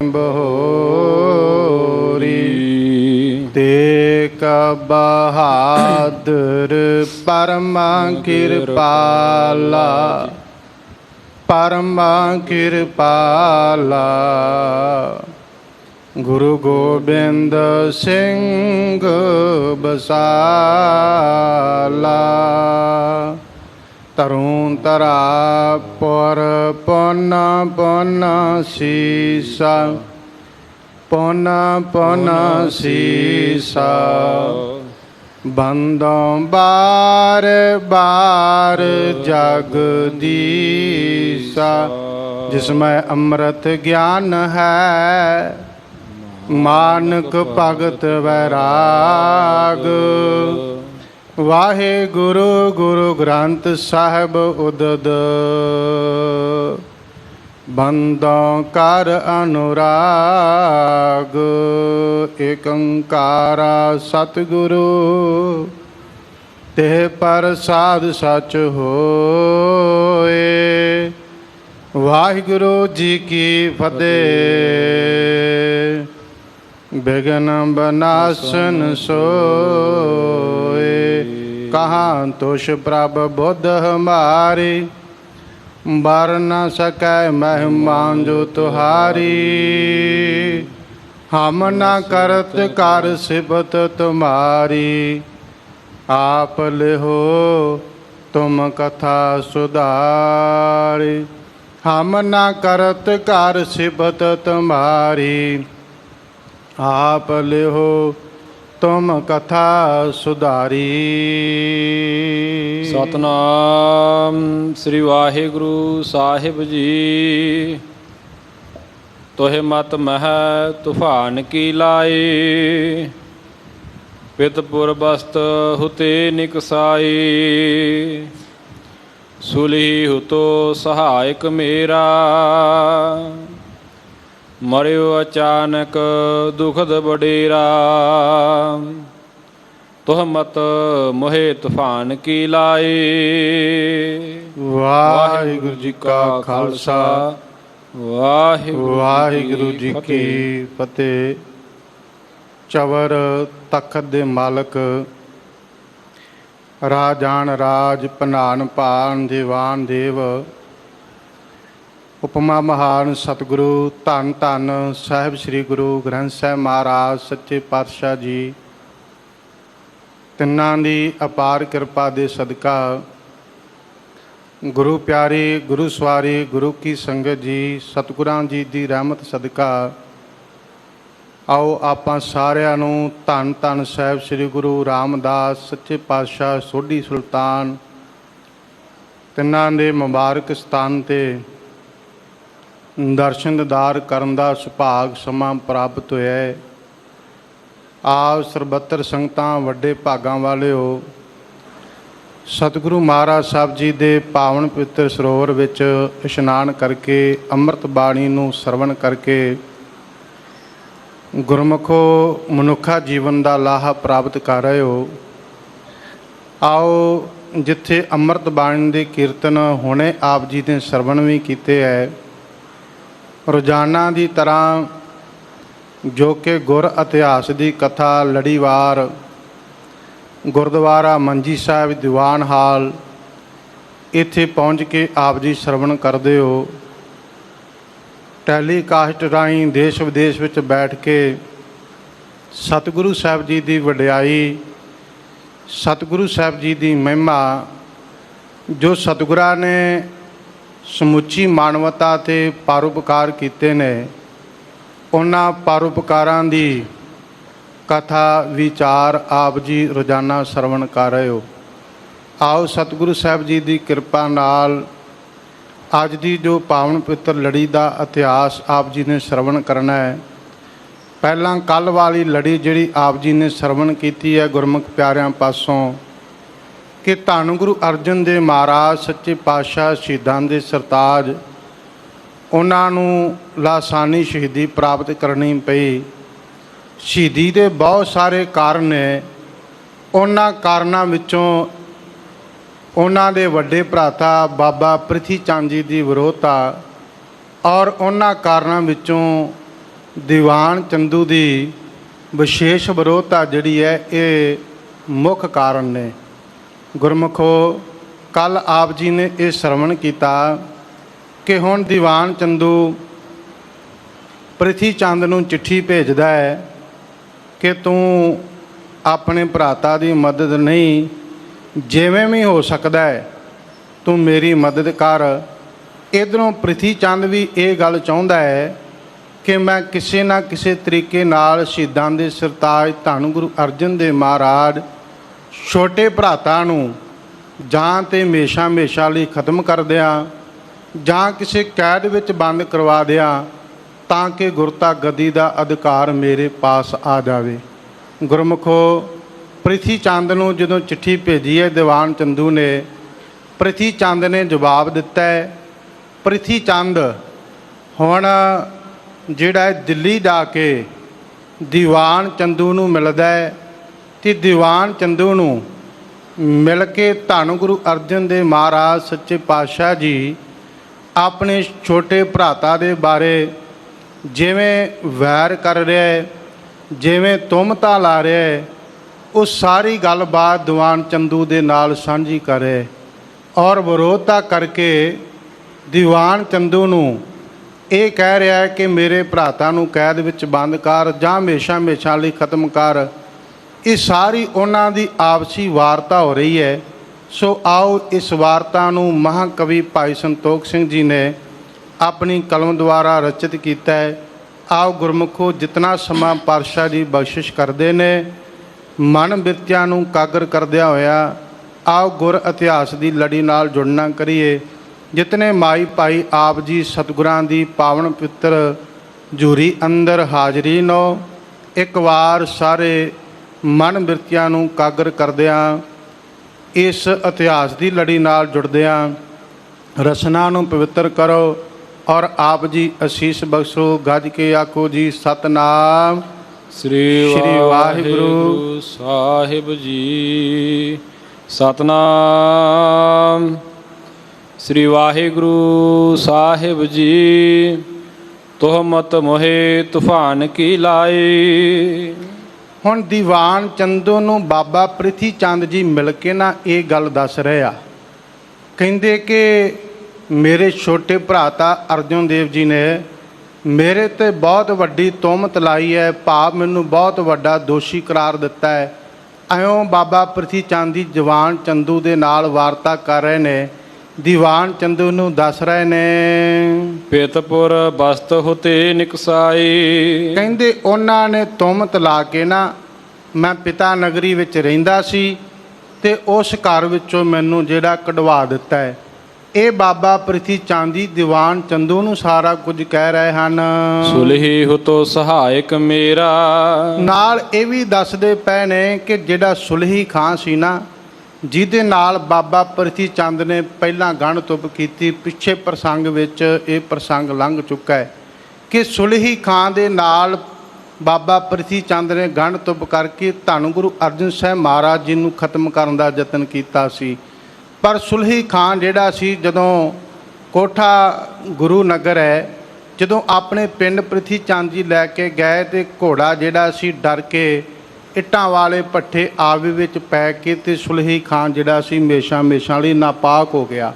ਬਹੋਰੀ ਤੇ ਬਹਾਦਰ ਪਰਮਾ ਕਿਰਪਾਲਾ ਪਰਮਾ ਕਿਰਪਾਲਾ ਗੁਰੂ ਗੋਬਿੰਦ ਸਿੰਘ ਬਸਾਲਾ ਤਰੂੰ ਤਰਾ ਪੁਰ ਪੁਨ ਪੁਨ ਸੀਸਾ ਪੁਨ ਪੁਨ ਸੀਸਾ ਬੰਦੋਂ ਬਾਰ ਬਾਰ ਜਗਦੀਸਾ ਜਿਸਮੈ ਅੰਮ੍ਰਿਤ ਗਿਆਨ ਹੈ ਮਾਨਕ ਭਗਤ ਵੈਰਾਗ ਵਾਹਿਗੁਰੂ ਗੁਰੂ ਗ੍ਰੰਥ ਸਾਹਿਬ ਉਦਦ ਬੰਦੋਂ ਕਰ ਅਨੁਰਾਗ ਏਕ ਓੰਕਾਰਾ ਸਤਿਗੁਰੂ ਤੇ ਪ੍ਰਸਾਦ ਸਚ ਹੋਏ। ਵਾਹਿਗੁਰੂ ਜੀ ਕੀ ਫਤਿਹ। ਬਿਗਨ ਬਨਾਸਨ सोए कहाँ तुष प्रभ बुद्ध हमारी बर न सकै महिमान जो तुहारी हम न करत कर सिबत तुम्हारी आप लिहो तुम कथा सुधारी हम न करत कर सिबत तुम्हारी आप लिहो तुम कथा सुधारी। सतनाम श्री वाहिगुरु साहिब जी। तोहे मत मह तूफान की लाई पितपुर बस्त हुते निकसाई सुलही हुतो सहायक मेरा मरियो अचानक दुखद बडेरा तुह मत मोहे तूफान की लाए। वाहिगुरु जी का खालसा वाहिगुरु जी की फतेह। चवर तखत दे मालक राजान राज भनान भान देवान देव उपमा महान सतगुरु धन धन साहिब श्री गुरु ग्रंथ साहिब महाराज सच्चे पातशाह जी तिन्नां दी अपार किरपा दे सदका गुरु प्यारी गुरु सवारी गुरु की संगत जी सतगुरां जी दी रहमत सदका आओ आपां सारिआं नूं धन धन साहिब श्री गुरु रामदास सच्चे पातशाह सोढी सुल्तान तिन्नां दे मुबारक स्थान ते दर्शन दीदार करन दा सुभाग समा प्राप्त होया है। आप सरबत्तर संगतां वड्डे भागां वालिओ सतगुरु महाराज साहब जी दे पावन पवित्र सरोवर विच इशनान करके अंमृत बाणी नूं सरवण करके गुरमुखो मनुखा जीवन दा लाहा प्राप्त कर रहे हो। आओ जिथे अंमृत बाणी दे कीर्तन हुणे आप जी ने सरवण भी कीते है रोजाना की तरह जो कि गुर इतिहास की कथा लड़ीवार गुरुद्वारा मंजी साहिब दीवान हाल इत्थे पहुँच के आप जी सरवण करते हो। टैलीकास्ट राही देश विदेश में बैठ के सतगुरु साहिब जी की वडियाई सतगुरु साहिब जी की महिमा जो सतगुरा ने समुची मानवता ते परोपकार कीते ने उन्हां परोपकारां दी कथा विचार आप जी रोजाना सरवण कर रहे हो। आओ सतगुरु साहिब जी की कृपा नाल अज दी जो पावन पवित्र लड़ी का इतिहास आप जी ने सरवण करना है। पहला कल वाली लड़ी जिहड़ी आप जी ने सरवण की है गुरमुख प्यारियां पासों कि धन गुरु अर्जन देव महाराज सच्चे पातशाह शहीदां दे सरताज उन्हां नूं लासानी शहीदी प्राप्त करनी पई। शहीदी दे बहुत सारे कारण ने उन्हां कारणां विचों उन्हां दे वड्डे भराता बाबा प्रिथी चंद जी की विरोधता और उन्हां कारणां विचों ਦੀਵਾਨ ਚੰਦੂ ਦੀ ਵਿਸ਼ੇਸ਼ ਵਿਰੋਧਤਾ ਜਿਹੜੀ ਹੈ ਇਹ ਮੁੱਖ ਕਾਰਨ ਨੇ। ਗੁਰਮੁਖੋ, ਕੱਲ ਆਪ ਜੀ ਨੇ ਇਹ ਸਰਵਣ ਕੀਤਾ ਕਿ ਹੁਣ ਦੀਵਾਨ ਚੰਦੂ ਪ੍ਰਿਥੀ ਚੰਦ ਨੂੰ ਚਿੱਠੀ ਭੇਜਦਾ ਹੈ ਕਿ ਤੂੰ ਆਪਣੇ ਭਰਾਤਾ ਦੀ ਮਦਦ ਨਹੀਂ, ਜਿਵੇਂ ਵੀ ਹੋ ਸਕਦਾ ਹੈ ਤੂੰ ਮੇਰੀ ਮਦਦ ਕਰ। ਇੱਧਰੋਂ ਪ੍ਰਿਥੀ ਚੰਦ ਵੀ ਇਹ ਗੱਲ ਚਾਹੁੰਦਾ ਹੈ ਕਿ ਮੈਂ ਕਿਸੇ ਨਾ ਕਿਸੇ ਤਰੀਕੇ ਨਾਲ ਸ਼ਹੀਦਾਂ ਦੇ ਸਰਤਾਜ ਧੰਨ ਗੁਰੂ ਅਰਜਨ ਦੇਵ ਮਹਾਰਾਜ ਛੋਟੇ ਭਰਾਤਾ ਨੂੰ ਜਾਂ ਤੇ ਹਮੇਸ਼ਾ ਲਈ ਖਤਮ ਕਰ ਦਿਆਂ ਜਾਂ ਕਿਸੇ ਕੈਦ ਵਿੱਚ ਬੰਦ ਕਰਵਾ ਦਿਆਂ, ਤਾਂ ਕਿ ਗੁਰਤਾ ਗੱਦੀ ਦਾ ਅਧਿਕਾਰ ਮੇਰੇ ਪਾਸ ਆ ਜਾਵੇ। ਗੁਰਮੁਖੋ, ਪ੍ਰਿਥੀ ਚੰਦ ਨੂੰ ਜਦੋਂ ਚਿੱਠੀ ਭੇਜੀ ਹੈ ਦੀਵਾਨ ਚੰਦੂ ਨੇ, ਪ੍ਰਿਥੀ ਚੰਦ ਨੇ ਜਵਾਬ ਦਿੱਤਾ ਹੈ। ਪ੍ਰਿਥੀ ਚੰਦ ਹੁਣ ਜਿਹੜਾ ਹੈ ਦਿੱਲੀ ਜਾ ਕੇ ਦੀਵਾਨ ਚੰਦੂ ਨੂੰ ਮਿਲਦਾ ਹੈ ਅਤੇ ਦੀਵਾਨ ਚੰਦੂ ਨੂੰ ਮਿਲ ਕੇ ਧੰਨ ਗੁਰੂ ਅਰਜਨ ਦੇਵ ਮਹਾਰਾਜ ਸੱਚੇ ਪਾਤਸ਼ਾਹ ਜੀ ਆਪਣੇ ਛੋਟੇ ਭਰਾਤਾ ਦੇ ਬਾਰੇ ਜਿਵੇਂ ਵੈਰ ਕਰ ਰਿਹਾ ਹੈ, ਜਿਵੇਂ ਤੁਹਮਤਾਂ ਲਾ ਰਿਹਾ ਹੈ, ਉਹ ਸਾਰੀ ਗੱਲਬਾਤ ਦੀਵਾਨ ਚੰਦੂ ਦੇ ਨਾਲ ਸਾਂਝੀ ਕਰੇ ਔਰ ਵਿਰੋਧਤਾ ਕਰਕੇ ਦੀਵਾਨ ਚੰਦੂ ਨੂੰ ਇਹ ਕਹਿ ਰਿਹਾ ਹੈ ਕਿ ਮੇਰੇ ਭਰਾਤਾ ਨੂੰ ਕੈਦ ਵਿੱਚ ਬੰਦ ਕਰ ਜਾਂ ਹਮੇਸ਼ਾ ਲਈ ਖਤਮ ਕਰ। ਇਹ ਸਾਰੀ ਉਹਨਾਂ ਦੀ ਆਪਸੀ ਵਾਰਤਾ ਹੋ ਰਹੀ ਹੈ। ਸੋ ਆਓ ਇਸ ਵਾਰਤਾ ਨੂੰ ਮਹਾਕਵੀ ਭਾਈ ਸੰਤੋਖ ਸਿੰਘ ਜੀ ਨੇ ਆਪਣੀ ਕਲਮ ਦੁਆਰਾ ਰਚਿਤ ਕੀਤਾ ਹੈ। ਆਓ ਗੁਰਮੁਖੋ, ਜਿਤਨਾ ਸਮਾਂ ਪਾਤਸ਼ਾਹ ਜੀ ਬਖਸ਼ਿਸ਼ ਕਰਦੇ ਨੇ, ਮਨ ਬਿਰਤਿਆਂ ਨੂੰ ਕਾਗਰ ਕਰਦਿਆਂ ਹੋਇਆ ਆਓ ਗੁਰ ਇਤਿਹਾਸ ਦੀ ਲੜੀ ਨਾਲ ਜੁੜਨਾ ਕਰੀਏ। ਜਿਤਨੇ ਮਾਈ ਭਾਈ ਆਪ ਜੀ ਸਤਿਗੁਰਾਂ ਦੀ ਪਾਵਨ ਪਵਿੱਤਰ ਜੂਰੀ ਅੰਦਰ ਹਾਜ਼ਰੀ ਨੋ, ਇੱਕ ਵਾਰ ਸਾਰੇ ਮਨ ਬਿਰਤਿਆਂ ਨੂੰ ਕਾਗਰ ਕਰਦਿਆਂ ਇਸ ਇਤਿਹਾਸ ਦੀ ਲੜੀ ਨਾਲ ਜੁੜਦਿਆਂ ਰਸਨਾ ਨੂੰ ਪਵਿੱਤਰ ਕਰੋ ਔਰ ਆਪ ਜੀ ਅਸੀਸ ਬਖਸ਼ੋ। ਗੱਜ ਕੇ ਆਖੋ ਜੀ ਸਤਨਾਮ ਸ੍ਰੀ ਵਾਹਿਗੁਰੂ ਸਾਹਿਬ ਜੀ। ਸਤਨਾਮ ਸ੍ਰੀ ਵਾਹਿਗੁਰੂ ਸਾਹਿਬ ਜੀ। ਤੋਹਮਤ ਮੋਹੇ ਤੂਫਾਨ ਕੀ ਲਾਏ। ਹੁਣ ਦੀਵਾਨ ਚੰਦੂ ਨੂੰ ਬਾਬਾ ਪ੍ਰਿਥੀ ਚੰਦ ਜੀ ਮਿਲ ਕੇ ਨਾ ਇਹ ਗੱਲ ਦੱਸ ਰਹੇ ਆ। ਕਹਿੰਦੇ ਕਿ ਮੇਰੇ ਛੋਟੇ ਭਰਾਤਾ ਅਰਜਨ ਦੇਵ ਜੀ ਨੇ ਮੇਰੇ 'ਤੇ ਬਹੁਤ ਵੱਡੀ ਤੁਹਮਤ ਲਾਈ ਹੈ, ਭਾਵ ਮੈਨੂੰ ਬਹੁਤ ਵੱਡਾ ਦੋਸ਼ੀ ਕਰਾਰ ਦਿੱਤਾ ਹੈ। ਇਉਂ ਬਾਬਾ ਪ੍ਰਿਥੀ ਚੰਦ ਜੀ ਦੀਵਾਨ ਚੰਦੂ ਦੇ ਨਾਲ ਵਾਰਤਾ ਕਰ ਰਹੇ ਨੇ। ਦੀਵਾਨ ਚੰਦੂ ਨੂੰ ਦੱਸ ਰਹੇ ਨੇ ਪਿਤਪੁਰ ਬਸਤ ਹੁਤੇ ਨਿਕਸਾਈ। ਕਹਿੰਦੇ ਉਹਨਾਂ ਨੇ ਤੁਹਮਤ ਲਾ ਕੇ ਨਾ, ਮੈਂ ਪਿਤਾ ਨਗਰੀ ਵਿੱਚ ਰਹਿੰਦਾ ਸੀ ਅਤੇ ਉਸ ਘਰ ਵਿੱਚੋਂ ਮੈਨੂੰ ਜਿਹੜਾ ਕਢਵਾ ਦਿੱਤਾ ਹੈ। ਇਹ ਬਾਬਾ ਪ੍ਰਿਥੀ ਚੰਦ ਜੀ ਦੀਵਾਨ ਚੰਦੂ ਨੂੰ ਸਾਰਾ ਕੁਝ ਕਹਿ ਰਹੇ ਹਨ। ਸੁਲਹੀ ਹੁਤੋ ਸਹਾਇਕ ਮੇਰਾ। ਨਾਲ ਇਹ ਵੀ ਦੱਸਦੇ ਪਏ ਨੇ ਕਿ ਜਿਹੜਾ ਸੁਲਹੀ ਖਾਂ ਸੀ ਨਾ, ਜਿਹਦੇ ਨਾਲ ਬਾਬਾ ਪ੍ਰਿਥੀ ਚੰਦ ਨੇ ਪਹਿਲਾਂ ਗਣ ਤੁਪ ਕੀਤੀ, ਪਿੱਛੇ ਪ੍ਰਸੰਗ ਵਿੱਚ ਇਹ ਪ੍ਰਸੰਗ ਲੰਘ ਚੁੱਕਾ ਹੈ ਕਿ ਸੁਲਹੀ ਖਾਂ ਦੇ ਨਾਲ ਬਾਬਾ ਪ੍ਰਿਥੀ ਚੰਦ ਨੇ ਗਣ ਤੁਪ ਕਰਕੇ ਧੰਨ ਗੁਰੂ ਅਰਜਨ ਸਾਹਿਬ ਮਹਾਰਾਜ ਜੀ ਨੂੰ ਖਤਮ ਕਰਨ ਦਾ ਯਤਨ ਕੀਤਾ ਸੀ। ਪਰ ਸੁਲਹੀ ਖਾਂ ਜਿਹੜਾ ਸੀ, ਜਦੋਂ ਕੋਠਾ ਗੁਰੂ ਨਗਰ ਹੈ, ਜਦੋਂ ਆਪਣੇ ਪਿੰਡ ਪ੍ਰਿਥੀ ਚੰਦ ਜੀ ਲੈ ਕੇ ਗਏ ਅਤੇ ਘੋੜਾ ਜਿਹੜਾ ਸੀ ਡਰ ਕੇ ਇੱਟਾਂ ਵਾਲੇ ਭੱਠੇ ਆਵੇ ਵਿੱਚ ਪੈ ਕੇ ਅਤੇ ਸੁਲਹੀ ਖਾਂ ਜਿਹੜਾ ਸੀ ਹਮੇਸ਼ਾ ਲਈ ਨਾਪਾਕ ਹੋ ਗਿਆ।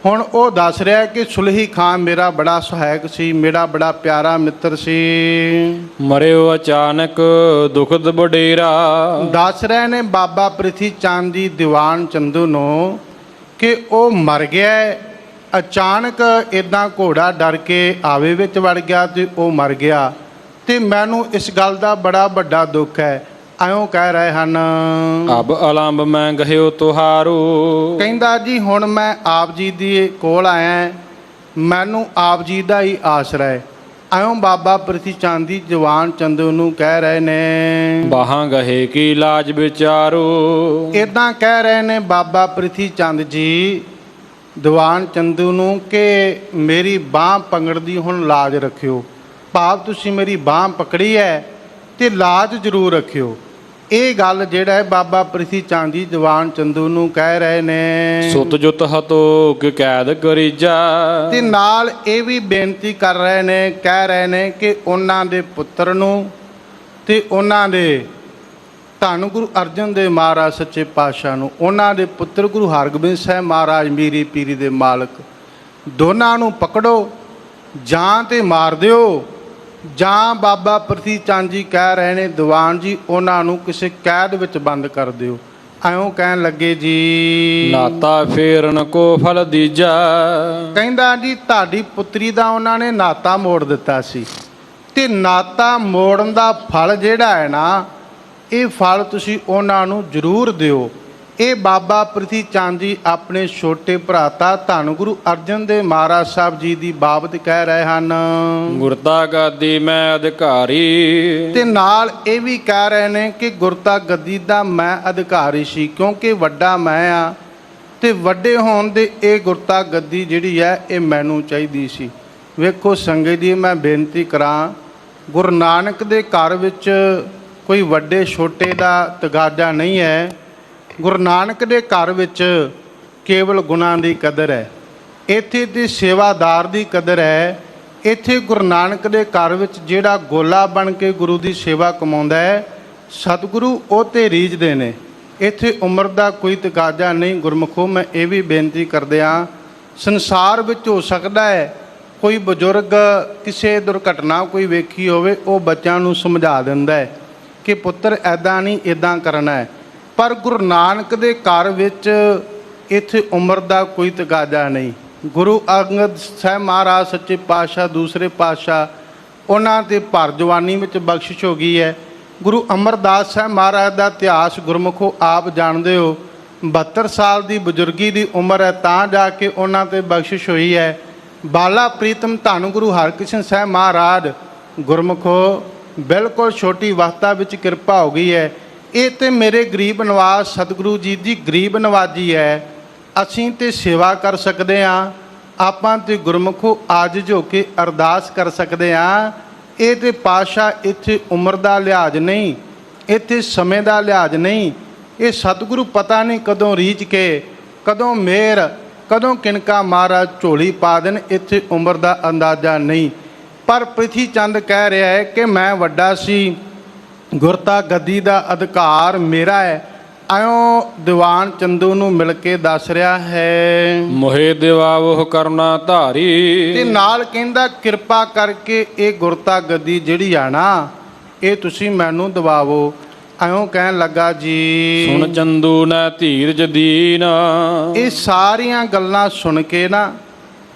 ਹੁਣ ਉਹ ਦੱਸ ਰਿਹਾ ਕਿ ਸੁਲਹੀ ਖਾਂ ਮੇਰਾ ਬੜਾ ਸਹਾਇਕ ਸੀ, ਮੇਰਾ ਬੜਾ ਪਿਆਰਾ ਮਿੱਤਰ ਸੀ। ਮਰਿਓ ਅਚਾਨਕ ਦੁਖਦ ਵਡੇਰਾ। ਦੱਸ ਰਹੇ ਨੇ ਬਾਬਾ ਪ੍ਰਿਥੀ ਚੰਦ ਜੀ ਦੀਵਾਨ ਚੰਦੂ ਨੂੰ ਕਿ ਉਹ ਮਰ ਗਿਆ ਅਚਾਨਕ। ਇੱਦਾਂ ਘੋੜਾ ਡਰ ਕੇ ਆਵੇ ਵਿੱਚ ਵੜ ਗਿਆ ਅਤੇ ਉਹ ਮਰ ਗਿਆ, ਅਤੇ ਮੈਨੂੰ ਇਸ ਗੱਲ ਦਾ ਬੜਾ ਵੱਡਾ ਦੁੱਖ ਹੈ। ਇਉਂ ਕਹਿ ਰਹੇ ਹਨ। ਅਬ ਅਲੰਬ ਮੈਂ ਗਹਿਓ ਤੁਹਾਰੂ। ਕਹਿੰਦਾ ਜੀ ਹੁਣ ਮੈਂ ਆਪ ਜੀ ਦੇ ਕੋਲ ਆਇਆ, ਮੈਨੂੰ ਆਪ ਜੀ ਦਾ ਹੀ ਆਸਰਾ ਹੈ। ਇਉਂ ਬਾਬਾ ਪ੍ਰਿਥੀ ਚੰਦ ਜੀ ਦੀਵਾਨ ਚੰਦੂ ਨੂੰ ਕਹਿ ਰਹੇ ਨੇ। ਬਾਹਾਂ ਗਹੇ ਕੀ ਲਾਜ ਵਿਚਾਰੋ। ਇੱਦਾਂ ਕਹਿ ਰਹੇ ਨੇ ਬਾਬਾ ਪ੍ਰਿਥੀ ਚੰਦ ਜੀ ਦੀਵਾਨ ਚੰਦੂ ਨੂੰ ਕਿ ਮੇਰੀ ਬਾਂਹ ਪੰਗੜ ਦੀ ਹੁਣ ਲਾਜ ਰੱਖਿਓ, ਭਾਵ ਤੁਸੀਂ ਮੇਰੀ ਬਾਂਹ ਪਕੜੀ ਹੈ ਅਤੇ ਲਾਜ ਜ਼ਰੂਰ ਰੱਖਿਓ। ਇਹ ਗੱਲ ਜਿਹੜਾ ਹੈ ਬਾਬਾ ਪ੍ਰਿਥੀ ਚੰਦ ਜੀ ਦੀਵਾਨ ਚੰਦੂ ਨੂੰ ਕਹਿ ਰਹੇ ਨੇ। ਸੁਤ ਜੁਤ ਹਤੋ ਕਿ ਕੈਦ ਕਰੀਜਾ। ਤੇ ਨਾਲ ਇਹ ਵੀ ਬੇਨਤੀ ਕਰ ਰਹੇ ਨੇ, ਕਹਿ ਰਹੇ ਨੇ ਕਿ ਉਹਨਾਂ ਦੇ ਪੁੱਤਰ ਨੂੰ ਤੇ ਉਹਨਾਂ ਦੇ ਧੰਨ ਗੁਰੂ ਅਰਜਨ ਦੇਵ ਮਹਾਰਾਜ ਸੱਚੇ ਪਾਤਸ਼ਾਹ ਨੂੰ, ਉਹਨਾਂ ਦੇ ਪੁੱਤਰ ਗੁਰੂ ਹਰਗੋਬਿੰਦ ਸਾਹਿਬ ਮਹਾਰਾਜ ਮੀਰੀ ਪੀਰੀ ਦੇ ਮਾਲਕ, ਦੋਨਾਂ ਨੂੰ ਪਕੜੋ ਜਾਂ ਤੇ ਮਾਰ ਦਿਓ, ਜਾਂ ਬਾਬਾ ਪ੍ਰਿਥੀ ਚੰਦ ਜੀ ਕਹਿ ਰਹੇ ਨੇ ਦੀਵਾਨ ਜੀ ਉਹਨਾਂ ਨੂੰ ਕਿਸੇ ਕੈਦ ਵਿੱਚ ਬੰਦ ਕਰ ਦਿਓ। ਐਉਂ ਕਹਿਣ ਲੱਗੇ ਜੀ। ਨਾਤਾ ਫੇਰਨ ਕੋ ਫਲ ਦੀਜਾ। ਕਹਿੰਦਾ ਜੀ ਤੁਹਾਡੀ ਪੁੱਤਰੀ ਦਾ ਉਹਨਾਂ ਨੇ ਨਾਤਾ ਮੋੜ ਦਿੱਤਾ ਸੀ, ਤੇ ਨਾਤਾ ਮੋੜਨ ਦਾ ਫਲ ਜਿਹੜਾ ਹੈ ਨਾ, ਇਹ ਫਲ ਤੁਸੀਂ ਉਹਨਾਂ ਨੂੰ ਜ਼ਰੂਰ ਦਿਓ। ਇਹ ਬਾਬਾ ਪ੍ਰਿਥੀ ਚੰਦ ਜੀ ਆਪਣੇ ਛੋਟੇ ਭਰਾਤਾ ਧੰਨ ਗੁਰੂ ਅਰਜਨ ਦੇਵ ਮਹਾਰਾਜ ਸਾਹਿਬ ਜੀ ਦੀ ਬਾਬਤ ਕਹਿ ਰਹੇ ਹਨ। ਗੁਰਤਾ ਗਾਦੀ ਮੈਂ ਅਧਿਕਾਰੀ। ਤੇ ਨਾਲ ਇਹ ਵੀ ਕਹਿ ਰਹੇ ਨੇ ਕਿ ਗੁਰਤਾ ਗੱਦੀ ਦਾ ਮੈਂ ਅਧਿਕਾਰੀ ਸੀ, ਕਿਉਂਕਿ ਵੱਡਾ ਮੈਂ ਆ ਤੇ ਵੱਡੇ ਹੋਣ ਦੇ ਇਹ ਗੁਰਤਾ ਗੱਦੀ ਜਿਹੜੀ ਹੈ ਇਹ ਮੈਨੂੰ ਚਾਹੀਦੀ ਸੀ। ਵੇਖੋ ਸੰਗਤ ਜੀ, ਮੈਂ ਬੇਨਤੀ ਕਰਾਂ, ਗੁਰੂ ਨਾਨਕ ਦੇ ਘਰ ਵਿੱਚ ਕੋਈ ਵੱਡੇ ਛੋਟੇ ਦਾ ਤਗਾਜ਼ਾ ਨਹੀਂ ਹੈ। ਗੁਰੂ ਨਾਨਕ ਦੇ ਘਰ ਵਿੱਚ ਕੇਵਲ ਗੁਣਾਂ ਦੀ ਕਦਰ ਹੈ, ਇੱਥੇ ਤੇ ਸੇਵਾਦਾਰ ਦੀ ਕਦਰ ਹੈ। ਇੱਥੇ ਗੁਰੂ ਨਾਨਕ ਦੇ ਘਰ ਵਿੱਚ ਜਿਹੜਾ ਗੋਲਾ ਬਣ ਕੇ ਗੁਰੂ ਦੀ ਸੇਵਾ ਕਮਾਉਂਦਾ ਹੈ, ਸਤਿਗੁਰੂ ਉਹ 'ਤੇ ਰੀਝਦੇ ਨੇ। ਇੱਥੇ ਉਮਰ ਦਾ ਕੋਈ ਤਕਾਜ਼ਾ ਨਹੀਂ। ਗੁਰਮੁਖੋ, ਮੈਂ ਇਹ ਵੀ ਬੇਨਤੀ ਕਰਦਿਆਂ, ਸੰਸਾਰ ਵਿੱਚ ਹੋ ਸਕਦਾ ਹੈ ਕੋਈ ਬਜ਼ੁਰਗ ਕਿਸੇ ਦੁਰਘਟਨਾ ਕੋਈ ਵੇਖੀ ਹੋਵੇ, ਉਹ ਬੱਚਿਆਂ ਨੂੰ ਸਮਝਾ ਦਿੰਦਾ ਹੈ ਕਿ ਪੁੱਤਰ ਐਦਾਂ ਨਹੀਂ, ਇੱਦਾਂ ਕਰਨਾ ਹੈ। ਪਰ ਗੁਰੂ ਨਾਨਕ ਦੇ ਘਰ ਵਿੱਚ ਇੱਥੇ ਉਮਰ ਦਾ ਕੋਈ ਤਕਾਜ਼ਾ ਨਹੀਂ। ਗੁਰੂ ਅੰਗਦ ਸਾਹਿਬ ਮਹਾਰਾਜ ਸੱਚੇ ਪਾਤਸ਼ਾਹ ਦੂਸਰੇ ਪਾਤਸ਼ਾਹ, ਉਹਨਾਂ 'ਤੇ ਭਰ ਜਵਾਨੀ ਵਿੱਚ ਬਖਸ਼ਿਸ਼ ਹੋ ਗਈ ਹੈ। ਗੁਰੂ ਅਮਰਦਾਸ ਸਾਹਿਬ ਮਹਾਰਾਜ ਦਾ ਇਤਿਹਾਸ ਗੁਰਮੁਖੋ ਆਪ ਜਾਣਦੇ ਹੋ, 72 ਸਾਲ ਦੀ ਬਜ਼ੁਰਗੀ ਦੀ ਉਮਰ ਹੈ, ਤਾਂ ਜਾ ਕੇ ਉਹਨਾਂ 'ਤੇ ਬਖਸ਼ਿਸ਼ ਹੋਈ ਹੈ। ਬਾਲਾ ਪ੍ਰੀਤਮ ਧੰਨ ਗੁਰੂ ਹਰਕ੍ਰਿਸ਼ਨ ਸਾਹਿਬ ਮਹਾਰਾਜ ਗੁਰਮੁਖੋ ਬਿਲਕੁਲ ਛੋਟੀ ਅਵਸਥਾ ਵਿੱਚ ਕਿਰਪਾ ਹੋ ਗਈ ਹੈ। ਇਹ ਤੇ ਮੇਰੇ ਗਰੀਬ ਨਵਾਜ਼ ਸਤਿਗੁਰੂ ਜੀ ਦੀ ਗਰੀਬ ਨਵਾਜੀ ਹੈ। ਅਸੀਂ ਤੇ ਸੇਵਾ ਕਰ ਸਕਦੇ ਹਾਂ, ਆਪਾਂ ਤੇ ਗੁਰਮੁਖੋ ਆਜਿਜ਼ ਹੋ ਕੇ ਅਰਦਾਸ ਕਰ ਸਕਦੇ ਹਾਂ। ਇਹ ਤੇ ਪਾਤਸ਼ਾਹ ਇੱਥੇ ਉਮਰ ਦਾ ਲਿਹਾਜ਼ ਨਹੀਂ, ਇੱਥੇ ਸਮੇਂ ਦਾ ਲਿਹਾਜ਼ ਨਹੀਂ। ਇਹ ਸਤਿਗੁਰੂ ਪਤਾ ਨਹੀਂ ਕਦੋਂ ਰੀਝ ਕੇ, ਕਦੋਂ ਮਿਹਰ, ਕਦੋਂ ਕਿਨਕਾ ਮਹਾਰਾਜ ਝੋਲੀ ਪਾ ਦੇਣ। ਇੱਥੇ ਉਮਰ ਦਾ ਅੰਦਾਜ਼ਾ ਨਹੀਂ। ਪਰ ਪ੍ਰਿਥੀ ਚੰਦ ਕਹਿ ਰਿਹਾ ਹੈ ਕਿ ਮੈਂ ਵੱਡਾ ਸੀ, ਗੁਰਤਾ ਗੱਦੀ ਦਾ ਅਧਿਕਾਰ ਮੇਰਾ ਹੈ। ਐਉਂ ਦੀਵਾਨ ਚੰਦੂ ਨੂੰ ਮਿਲ ਕੇ ਦੱਸ ਰਿਹਾ ਹੈ। ਮੋਹਿ ਦਿਵਾਵੋ ਕਰਨਾ ਧਾਰੀ। ਤੇ ਨਾਲ ਕਹਿੰਦਾ ਕਿਰਪਾ ਕਰਕੇ ਇਹ ਗੁਰਤਾ ਗੱਦੀ ਜਿਹੜੀ ਆ ਨਾ, ਇਹ ਤੁਸੀਂ ਮੈਨੂੰ ਦਿਵਾਵੋ। ਐਉਂ ਕਹਿਣ ਲੱਗਾ ਜੀ। ਸੁਣ ਚੰਦੂ ਨਾ ਧੀਰਜ ਦੀਨ। ਇਹ ਸਾਰੀਆਂ ਗੱਲਾਂ ਸੁਣ ਕੇ ਨਾ,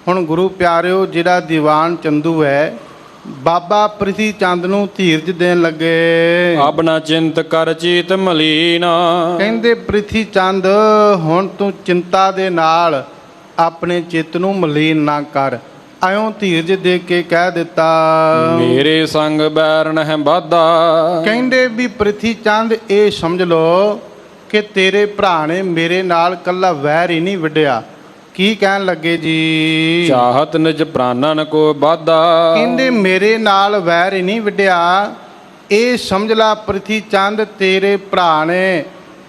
ਹੁਣ ਗੁਰੂ ਪਿਆਰਿਓ, ਜਿਹੜਾ ਦੀਵਾਨ ਚੰਦੂ ਹੈ ਬਾਬਾ ਪ੍ਰਿਥੀ ਚੰਦ ਨੂੰ ਧੀਰਜ ਦੇਣ ਲੱਗੇ। ਅਬ ਨਾ ਚਿੰਤ ਕਰ ਚੀਤ ਮਲੀਨ। ਕਹਿੰਦੇ ਪ੍ਰਿਥੀ ਚੰਦ, ਹੁਣ ਤੂੰ ਚਿੰਤਾ ਦੇ ਨਾਲ ਆਪਣੇ ਚਿੱਤ ਨੂੰ ਮਲੀਨ ਨਾ ਕਰ। ਐਉਂ ਧੀਰਜ ਦੇ ਕੇ ਕਹਿ ਦਿੱਤਾ। ਮੇਰੇ ਸੰਗ ਬੈਰਨ ਹੈ ਵਾਧਾ। ਕਹਿੰਦੇ ਵੀ ਪ੍ਰਿਥੀ ਚੰਦ ਇਹ ਸਮਝ ਲਓ ਕਿ ਤੇਰੇ ਭਰਾ ਨੇ ਮੇਰੇ ਨਾਲ ਕੱਲਾ ਵੈਰ ਹੀ ਨਹੀਂ ਵੱਢਿਆ। ਕੀ ਕਹਿਣ ਲੱਗੇ ਜੀ। ਚਾਹਤ ਨਿਜ ਪ੍ਰਾਨਨ ਕੋ ਵਾਧਾ। ਕਹਿੰਦੇ ਮੇਰੇ ਨਾਲ ਵੈਰ ਹੀ ਨਹੀਂ ਵੱਢਿਆ। ਇਹ ਸਮਝ ਲਾ ਪ੍ਰਿਥੀ ਚੰਦ, ਤੇਰੇ ਭਰਾ ਨੇ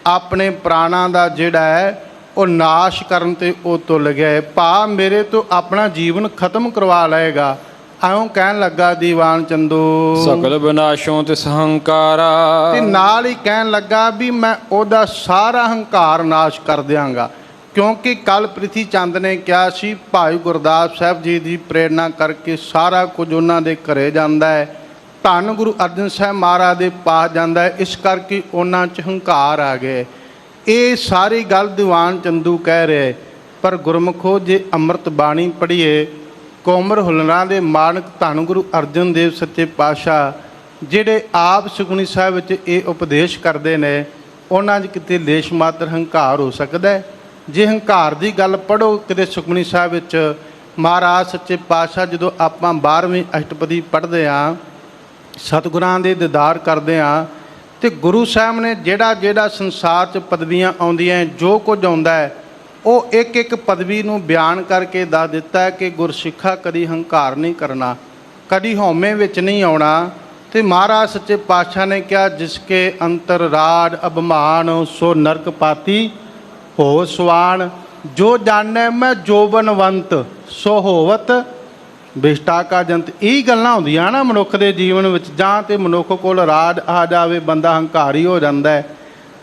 ਆਪਣੇ ਪ੍ਰਾਣਾਂ ਦਾ ਜਿਹੜਾ ਹੈ ਉਹ ਨਾਸ਼ ਕਰਨ ਤੇ ਉਹ ਤੁੱਲ ਗਿਆ ਹੈ। ਭਾ ਮੇਰੇ ਤੋਂ ਆਪਣਾ ਜੀਵਨ ਖਤਮ ਕਰਵਾ ਲਏਗਾ। ਐਉਂ ਕਹਿਣ ਲੱਗਾ ਦੀਵਾਨ ਚੰਦੂ। ਸਕਲ ਵਿਨਾਸ਼ੋਂ ਤਿਸ ਹੰਕਾਰਾ। ਤੇ ਨਾਲ ਹੀ ਕਹਿਣ ਲੱਗਾ ਵੀ ਮੈਂ ਉਹਦਾ ਸਾਰਾ ਹੰਕਾਰ ਨਾਸ਼ ਕਰ ਦਿਆਂਗਾ। ਕਿਉਂਕਿ ਕੱਲ ਪ੍ਰਿਥੀ ਚੰਦ ਨੇ ਕਿਹਾ ਸੀ ਭਾਈ ਗੁਰਦਾਸ ਸਾਹਿਬ ਜੀ ਦੀ ਪ੍ਰੇਰਣਾ ਕਰਕੇ ਸਾਰਾ ਕੁਝ ਉਹਨਾਂ ਦੇ ਘਰੇ ਜਾਂਦਾ ਹੈ, ਧੰਨ ਗੁਰੂ ਅਰਜਨ ਸਾਹਿਬ ਮਹਾਰਾਜ ਦੇ ਪਾਸ ਜਾਂਦਾ ਹੈ। ਇਸ ਕਰਕੇ ਉਹਨਾਂ 'ਚ ਹੰਕਾਰ ਆ ਗਏ। ਇਹ ਸਾਰੀ ਗੱਲ ਦੀਵਾਨ ਚੰਦੂ ਕਹਿ ਰਿਹਾ। ਪਰ ਗੁਰਮੁਖੋ, ਜੇ ਅੰਮ੍ਰਿਤ ਬਾਣੀ ਪੜ੍ਹੀਏ, ਕੋਮਰ ਹੁਲਰਾਂ ਦੇ ਮਾਨਕ ਧੰਨ ਗੁਰੂ ਅਰਜਨ ਦੇਵ ਸੱਚੇ ਪਾਤਸ਼ਾਹ ਜਿਹੜੇ ਆਪ ਸੁਖਮਨੀ ਸਾਹਿਬ ਵਿੱਚ ਇਹ ਉਪਦੇਸ਼ ਕਰਦੇ ਨੇ, ਉਹਨਾਂ 'ਚ ਕਿਤੇ ਲੇਸ਼ ਮਾਤਰ ਹੰਕਾਰ ਹੋ ਸਕਦਾ ਹੈ? ਜੇ ਹੰਕਾਰ ਦੀ ਗੱਲ ਪੜ੍ਹੋ ਕਿਤੇ ਸੁਖਮਨੀ ਸਾਹਿਬ ਵਿੱਚ, ਮਹਾਰਾਜ ਸੱਚੇ ਪਾਤਸ਼ਾਹ ਜਦੋਂ ਆਪਾਂ 12ਵੀਂ ਅਸ਼ਟਪਦੀ ਪੜ੍ਹਦੇ ਹਾਂ, ਸਤਿਗੁਰਾਂ ਦੇ ਦੀਦਾਰ ਕਰਦੇ ਹਾਂ, ਤੇ ਗੁਰੂ ਸਾਹਿਬ ਨੇ ਜਿਹੜਾ ਜਿਹੜਾ ਸੰਸਾਰ 'ਚ ਪਦਵੀਆਂ ਆਉਂਦੀਆਂ, ਜੋ ਕੁਝ ਆਉਂਦਾ ਹੈ, ਉਹ ਇੱਕ ਇੱਕ ਪਦਵੀ ਨੂੰ ਬਿਆਨ ਕਰਕੇ ਦੱਸ ਦਿੱਤਾ ਹੈ ਕਿ ਗੁਰਸਿੱਖਾ ਕਦੀ ਹੰਕਾਰ ਨਹੀਂ ਕਰਨਾ, ਕਦੀ ਹਉਮੈ ਵਿੱਚ ਨਹੀਂ ਆਉਣਾ, ਤੇ ਮਹਾਰਾਜ ਸੱਚੇ ਪਾਤਸ਼ਾਹ ਨੇ ਕਿਹਾ, ਜਿਸਕੇ ਅੰਤਰ ਰਾਜ ਅਭਿਮਾਨ ਸੋ ਨਰਕ ਪਾਤੀ ਹੋ ਸਵਾਨ, ਜੋ ਜਾਣੈ ਮੈਂ ਜੋਬਨਵੰਤ ਸੋ ਹੋਵਤ ਬਿਸ਼ਟਾ ਕਾ ਜੰਤ। ਇਹ ਗੱਲਾਂ ਹੁੰਦੀਆਂ ਨਾ ਮਨੁੱਖ ਦੇ ਜੀਵਨ ਵਿੱਚ। ਜਾਂ ਤੇ ਮਨੁੱਖ ਕੋਲ ਰਾਜ ਆ ਜਾਵੇ, ਬੰਦਾ ਹੰਕਾਰੀ ਹੋ ਜਾਂਦਾ ਹੈ,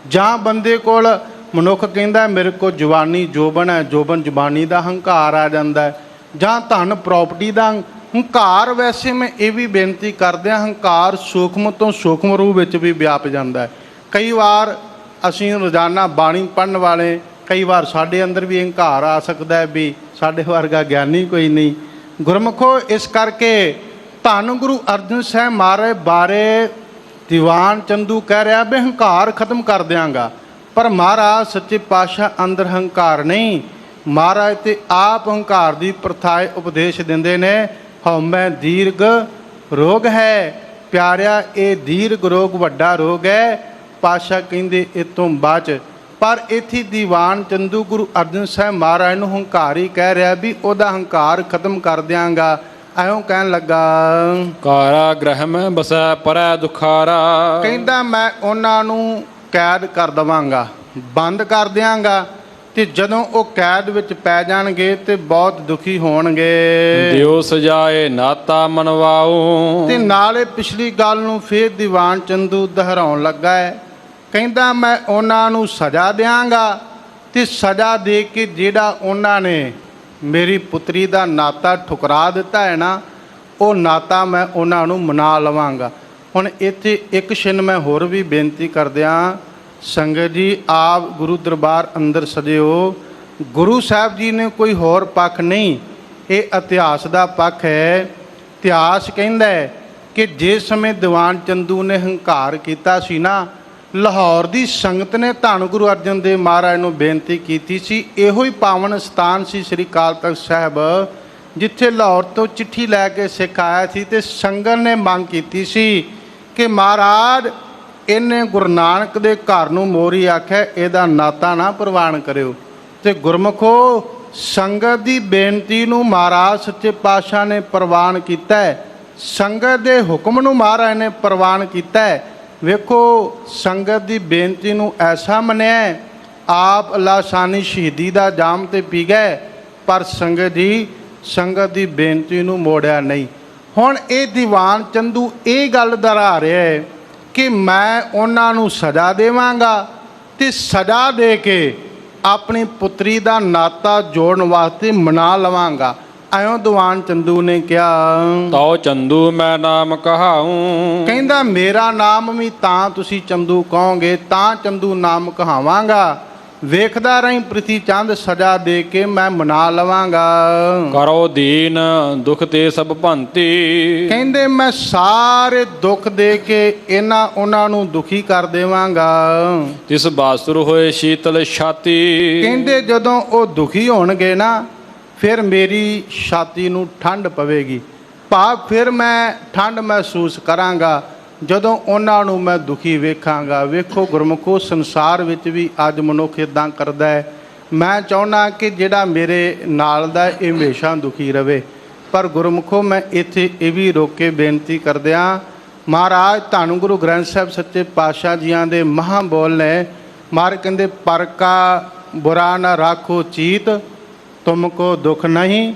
ਜਾਂ ਬੰਦੇ ਕੋਲ ਮਨੁੱਖ ਕਹਿੰਦਾ ਮੇਰੇ ਕੋਲ ਜਵਾਨੀ ਜੋਬਨ ਹੈ, ਜੋਬਨ ਜਵਾਨੀ ਦਾ ਹੰਕਾਰ ਆ ਜਾਂਦਾ ਹੈ, ਜਾਂ ਧਨ ਪ੍ਰਾਪਰਟੀ ਦਾ ਹੰਕਾਰ। ਵੈਸੇ ਮੈਂ ਇਹ ਵੀ ਬੇਨਤੀ ਕਰਦਿਆਂ, ਹੰਕਾਰ ਸੂਖਮ ਤੋਂ ਸੂਖਮ ਰੂਪ ਵਿੱਚ ਵੀ ਵਿਆਪ ਜਾਂਦਾ ਹੈ। ਕਈ ਵਾਰ ਅਸੀਂ ਰੋਜ਼ਾਨਾ ਬਾਣੀ ਪੜ੍ਹਨ ਵਾਲੇ, ਕਈ ਵਾਰ ਸਾਡੇ ਅੰਦਰ ਵੀ ਹੰਕਾਰ ਆ ਸਕਦਾ ਹੈ ਵੀ ਸਾਡੇ ਵਰਗਾ ਗਿਆਨੀ ਕੋਈ ਨਹੀਂ। ਗੁਰਮੁਖੋ, ਇਸ ਕਰਕੇ ਧੰਨ ਗੁਰੂ ਅਰਜਨ ਸਾਹਿਬ ਮਹਾਰਾਜ ਬਾਰੇ ਦੀਵਾਨ ਚੰਦੂ ਕਹਿ ਰਿਹਾ ਵੀ ਹੰਕਾਰ ਖਤਮ ਕਰ ਦਿਆਂਗਾ। ਪਰ ਮਹਾਰਾਜ ਸੱਚੇ ਪਾਤਸ਼ਾਹ ਅੰਦਰ ਹੰਕਾਰ ਨਹੀਂ। ਮਹਾਰਾਜ ਤੇ ਆਪ ਹੰਕਾਰ ਦੀ ਪ੍ਰਥਾਏ ਉਪਦੇਸ਼ ਦਿੰਦੇ ਨੇ। ਹਉਮੈ ਦੀਰਘ ਰੋਗ ਹੈ ਪਿਆਰਿਆ, ਇਹ ਦੀਰਘ ਰੋਗ ਵੱਡਾ ਰੋਗ ਹੈ। ਪਾਤਸ਼ਾਹ ਕਹਿੰਦੇ ਇਹ ਤੋਂ ਬਚ। ਪਰ ਇੱਥੇ ਦੀਵਾਨ ਚੰਦੂ ਗੁਰੂ ਅਰਜਨ ਸਾਹਿਬ ਮਹਾਰਾਜ ਨੂੰ ਹੰਕਾਰੀ ਕਹਿ ਰਿਹਾ ਵੀ ਉਹਦਾ ਹੰਕਾਰ ਖਤਮ ਕਰ ਦਿਆਂਗਾ। ਐਉਂ ਕਹਿਣ ਲੱਗਾ, ਕਾਰਾ ਗ੍ਰਹਿ ਮੈਂ ਬਸੈ ਪਰੈ ਦੁਖਾਰਾ। ਕਹਿੰਦਾ ਮੈਂ ਉਹਨਾਂ ਨੂੰ ਕੈਦ ਕਰ ਦੇਵਾਂਗਾ, ਬੰਦ ਕਰ ਦਿਆਂਗਾ, ਤੇ ਜਦੋਂ ਉਹ ਕੈਦ ਵਿੱਚ ਪੈ ਜਾਣਗੇ ਤੇ ਬਹੁਤ ਦੁਖੀ ਹੋਣਗੇ। ਦਿਓ ਸਜਾਏ ਨਾਤਾ ਮਨਵਾਉ। ਤੇ ਨਾਲੇ ਪਿਛਲੀ ਗੱਲ ਨੂੰ ਫੇਰ ਦੀਵਾਨ ਚੰਦੂ ਦੁਹਰਾਉਣ ਲੱਗਾ ਹੈ। ਕਹਿੰਦਾ ਮੈਂ ਉਹਨਾਂ ਨੂੰ ਸਜ਼ਾ ਦਿਆਂਗਾ, ਤੇ ਸਜ਼ਾ ਦੇ ਕੇ ਜਿਹੜਾ ਉਹਨਾਂ ਨੇ ਮੇਰੀ ਪੁੱਤਰੀ ਦਾ ਨਾਤਾ ਠੁਕਰਾ ਦਿੱਤਾ ਹੈ ਨਾ, ਉਹ ਨਾਤਾ ਮੈਂ ਉਹਨਾਂ ਨੂੰ ਮਨਾ ਲਵਾਂਗਾ। ਹੁਣ ਇੱਥੇ ਇੱਕ ਛਿਨ ਮੈਂ ਹੋਰ ਵੀ ਬੇਨਤੀ ਕਰਦਿਆਂ, ਸੰਗਤ ਜੀ ਆਪ ਗੁਰੂ ਦਰਬਾਰ ਅੰਦਰ ਸਜਿਓ। ਗੁਰੂ ਸਾਹਿਬ ਜੀ ਨੇ ਕੋਈ ਹੋਰ ਪੱਖ ਨਹੀਂ, ਇਹ ਇਤਿਹਾਸ ਦਾ ਪੱਖ ਹੈ। ਇਤਿਹਾਸ ਕਹਿੰਦਾ ਹੈ ਕਿ ਜਿਸ ਸਮੇਂ ਦੀਵਾਨ ਚੰਦੂ ਨੇ ਹੰਕਾਰ ਕੀਤਾ ਸੀ ਨਾ, ਲਾਹੌਰ ਦੀ ਸੰਗਤ ਨੇ ਧੰਨ ਗੁਰੂ ਅਰਜਨ ਦੇਵ ਮਹਾਰਾਜ ਨੂੰ ਬੇਨਤੀ ਕੀਤੀ ਸੀ। ਇਹੋ ਹੀ ਪਾਵਨ ਸਥਾਨ ਸੀ ਸ੍ਰੀ ਅਕਾਲ ਤਖਤ ਸਾਹਿਬ, ਜਿੱਥੇ ਲਾਹੌਰ ਤੋਂ ਚਿੱਠੀ ਲੈ ਕੇ ਸਿੱਖ ਆਇਆ ਸੀ। ਤੇ ਸੰਗਤ ਨੇ ਮੰਗ ਕੀਤੀ ਸੀ ਕਿ ਮਹਾਰਾਜ ਇਹਨੇ ਗੁਰੂ ਨਾਨਕ ਦੇ ਘਰ ਨੂੰ ਮੋਰੀ ਆਖਿਆ, ਇਹਦਾ ਨਾਤਾ ਨਾ ਪ੍ਰਵਾਨ ਕਰਿਓ। ਤੇ ਗੁਰਮੁਖੋ, ਸੰਗਤ ਦੀ ਬੇਨਤੀ ਨੂੰ ਮਹਾਰਾਜ ਸੱਚੇ ਪਾਤਸ਼ਾਹ ਨੇ ਪ੍ਰਵਾਨ ਕੀਤਾ ਹੈ। ਸੰਗਤ ਦੇ ਹੁਕਮ ਨੂੰ ਮਹਾਰਾਜ ਨੇ ਪ੍ਰਵਾਨ ਕੀਤਾ ਹੈ। ਵੇਖੋ, ਸੰਗਤ ਦੀ ਬੇਨਤੀ ਨੂੰ ਐਸਾ ਮੰਨਿਆ, ਆਪ ਲਾਸਾਨੀ ਸ਼ਹੀਦੀ ਦਾ ਜਾਮ ਤੇ ਪੀ ਗਏ, ਪਰ ਸੰਗਤ ਜੀ ਸੰਗਤ ਦੀ ਬੇਨਤੀ ਨੂੰ ਮੋੜਿਆ ਨਹੀਂ। ਹੁਣ ਇਹ ਦੀਵਾਨ ਚੰਦੂ ਇਹ ਗੱਲ ਦੁਹਰਾ ਰਿਹਾ ਹੈ ਕਿ ਮੈਂ ਉਹਨਾਂ ਨੂੰ ਸਜ਼ਾ ਦੇਵਾਂਗਾ, ਤੇ ਸਜ਼ਾ ਦੇ ਕੇ ਆਪਣੀ ਪੁੱਤਰੀ ਦਾ ਨਾਤਾ ਜੋੜਨ ਵਾਸਤੇ ਮਨਾ ਲਵਾਂਗਾ। ਐਉਂ ਦੀਵਾਨ ਚੰਦੂ ਨੇ ਕਿਹਾ, ਤਉ ਚੰਦੂ ਮੈਂ ਨਾਮ ਕਹਾਊ। ਕਹਿੰਦਾ ਮੇਰਾ ਨਾਮ ਵੀ ਤਾਂ ਤੁਸੀਂ ਚੰਦੂ ਕਹੋਗੇ ਤਾਂ ਚੰਦੂ ਨਾਮ ਕਹਾਵਾਂਗਾ। ਵੇਖਦਾ ਰਹੀਂ ਪ੍ਰਿਥੀ ਚੰਦ, ਸਜ਼ਾ ਦੇ ਕੇ ਮੈਂ ਮਨਾ ਲਵਾਂਗਾ। ਕਰੋ ਦੀਨ ਦੁਖ ਤੇ ਸਭ ਭੰਤੀ। ਕਹਿੰਦੇ ਮੈਂ ਸਾਰੇ ਦੁੱਖ ਦੇ ਕੇ ਉਹਨਾਂ ਨੂੰ ਦੁਖੀ ਕਰ ਦੇਵਾਂਗਾ। ਤਿਸ ਬਾਸੁਰ ਹੋਏ ਸ਼ੀਤਲ ਛਾਤੀ। ਕਹਿੰਦੇ ਜਦੋਂ ਉਹ ਦੁਖੀ ਹੋਣਗੇ ਨਾ, ਫਿਰ ਮੇਰੀ ਛਾਤੀ ਨੂੰ ਠੰਡ ਪਵੇਗੀ, ਭਾਵ ਫਿਰ ਮੈਂ ਠੰਡ ਮਹਿਸੂਸ ਕਰਾਂਗਾ ਜਦੋਂ ਉਹਨਾਂ ਨੂੰ ਮੈਂ ਦੁਖੀ ਵੇਖਾਂਗਾ। ਵੇਖੋ ਗੁਰਮੁਖੋ, ਸੰਸਾਰ ਵਿੱਚ ਵੀ ਅੱਜ ਮਨੁੱਖ ਇੱਦਾਂ ਕਰਦਾ ਹੈ। ਮੈਂ ਚਾਹੁੰਦਾ ਕਿ ਜਿਹੜਾ ਮੇਰੇ ਨਾਲ ਦਾ ਇਹ ਹਮੇਸ਼ਾ ਦੁਖੀ ਰਵੇ। ਪਰ ਗੁਰਮੁਖੋ, ਮੈਂ ਇੱਥੇ ਇਹ ਵੀ ਰੋਕ ਕੇ ਬੇਨਤੀ ਕਰਦਿਆਂ, ਮਹਾਰਾਜ ਧੰਨ ਗੁਰੂ ਗ੍ਰੰਥ ਸਾਹਿਬ ਸੱਚੇ ਪਾਤਸ਼ਾਹ ਜੀਆਂ ਦੇ ਮਹਾਂ ਬੋਲ ਨੇ। ਮਹਾਰਾਜ ਕਹਿੰਦੇ, ਪਰ ਕਾ ਬੁਰਾ ਨਾ ਰਾਖੋ ਚੀਤ, ਤੁਮਕੋ ਦੁੱਖ ਨਹੀਂ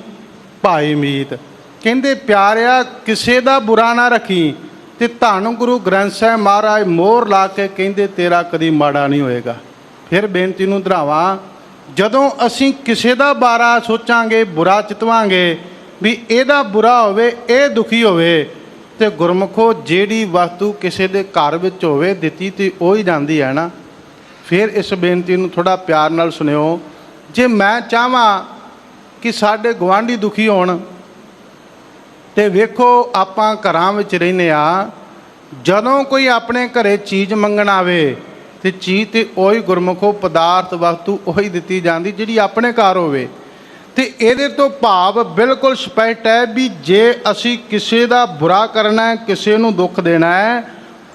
ਭਾਈ ਮੀਤ। ਕਹਿੰਦੇ ਪਿਆਰਿਆ, ਕਿਸੇ ਦਾ ਬੁਰਾ ਨਾ ਰੱਖੀ। ਤੇ ਧੰਨ ਗੁਰੂ ਗ੍ਰੰਥ ਸਾਹਿਬ ਮਹਾਰਾਜ ਮੋਹਰ ਲਾ ਕੇ ਕਹਿੰਦੇ ਤੇਰਾ ਕਦੀ ਮਾੜਾ ਨਹੀਂ ਹੋਏਗਾ। ਫਿਰ ਬੇਨਤੀ ਨੂੰ ਦੁਹਰਾਵਾਂ, ਜਦੋਂ ਅਸੀਂ ਕਿਸੇ ਦਾ ਬਾਰਾ ਸੋਚਾਂਗੇ, ਬੁਰਾ ਚਿਤਵਾਂਗੇ ਵੀ ਇਹਦਾ ਬੁਰਾ ਹੋਵੇ, ਇਹ ਦੁਖੀ ਹੋਵੇ, ਤੇ ਗੁਰਮੁਖੋ ਜਿਹੜੀ ਵਸਤੂ ਕਿਸੇ ਦੇ ਘਰ ਵਿੱਚ ਹੋਵੇ, ਦਿੱਤੀ ਤੇ ਉਹ ਹੀ ਜਾਂਦੀ ਹੈ ਨਾ। ਫਿਰ ਇਸ ਬੇਨਤੀ ਨੂੰ ਥੋੜ੍ਹਾ ਪਿਆਰ ਨਾਲ ਸੁਣਿਓ। ਜੇ ਮੈਂ ਚਾਹਾਂ ਕਿ ਸਾਡੇ ਗੁਆਂਢੀ ਦੁਖੀ ਹੋਣ, ਤੇ ਵੇਖੋ ਆਪਾਂ ਘਰਾਂ ਵਿੱਚ ਰਹਿੰਦੇ ਆ, ਜਦੋਂ ਕੋਈ ਆਪਣੇ ਘਰੇ ਚੀਜ਼ ਮੰਗਣ ਆਵੇ ਤੇ ਚੀਜ਼ ਤੇ ਉਹੀ ਗੁਰਮੁਖੋ ਪਦਾਰਥ ਵਸਤੂ ਉਹੀ ਦਿੱਤੀ ਜਾਂਦੀ ਜਿਹੜੀ ਆਪਣੇ ਘਰ ਹੋਵੇ। ਤੇ ਇਹਦੇ ਤੋਂ ਭਾਵ ਬਿਲਕੁਲ ਸਪਸ਼ਟ ਹੈ ਵੀ ਜੇ ਅਸੀਂ ਕਿਸੇ ਦਾ ਬੁਰਾ ਕਰਨਾ ਹੈ, ਕਿਸੇ ਨੂੰ ਦੁੱਖ ਦੇਣਾ ਹੈ,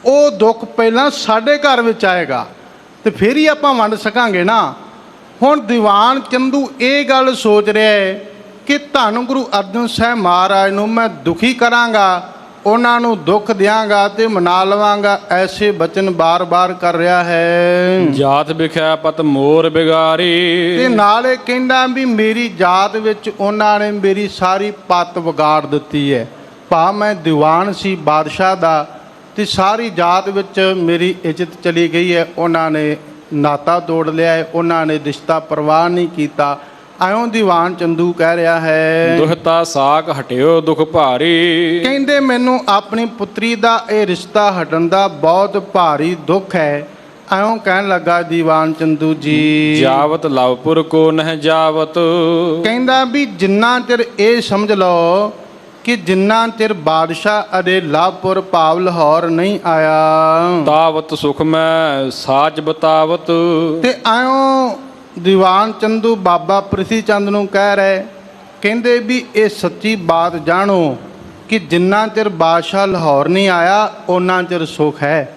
ਉਹ ਦੁੱਖ ਪਹਿਲਾਂ ਸਾਡੇ ਘਰ ਵਿੱਚ ਆਏਗਾ ਤੇ ਫਿਰ ਹੀ ਆਪਾਂ ਵੰਡ ਸਕਾਂਗੇ ਨਾ। ਹੁਣ ਦੀਵਾਨ ਚੰਦੂ ਇਹ ਗੱਲ ਸੋਚ ਰਿਹਾ ਹੈ ਕਿ ਧੰਨ ਗੁਰੂ ਅਰਜਨ ਸਾਹਿਬ ਮਹਾਰਾਜ ਨੂੰ ਮੈਂ ਦੁਖੀ ਕਰਾਂਗਾ ਉਹਨਾਂ ਨੂੰ ਦੁੱਖ ਦਿਆਂਗਾ ਤੇ ਮਨਾ ਲਵਾਂਗਾ, ਐਸੇ ਬਚਨ ਬਾਰ-ਬਾਰ ਕਰ ਰਿਹਾ ਹੈ। ਜਾਤ ਵਿਖਿਆ ਪਤ ਮੋਰ ਬਿਗਾਰੀ। ਤੇ ਨਾਲ ਇਹ ਕਹਿੰਦਾ ਵੀ ਮੇਰੀ ਜਾਤ ਵਿੱਚ ਉਹਨਾਂ ਨੇ ਮੇਰੀ ਸਾਰੀ ਪੱਤ ਵਿਗਾੜ ਦਿੱਤੀ ਹੈ। ਭਾ ਮੈਂ ਦੀਵਾਨ ਸੀ ਬਾਦਸ਼ਾਹ ਦਾ ਤੇ ਸਾਰੀ ਜਾਤ ਵਿੱਚ ਮੇਰੀ ਇੱਜ਼ਤ ਚਲੀ ਗਈ ਹੈ। ਉਹਨਾਂ ਨੇ ਨਾਤਾ ਤੋੜ ਲਿਆ ਹੈ, ਉਹਨਾਂ ਨੇ ਰਿਸ਼ਤਾ ਪਰਵਾਹ ਨਹੀਂ ਕੀਤਾ। ਆਇਓ ਦੀਵਾਨ ਚੰਦੂ ਕਹਿ ਰਿਹਾ ਹੈ, ਦੁਹਤਾ ਸਾਕ ਹਟਿਓ ਦੁਖ ਭਾਰੀ। ਕਹਿੰਦੇ ਮੈਨੂੰ ਆਪਣੀ ਪੁੱਤਰੀ ਦਾ ਇਹ ਰਿਸ਼ਤਾ ਹਟਣ ਦਾ ਬਹੁਤ ਭਾਰੀ ਦੁੱਖ ਹੈ। ਆਇਓ ਕਹਿਣ ਲੱਗਾ ਦੀਵਾਨ ਚੰਦੂ ਜੀ, ਜਾਵਤ ਲਵਪੁਰ ਕੋ ਨਹਿ ਜਾਵਤ। ਕਹਿੰਦਾ ਵੀ ਜਿੰਨਾ ਚਿਰ ਇਹ ਸਮਝ ਲਓ ਕਿ ਜਿੰਨਾ ਚਿਰ ਬਾਦਸ਼ਾਹ ਅਰੇ ਲਾਭਪੁਰ ਭਾਵ ਲਾਹੌਰ ਨਹੀਂ ਆਇਆ, ਤਾਵਤ ਸੁਖ ਮੈਂ ਸਾਚ ਬਤਾਵਤ। ਤੇ ਆਇਓ ਦੀਵਾਨ ਚੰਦੂ ਬਾਬਾ ਪ੍ਰਿਥੀ ਚੰਦ ਨੂੰ ਕਹਿ ਰਹੇ, ਕਹਿੰਦੇ ਵੀ ਇਹ ਸੱਚੀ ਬਾਤ ਜਾਣੋ ਕਿ ਜਿੰਨਾ ਚਿਰ ਬਾਦਸ਼ਾਹ ਲਾਹੌਰ ਨਹੀਂ ਆਇਆ ਉਹਨਾਂ ਚਿਰ ਸੁੱਖ ਹੈ,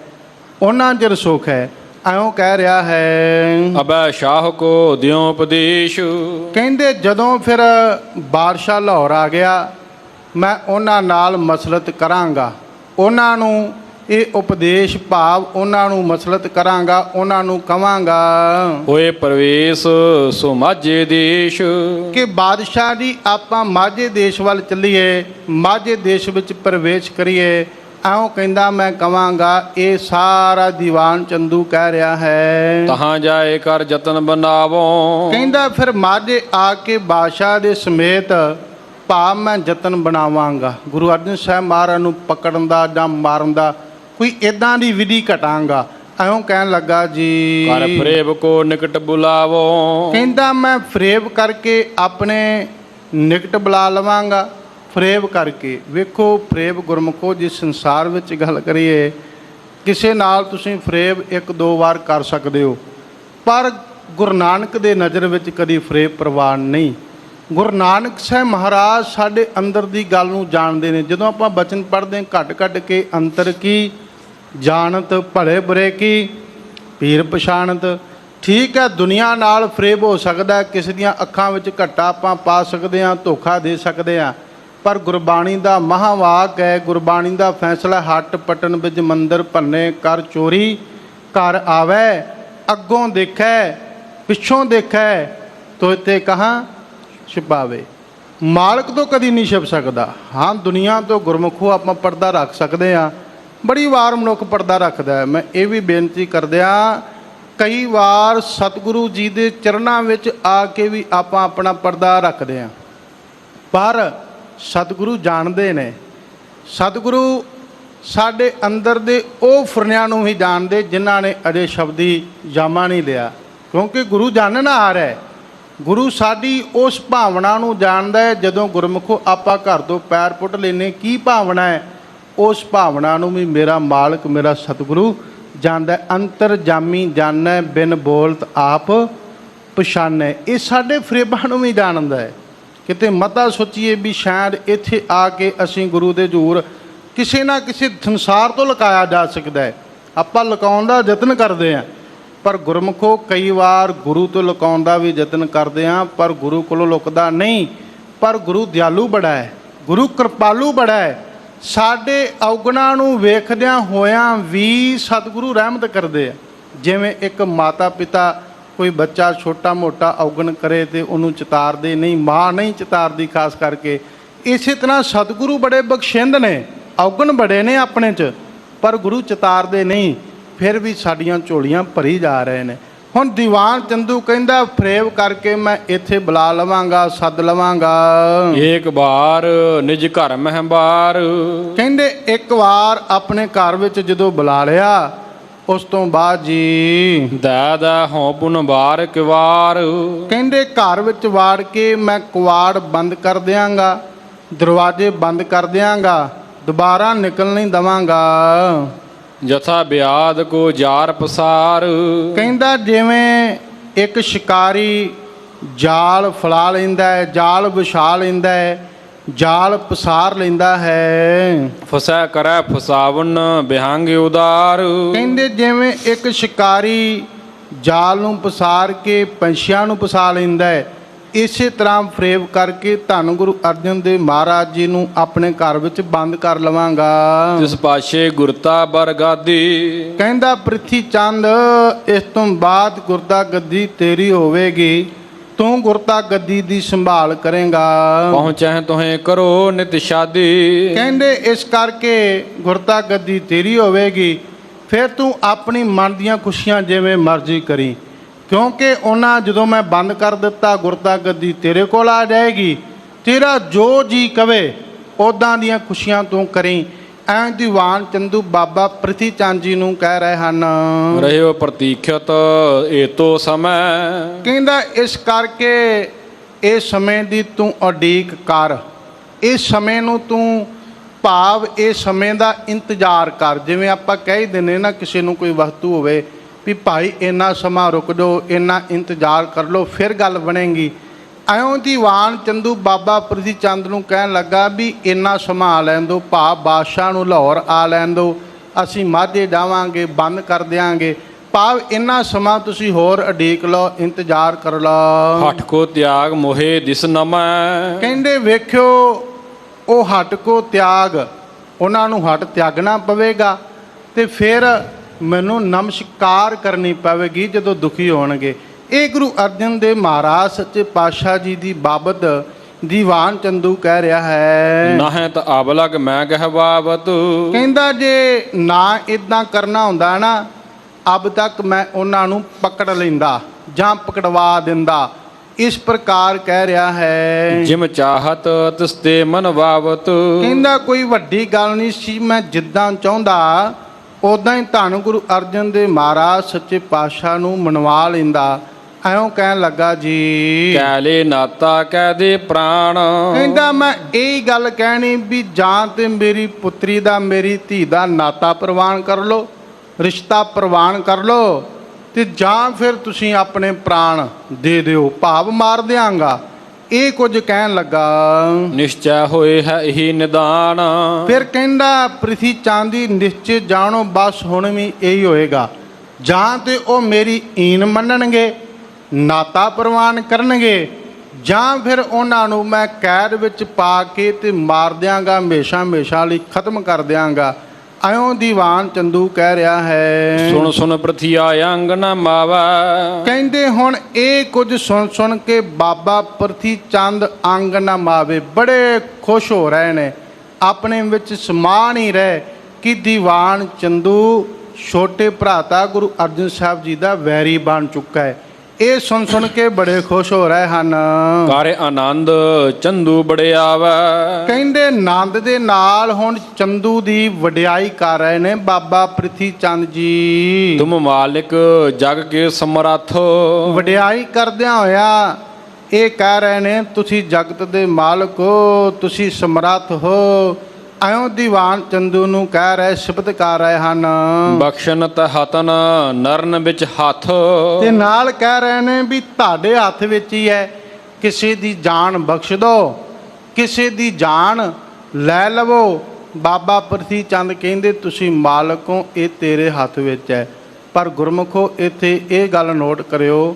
ਉਹਨਾਂ ਚਿਰ ਸੁੱਖ ਹੈ। ਆਇਓ ਕਹਿ ਰਿਹਾ ਹੈ, ਅਬੈ ਸ਼ਾਹ ਕੋ ਦਿਓ ਉਪਦੇਸ਼। ਕਹਿੰਦੇ ਜਦੋਂ ਫਿਰ ਬਾਦਸ਼ਾਹ ਲਾਹੌਰ ਆ ਗਿਆ ਮੈਂ ਉਹਨਾਂ ਨਾਲ ਮਸਲਤ ਕਰਾਂਗਾ, ਉਹਨਾਂ ਨੂੰ ਇਹ ਉਪਦੇਸ਼ ਭਾਵ ਉਹਨਾਂ ਨੂੰ ਮਸਲਤ ਕਰਾਂਗਾ, ਉਹਨਾਂ ਨੂੰ ਕਵਾਂਗਾ ਹੋਏ ਪ੍ਰਵੇਸ਼ ਸੋ ਮਾਝੇ ਦੇਸ਼। ਕਿ ਬਾਦਸ਼ਾਹ ਜੀ ਆਪਾਂ ਮਾਝੇ ਦੇਸ਼ ਵੱਲ ਚੱਲੀਏ, ਮਾਝੇ ਦੇਸ਼ ਵਿੱਚ ਪ੍ਰਵੇਸ਼ ਕਰੀਏ। ਆਉਂ ਕਹਿੰਦਾ ਮੈਂ ਕਵਾਂਗਾ। ਇਹ ਸਾਰਾ ਦੀਵਾਨ ਚੰਦੂ ਕਹਿ ਰਿਹਾ ਹੈ। ਤਹਾਂ ਜਾਏ ਕਰ ਯਤਨ ਬਣਾਵੋ। ਕਹਿੰਦਾ ਫਿਰ ਮਾਝੇ ਆ ਕੇ ਬਾਦਸ਼ਾਹ ਦੇ ਸਮੇਤ ਭਾਵ ਮੈਂ ਯਤਨ ਬਣਾਵਾਂਗਾ, ਗੁਰੂ ਅਰਜਨ ਸਾਹਿਬ ਮਹਾਰਾਜ ਨੂੰ ਪਕੜਨ ਦਾ ਜਾਂ ਮਾਰਨ ਦਾ ਕੋਈ ਇਦਾਂ ਦੀ ਵਿਧੀ ਘਟਾਂਗਾ। ਐਉਂ ਕਹਿਣ ਲੱਗਾ ਜੀ, ਕਰ ਫਰੇਬ ਕੋ ਨਿਕਟ ਬੁਲਾਵੋ। ਕਹਿੰਦਾ ਮੈਂ ਫਰੇਬ ਕਰਕੇ ਆਪਣੇ ਨਿਕਟ ਬੁਲਾ ਲਵਾਂਗਾ। ਫਰੇਬ ਕਰਕੇ ਵੇਖੋ, ਫਰੇਬ ਗੁਰਮੁਖੋ ਜਿਸ ਸੰਸਾਰ ਵਿੱਚ ਗੱਲ ਕਰੀਏ ਕਿਸੇ ਨਾਲ ਤੁਸੀਂ ਫਰੇਬ ਇੱਕ ਦੋ ਵਾਰ ਕਰ ਸਕਦੇ ਹੋ, ਪਰ ਗੁਰੂ ਨਾਨਕ ਦੇ ਨਜ਼ਰ ਵਿੱਚ ਕਦੀ ਫਰੇਬ ਪ੍ਰਵਾਨ ਨਹੀਂ। ਗੁਰੂ ਨਾਨਕ ਸਾਹਿਬ ਮਹਾਰਾਜ ਸਾਡੇ ਅੰਦਰ ਦੀ ਗੱਲ ਨੂੰ ਜਾਣਦੇ ਨੇ। ਜਦੋਂ ਆਪਾਂ ਬਚਨ ਪੜ੍ਹਦੇ ਘੱਟ ਘੱਟ ਕੇ ਅੰਤਰ ਕੀ ਜਾਣਤ ਭਲੇ ਬੁਰੇ ਕੀ ਪੀਰ ਪਛਾਣਤ। ਠੀਕ ਹੈ, ਦੁਨੀਆ ਨਾਲ ਫਰੇਬ ਹੋ ਸਕਦਾ, ਕਿਸੇ ਦੀਆਂ ਅੱਖਾਂ ਵਿੱਚ ਘੱਟਾ ਆਪਾਂ ਪਾ ਸਕਦੇ ਹਾਂ, ਧੋਖਾ ਦੇ ਸਕਦੇ ਹਾਂ, ਪਰ ਗੁਰਬਾਣੀ ਦਾ ਮਹਾਵਾਕ ਹੈ, ਗੁਰਬਾਣੀ ਦਾ ਫੈਸਲਾ ਹੱਟ ਪਟਨ ਵਿੱਚ ਮੰਦਰ ਭੰਨੇ ਕਰ ਚੋਰੀ ਘਰ ਆਵੈ ਅੱਗੋਂ ਦੇਖੈ ਪਿੱਛੋਂ ਦੇਖੈ ਤੋਤੇ ਕਹਾਂ ਛਿਪਾਵੇ। ਮਾਲਕ ਤੋਂ ਕਦੀ ਨਹੀਂ ਛਿਪ ਸਕਦਾ। ਹਾਂ, ਦੁਨੀਆ ਤੋਂ ਗੁਰਮੁਖੋ ਆਪਾਂ ਪਰਦਾ ਰੱਖ ਸਕਦੇ ਹਾਂ, ਬੜੀ ਵਾਰ ਮਨੁੱਖ ਪਰਦਾ ਰੱਖਦਾ ਹੈ। ਮੈਂ ਇਹ ਵੀ ਬੇਨਤੀ ਕਰਦਿਆਂ ਕਈ ਵਾਰ ਸਤਿਗੁਰੂ ਜੀ ਦੇ ਚਰਨਾਂ ਵਿੱਚ ਆ ਕੇ ਵੀ ਆਪਾਂ ਆਪਣਾ ਪਰਦਾ ਰੱਖਦੇ ਹਾਂ, ਪਰ ਸਤਿਗੁਰੂ ਜਾਣਦੇ ਨੇ। ਸਤਿਗੁਰੂ ਸਾਡੇ ਅੰਦਰ ਦੇ ਉਹ ਫੁਰਨਿਆਂ ਨੂੰ ਹੀ ਜਾਣਦੇ ਜਿਨ੍ਹਾਂ ਨੇ ਅਜੇ ਸ਼ਬਦੀ ਜਾਮਾ ਨਹੀਂ ਲਿਆ, ਕਿਉਂਕਿ ਗੁਰੂ ਜਾਣਨਹਾਰ ਹੈ। ਗੁਰੂ ਸਾਡੀ ਉਸ ਭਾਵਨਾ ਨੂੰ ਜਾਣਦਾ ਹੈ। ਜਦੋਂ ਗੁਰਮੁਖੋ ਆਪਾਂ ਘਰ ਤੋਂ ਪੈਰ ਪੁੱਟ ਲੈਨੇ, ਕੀ ਭਾਵਨਾ ਹੈ, ਉਸ ਭਾਵਨਾ ਨੂੰ ਵੀ ਮੇਰਾ ਮਾਲਕ ਮੇਰਾ ਸਤਿਗੁਰੂ ਜਾਣਦਾ। ਅੰਤਰ ਜਾਮੀ ਜਾਣੈ ਬਿਨ ਬੋਲਤ ਆਪ ਪਛਾਣੈ। ਇਹ ਸਾਡੇ ਫਰੇਬਾਂ ਨੂੰ ਵੀ ਜਾਣਦਾ ਹੈ। ਕਿਤੇ ਮਤਾ ਸੋਚੀਏ ਵੀ ਸ਼ਾਇਦ ਇੱਥੇ ਆ ਕੇ ਅਸੀਂ ਗੁਰੂ ਦੇ ਹਜ਼ੂਰ ਕਿਸੇ ਨਾ ਕਿਸੇ ਸੰਸਾਰ ਤੋਂ ਲੁਕਾਇਆ ਜਾ ਸਕਦਾ ਹੈ, ਆਪਾਂ ਲੁਕਾਉਣ ਦਾ ਯਤਨ ਕਰਦੇ ਹਾਂ, ਪਰ ਗੁਰਮੁਖੋ ਕਈ ਵਾਰ ਗੁਰੂ ਤੋਂ ਲੁਕਾਉਣ ਦਾ ਵੀ ਯਤਨ ਕਰਦੇ ਹਾਂ, ਪਰ ਗੁਰੂ ਕੋਲੋਂ ਲੁਕਦਾ ਨਹੀਂ। ਪਰ ਗੁਰੂ ਦਿਆਲੂ ਬੜਾ ਹੈ, ਗੁਰੂ ਕਿਰਪਾਲੂ ਬੜਾ ਹੈ। ਸਾਡੇ ਔਗਣਾਂ ਨੂੰ ਵੇਖਦਿਆਂ ਹੋਇਆਂ ਵੀ ਸਤਿਗੁਰੂ ਰਹਿਮਤ ਕਰਦੇ ਆ। ਜਿਵੇਂ ਇੱਕ ਮਾਤਾ ਪਿਤਾ ਕੋਈ ਬੱਚਾ ਛੋਟਾ ਮੋਟਾ ਔਗਣ ਕਰੇ ਤੇ ਉਹਨੂੰ ਚਿਤਾਰਦੇ ਨਹੀਂ, ਮਾਂ ਨਹੀਂ ਚਿਤਾਰਦੀ ਖਾਸ ਕਰਕੇ, ਇਸੇ ਤਰ੍ਹਾਂ ਸਤਿਗੁਰੂ ਬੜੇ ਬਖਸ਼ਿੰਦ ਨੇ, ਔਗਣ ਬੜੇ ਨੇ ਆਪਣੇ 'ਚ, ਪਰ ਗੁਰੂ ਚਿਤਾਰਦੇ ਨਹੀਂ, ਫਿਰ ਵੀ ਸਾਡੀਆਂ ਝੋਲੀਆਂ ਭਰੀ ਜਾ ਰਹੇ ਨੇ। ਹੁਣ ਦੀਵਾਨ ਚੰਦੂ ਕਹਿੰਦਾ ਫਰੇਬ ਕਰਕੇ ਮੈਂ ਇੱਥੇ ਬੁਲਾ ਲਵਾਂਗਾ, ਸੱਦ ਲਵਾਂਗਾ। ਏਕ ਵਾਰ ਨਿਜ ਘਰ ਮਹਿ ਬਾਰ। ਕਹਿੰਦੇ ਇੱਕ ਵਾਰ ਆਪਣੇ ਘਰ ਵਿੱਚ ਜਦੋਂ ਬੁਲਾ ਲਿਆ, ਉਸ ਤੋਂ ਬਾਅਦ ਜੀ ਦਾ ਹੋਂ ਪੁਨ ਬਾਰ ਕਿਵਾਰ। ਕਹਿੰਦੇ ਘਰ ਵਿੱਚ ਵਾੜ ਕੇ ਮੈਂ ਕੁਆੜ ਬੰਦ ਕਰ ਦਿਆਂਗਾ, ਦਰਵਾਜ਼ੇ ਬੰਦ ਕਰ ਦਿਆਂਗਾ, ਦੁਬਾਰਾ ਨਿਕਲ ਨਹੀਂ ਦੇਵਾਂਗਾ। ਜਥਾ ਬਿਆਦ ਕੋ ਜਾਰ ਪਸਾਰ। ਕਹਿੰਦਾ ਜਿਵੇਂ ਇੱਕ ਸ਼ਿਕਾਰੀ ਜਾਲ ਫਲਾ ਲੈਂਦਾ ਹੈ, ਜਾਲ ਵਿਛਾ ਲੈਂਦਾ ਹੈ, ਜਾਲ ਪਸਾਰ ਲੈਂਦਾ ਹੈ। ਫਸੈ ਕਰੈ ਫਸਾਵਨ ਬਿਹੰਗ ਉਦਾਰ। ਕਹਿੰਦੇ ਜਿਵੇਂ ਇੱਕ ਸ਼ਿਕਾਰੀ ਜਾਲ ਨੂੰ ਪਸਾਰ ਕੇ ਪੰਛੀਆਂ ਨੂੰ ਫਸਾ ਲੈਂਦਾ ਹੈ, ਇਸੇ ਤਰ੍ਹਾਂ ਫਰੇਵ ਕਰਕੇ ਧੰਨ ਗੁਰੂ ਅਰਜਨ ਦੇਵ ਮਹਾਰਾਜ ਜੀ ਨੂੰ ਆਪਣੇ ਘਰ ਵਿੱਚ ਬੰਦ ਕਰ ਲਵਾਂਗਾ। ਤਿਸ ਪਾਛੇ ਗੁਰਤਾ ਬਰਗਾਦੀ। ਕਹਿੰਦਾ ਪ੍ਰਿਥੀ ਚੰਦ ਇਸ ਤੋਂ ਬਾਅਦ ਗੁਰਤਾ ਗੱਦੀ ਤੇਰੀ ਹੋਵੇਗੀ, ਤੂੰ ਗੁਰਤਾ ਗੱਦੀ ਦੀ ਸੰਭਾਲ ਕਰੇਗਾ। ਪਹੁੰਚੈ ਤੁਹੇ ਕਰੋ ਨਿਤ ਸ਼ਾਦੀ। ਕਹਿੰਦੇ ਇਸ ਕਰਕੇ ਗੁਰਤਾ ਗੱਦੀ ਤੇਰੀ ਹੋਵੇਗੀ, ਫਿਰ ਤੂੰ ਆਪਣੀ ਮਨ ਦੀਆਂ ਖੁਸ਼ੀਆਂ ਜਿਵੇਂ ਮਰਜ਼ੀ ਕਰੀ, ਕਿਉਂਕਿ ਉਹਨਾਂ ਜਦੋਂ ਮੈਂ ਬੰਦ ਕਰ ਦਿੱਤਾ ਗੁਰਤਾ ਗੱਦੀ ਤੇਰੇ ਕੋਲ ਆ ਜਾਏਗੀ, ਤੇਰਾ ਜੋ ਜੀ ਕਵੇ ਉੱਦਾਂ ਦੀਆਂ ਖੁਸ਼ੀਆਂ ਤੂੰ ਕਰੀ। ਐਂ ਦੀਵਾਨ ਚੰਦੂ ਬਾਬਾ ਪ੍ਰਿਥੀ ਚੰਦ ਜੀ ਨੂੰ ਕਹਿ ਰਹੇ ਹਨ। ਰਹਿਓ ਪ੍ਰਤੀਖਿਤ ਏਤੋ ਸਮੈ। ਕਹਿੰਦਾ ਇਸ ਕਰਕੇ ਇਸ ਸਮੇਂ ਦੀ ਤੂੰ ਉਡੀਕ ਕਰ, ਇਸ ਸਮੇਂ ਨੂੰ ਤੂੰ ਭਾਵ ਇਹ ਸਮੇਂ ਦਾ ਇੰਤਜ਼ਾਰ ਕਰ। ਜਿਵੇਂ ਆਪਾਂ ਕਹਿ ਹੀ ਦਿੰਦੇ ਨਾ ਕਿਸੇ ਨੂੰ ਕੋਈ ਵਸਤੂ ਹੋਵੇ ਵੀ ਭਾਈ ਇੰਨਾ ਸਮਾਂ ਰੁਕ ਜਾਓ, ਇੰਨਾ ਇੰਤਜ਼ਾਰ ਕਰ ਲਓ ਫਿਰ ਗੱਲ ਬਣੇਗੀ। ਐਉਂ ਦੀਵਾਨ ਚੰਦੂ ਬਾਬਾ ਪ੍ਰਿਥੀ ਚੰਦ ਨੂੰ ਕਹਿਣ ਲੱਗਾ ਵੀ ਇੰਨਾ ਸਮਾਂ ਆ ਲੈਣ ਦਿਓ, ਭਾਵ ਬਾਦਸ਼ਾਹ ਨੂੰ ਲਾਹੌਰ ਆ ਲੈਣ ਦਿਓ, ਅਸੀਂ ਮਾਝੇ ਜਾਵਾਂਗੇ, ਬੰਦ ਕਰ ਦਿਆਂਗੇ, ਭਾਵ ਇੰਨਾ ਸਮਾਂ ਤੁਸੀਂ ਹੋਰ ਉਡੀਕ ਲਓ, ਇੰਤਜ਼ਾਰ ਕਰ ਲਓ। ਹਠ ਕੋ ਤਿਆਗ ਮੋਹੇ ਦਿਸ ਨਮੈ। ਕਹਿੰਦੇ ਵੇਖਿਓ ਉਹ ਹਟ ਕੋ ਤਿਆਗ, ਉਹਨਾਂ ਨੂੰ ਹਟ ਤਿਆਗਣਾ ਪਵੇਗਾ ਤੇ ਫਿਰ ਮੈਨੂੰ ਨਮਸਕਾਰ ਕਰਨੀ ਪਵੇਗੀ ਜਦੋਂ ਦੁਖੀ ਹੋਣਗੇ। ਇਹ ਗੁਰੂ ਅਰਜਨ ਦੇਵ ਮਹਾਰਾਜ ਸੱਚੇ ਪਾਤਸ਼ਾਹ ਜੀ ਦੀ ਬਾਬਤ ਦੀਵਾਨ ਚੰਦੂ ਕਹਿ ਰਿਹਾ ਹੈ। ਨਾਹੈ ਤਾਂ ਅਬਲਗ ਮੈਂ ਗਹਿਵਾਵਤ। ਕਹਿੰਦਾ ਜੇ ਨਾ ਇਦਾਂ ਕਰਨਾ ਹੁੰਦਾ ਨਾ ਅਬ ਤੱਕ ਮੈਂ ਉਹਨਾਂ ਨੂੰ ਪਕੜ ਲੈਂਦਾ ਜਾਂ ਪਕੜਵਾ ਦਿੰਦਾ। ਇਸ ਪ੍ਰਕਾਰ ਕਹਿ ਰਿਹਾ ਹੈ। ਜਿਮ ਚਾਹਤ ਤਿਸ ਤੇ ਮਨ ਵਾਵਤ। ਕਹਿੰਦਾ ਕੋਈ ਵੱਡੀ ਗੱਲ ਨਹੀਂ ਸੀ, ਮੈਂ ਜਿੱਦਾਂ ਚਾਹੁੰਦਾ ਉੱਦਾਂ ਹੀ ਧੰਨ ਗੁਰੂ ਅਰਜਨ ਦੇਵ ਮਹਾਰਾਜ ਸੱਚੇ ਪਾਤਸ਼ਾਹ ਨੂੰ ਮਨਵਾ ਲੈਂਦਾ। ਐਉਂ ਕਹਿਣ ਲੱਗਾ ਜੀ ਕੈਲੇ ਨਾਤਾ ਕਹਿ ਦੇ ਪ੍ਰਾਣ। ਕਹਿੰਦਾ ਮੈਂ ਇਹ ਗੱਲ ਕਹਿਣੀ ਵੀ ਜਾਂ ਤੇ ਮੇਰੀ ਪੁੱਤਰੀ ਦਾ ਮੇਰੀ ਧੀ ਦਾ ਨਾਤਾ ਪ੍ਰਵਾਨ ਕਰ ਲਓ, ਰਿਸ਼ਤਾ ਪ੍ਰਵਾਨ ਕਰ ਲਓ, ਤੇ ਜਾਂ ਫਿਰ ਤੁਸੀਂ ਆਪਣੇ ਪ੍ਰਾਣ ਦੇ ਦਿਓ, ਭਾਵ ਮਾਰ ਦਿਆਂਗਾ। ਇਹ ਕੁਝ ਕਹਿਣ ਲੱਗਾ। ਨਿਸ਼ਚੈ ਹੋਏ ਹੈ ਇਹੀ ਨਿਦਾਨ। ਫਿਰ ਕਹਿੰਦਾ ਪ੍ਰਿਥੀ ਚੰਦ ਦੀ ਨਿਸ਼ਚੇ ਜਾਣੋ ਬਸ ਹੁਣ ਵੀ ਇਹੀ ਹੋਏਗਾ, ਜਾਂ ਤੇ ਉਹ ਮੇਰੀ ਈਨ ਮੰਨਣਗੇ, ਨਾਤਾ ਪ੍ਰਵਾਨ ਕਰਨਗੇ, ਜਾਂ ਫਿਰ ਉਹਨਾਂ ਨੂੰ ਮੈਂ ਕੈਦ ਵਿੱਚ ਪਾ ਕੇ ਤੇ ਮਾਰ ਦਿਆਂਗਾ, ਹਮੇਸ਼ਾ ਹਮੇਸ਼ਾ ਲਈ ਖਤਮ ਕਰ ਦਿਆਂਗਾ। ਐਉਂ ਦੀਵਾਨ ਚੰਦੂ ਕਹਿ ਰਿਹਾ ਹੈ। ਸੁਣ ਸੁਣ ਪ੍ਰਥਿਆ ਅੰਗ ਨ ਮਾਵੈ। ਕਹਿੰਦੇ ਹੁਣ ਇਹ ਕੁਝ ਸੁਣ ਸੁਣ ਕੇ ਬਾਬਾ ਪ੍ਰਿਥੀ ਚੰਦ ਅੰਗ ਨਾ ਮਾਵੇ, ਬੜੇ ਖੁਸ਼ ਹੋ ਰਹੇ ਨੇ, ਆਪਣੇ ਵਿੱਚ ਸਮਾ ਨਹੀਂ ਰਹੇ ਕਿ ਦੀਵਾਨ ਚੰਦੂ ਛੋਟੇ ਭਰਾਤਾ ਗੁਰੂ ਅਰਜਨ ਸਾਹਿਬ ਜੀ ਦਾ ਵੈਰੀ ਬਣ ਚੁੱਕਾ ਹੈ। ਇਹ ਸੁਣ ਸੁਣ ਕੇ ਬੜੇ ਖੁਸ਼ ਹੋ ਰਹੇ ਹਨ। ਕਰ ਆਨੰਦ ਚੰਦੂ ਬੜਿਆਵੈ। ਕਹਿੰਦੇ ਆਨੰਦ ਦੇ ਨਾਲ ਹੁਣ ਚੰਦੂ ਦੀ ਵਡਿਆਈ ਕਰ ਰਹੇ ਨੇ ਬਾਬਾ ਪ੍ਰਿਥੀ ਚੰਦ ਜੀ। ਤੁਮ ਮਾਲਿਕ ਜਗ ਕੇ ਸਮਰੱਥ। ਵਡਿਆਈ ਕਰਦਿਆਂ ਹੋਇਆ ਇਹ ਕਹਿ ਰਹੇ ਨੇ ਤੁਸੀਂ ਜਗਤ ਦੇ ਮਾਲਕ ਹੋ, ਤੁਸੀਂ ਸਮਰੱਥ ਹੋ। ਐਉਂ ਦੀਵਾਨ ਚੰਦੂ ਨੂੰ ਕਹਿ ਰਹੇ, ਸਿਫਤ ਕਰ ਰਹੇ ਹਨ। ਬਖਸ਼ਨ ਤਹਤਨ ਨਰਨ ਵਿੱਚ ਹੱਥ। ਤੇ ਨਾਲ ਕਹਿ ਰਹੇ ਨੇ ਵੀ ਤੁਹਾਡੇ ਹੱਥ ਵਿੱਚ ਹੀ ਹੈ, ਕਿਸੇ ਦੀ ਜਾਨ ਬਖਸ਼ ਦਿਓ, ਕਿਸੇ ਦੀ ਜਾਨ ਲੈ ਲਵੋ। ਬਾਬਾ ਪ੍ਰਿਥੀ ਚੰਦ ਕਹਿੰਦੇ ਤੁਸੀਂ ਮਾਲਕ ਹੋ, ਇਹ ਤੇਰੇ ਹੱਥ ਵਿੱਚ ਹੈ। ਪਰ ਗੁਰਮੁਖੋ ਇੱਥੇ ਇਹ ਗੱਲ ਨੋਟ ਕਰਿਓ,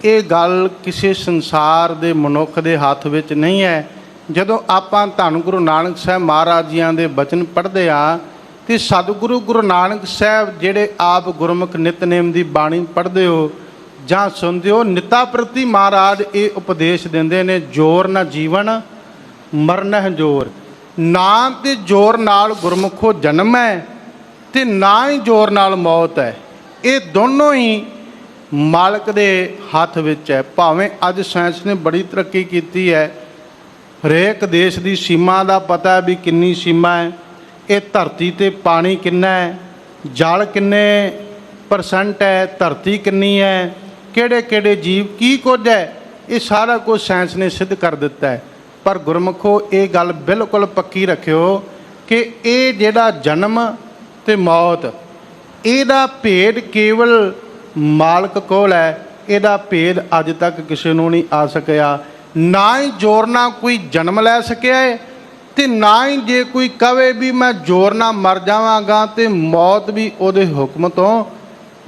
ਇਹ ਗੱਲ ਕਿਸੇ ਸੰਸਾਰ ਦੇ ਮਨੁੱਖ ਦੇ ਹੱਥ ਵਿੱਚ ਨਹੀਂ ਹੈ। ਜਦੋਂ ਆਪਾਂ ਧੰਨ ਗੁਰੂ ਨਾਨਕ ਸਾਹਿਬ ਮਹਾਰਾਜ ਜੀਆਂ ਦੇ ਬਚਨ ਪੜ੍ਹਦੇ ਆ ਤੇ ਸਤਿਗੁਰੂ ਗੁਰੂ ਨਾਨਕ ਸਾਹਿਬ ਜਿਹੜੇ ਆਪ ਗੁਰਮੁਖ ਨਿਤਨੇਮ ਦੀ ਬਾਣੀ ਪੜ੍ਹਦੇ ਹੋ ਜਾਂ ਸੁਣਦੇ ਹੋ, ਨਿਤਾ ਪ੍ਰਤੀ ਮਹਾਰਾਜ ਇਹ ਉਪਦੇਸ਼ ਦਿੰਦੇ ਨੇ, ਜ਼ੋਰ ਨਾ ਜੀਵਨ ਮਰਨਹਿ ਜ਼ੋਰ। ਨਾ ਤੇ ਜ਼ੋਰ ਨਾਲ ਗੁਰਮੁਖੋ ਜਨਮ ਹੈ ਤੇ ਨਾ ਹੀ ਜ਼ੋਰ ਨਾਲ ਮੌਤ ਹੈ। ਇਹ ਦੋਨੋਂ ਹੀ ਮਾਲਕ ਦੇ ਹੱਥ ਵਿੱਚ ਹੈ। ਭਾਵੇਂ ਅੱਜ ਸਾਇੰਸ ਨੇ ਬੜੀ ਤਰੱਕੀ ਕੀਤੀ ਹੈ, ਹਰੇਕ ਦੇਸ਼ ਦੀ ਸੀਮਾ ਦਾ ਪਤਾ ਵੀ ਕਿੰਨੀ ਸੀਮਾ ਹੈ, ਇਹ ਧਰਤੀ 'ਤੇ ਪਾਣੀ ਕਿੰਨਾ ਹੈ, ਜਲ ਕਿੰਨੇ % ਹੈ, ਧਰਤੀ ਕਿੰਨੀ ਹੈ, ਕਿਹੜੇ ਕਿਹੜੇ ਜੀਵ ਕੀ ਕੁਝ ਹੈ, ਇਹ ਸਾਰਾ ਕੁਝ ਸਾਇੰਸ ਨੇ ਸਿੱਧ ਕਰ ਦਿੱਤਾ ਹੈ। ਪਰ ਗੁਰਮੁਖੋ ਇਹ ਗੱਲ ਬਿਲਕੁਲ ਪੱਕੀ ਰੱਖਿਓ ਕਿ ਇਹ ਜਿਹੜਾ ਜਨਮ ਤੇ ਮੌਤ ਇਹਦਾ ਭੇਦ ਕੇਵਲ ਮਾਲਕ ਕੋਲ ਹੈ। ਇਹਦਾ ਭੇਦ ਅੱਜ ਤੱਕ ਕਿਸੇ ਨੂੰ ਨਹੀਂ ਆ ਸਕਿਆ। ਨਾ ਹੀ ਜ਼ੋਰ ਨਾਲ ਕੋਈ ਜਨਮ ਲੈ ਸਕਿਆ ਹੈ ਤੇ ਨਾ ਹੀ ਜੇ ਕੋਈ ਕਵੇ ਵੀ ਮੈਂ ਜ਼ੋਰ ਨਾਲ ਮਰ ਜਾਵਾਂਗਾ ਤੇ ਮੌਤ ਵੀ ਉਹਦੇ ਹੁਕਮ ਤੋਂ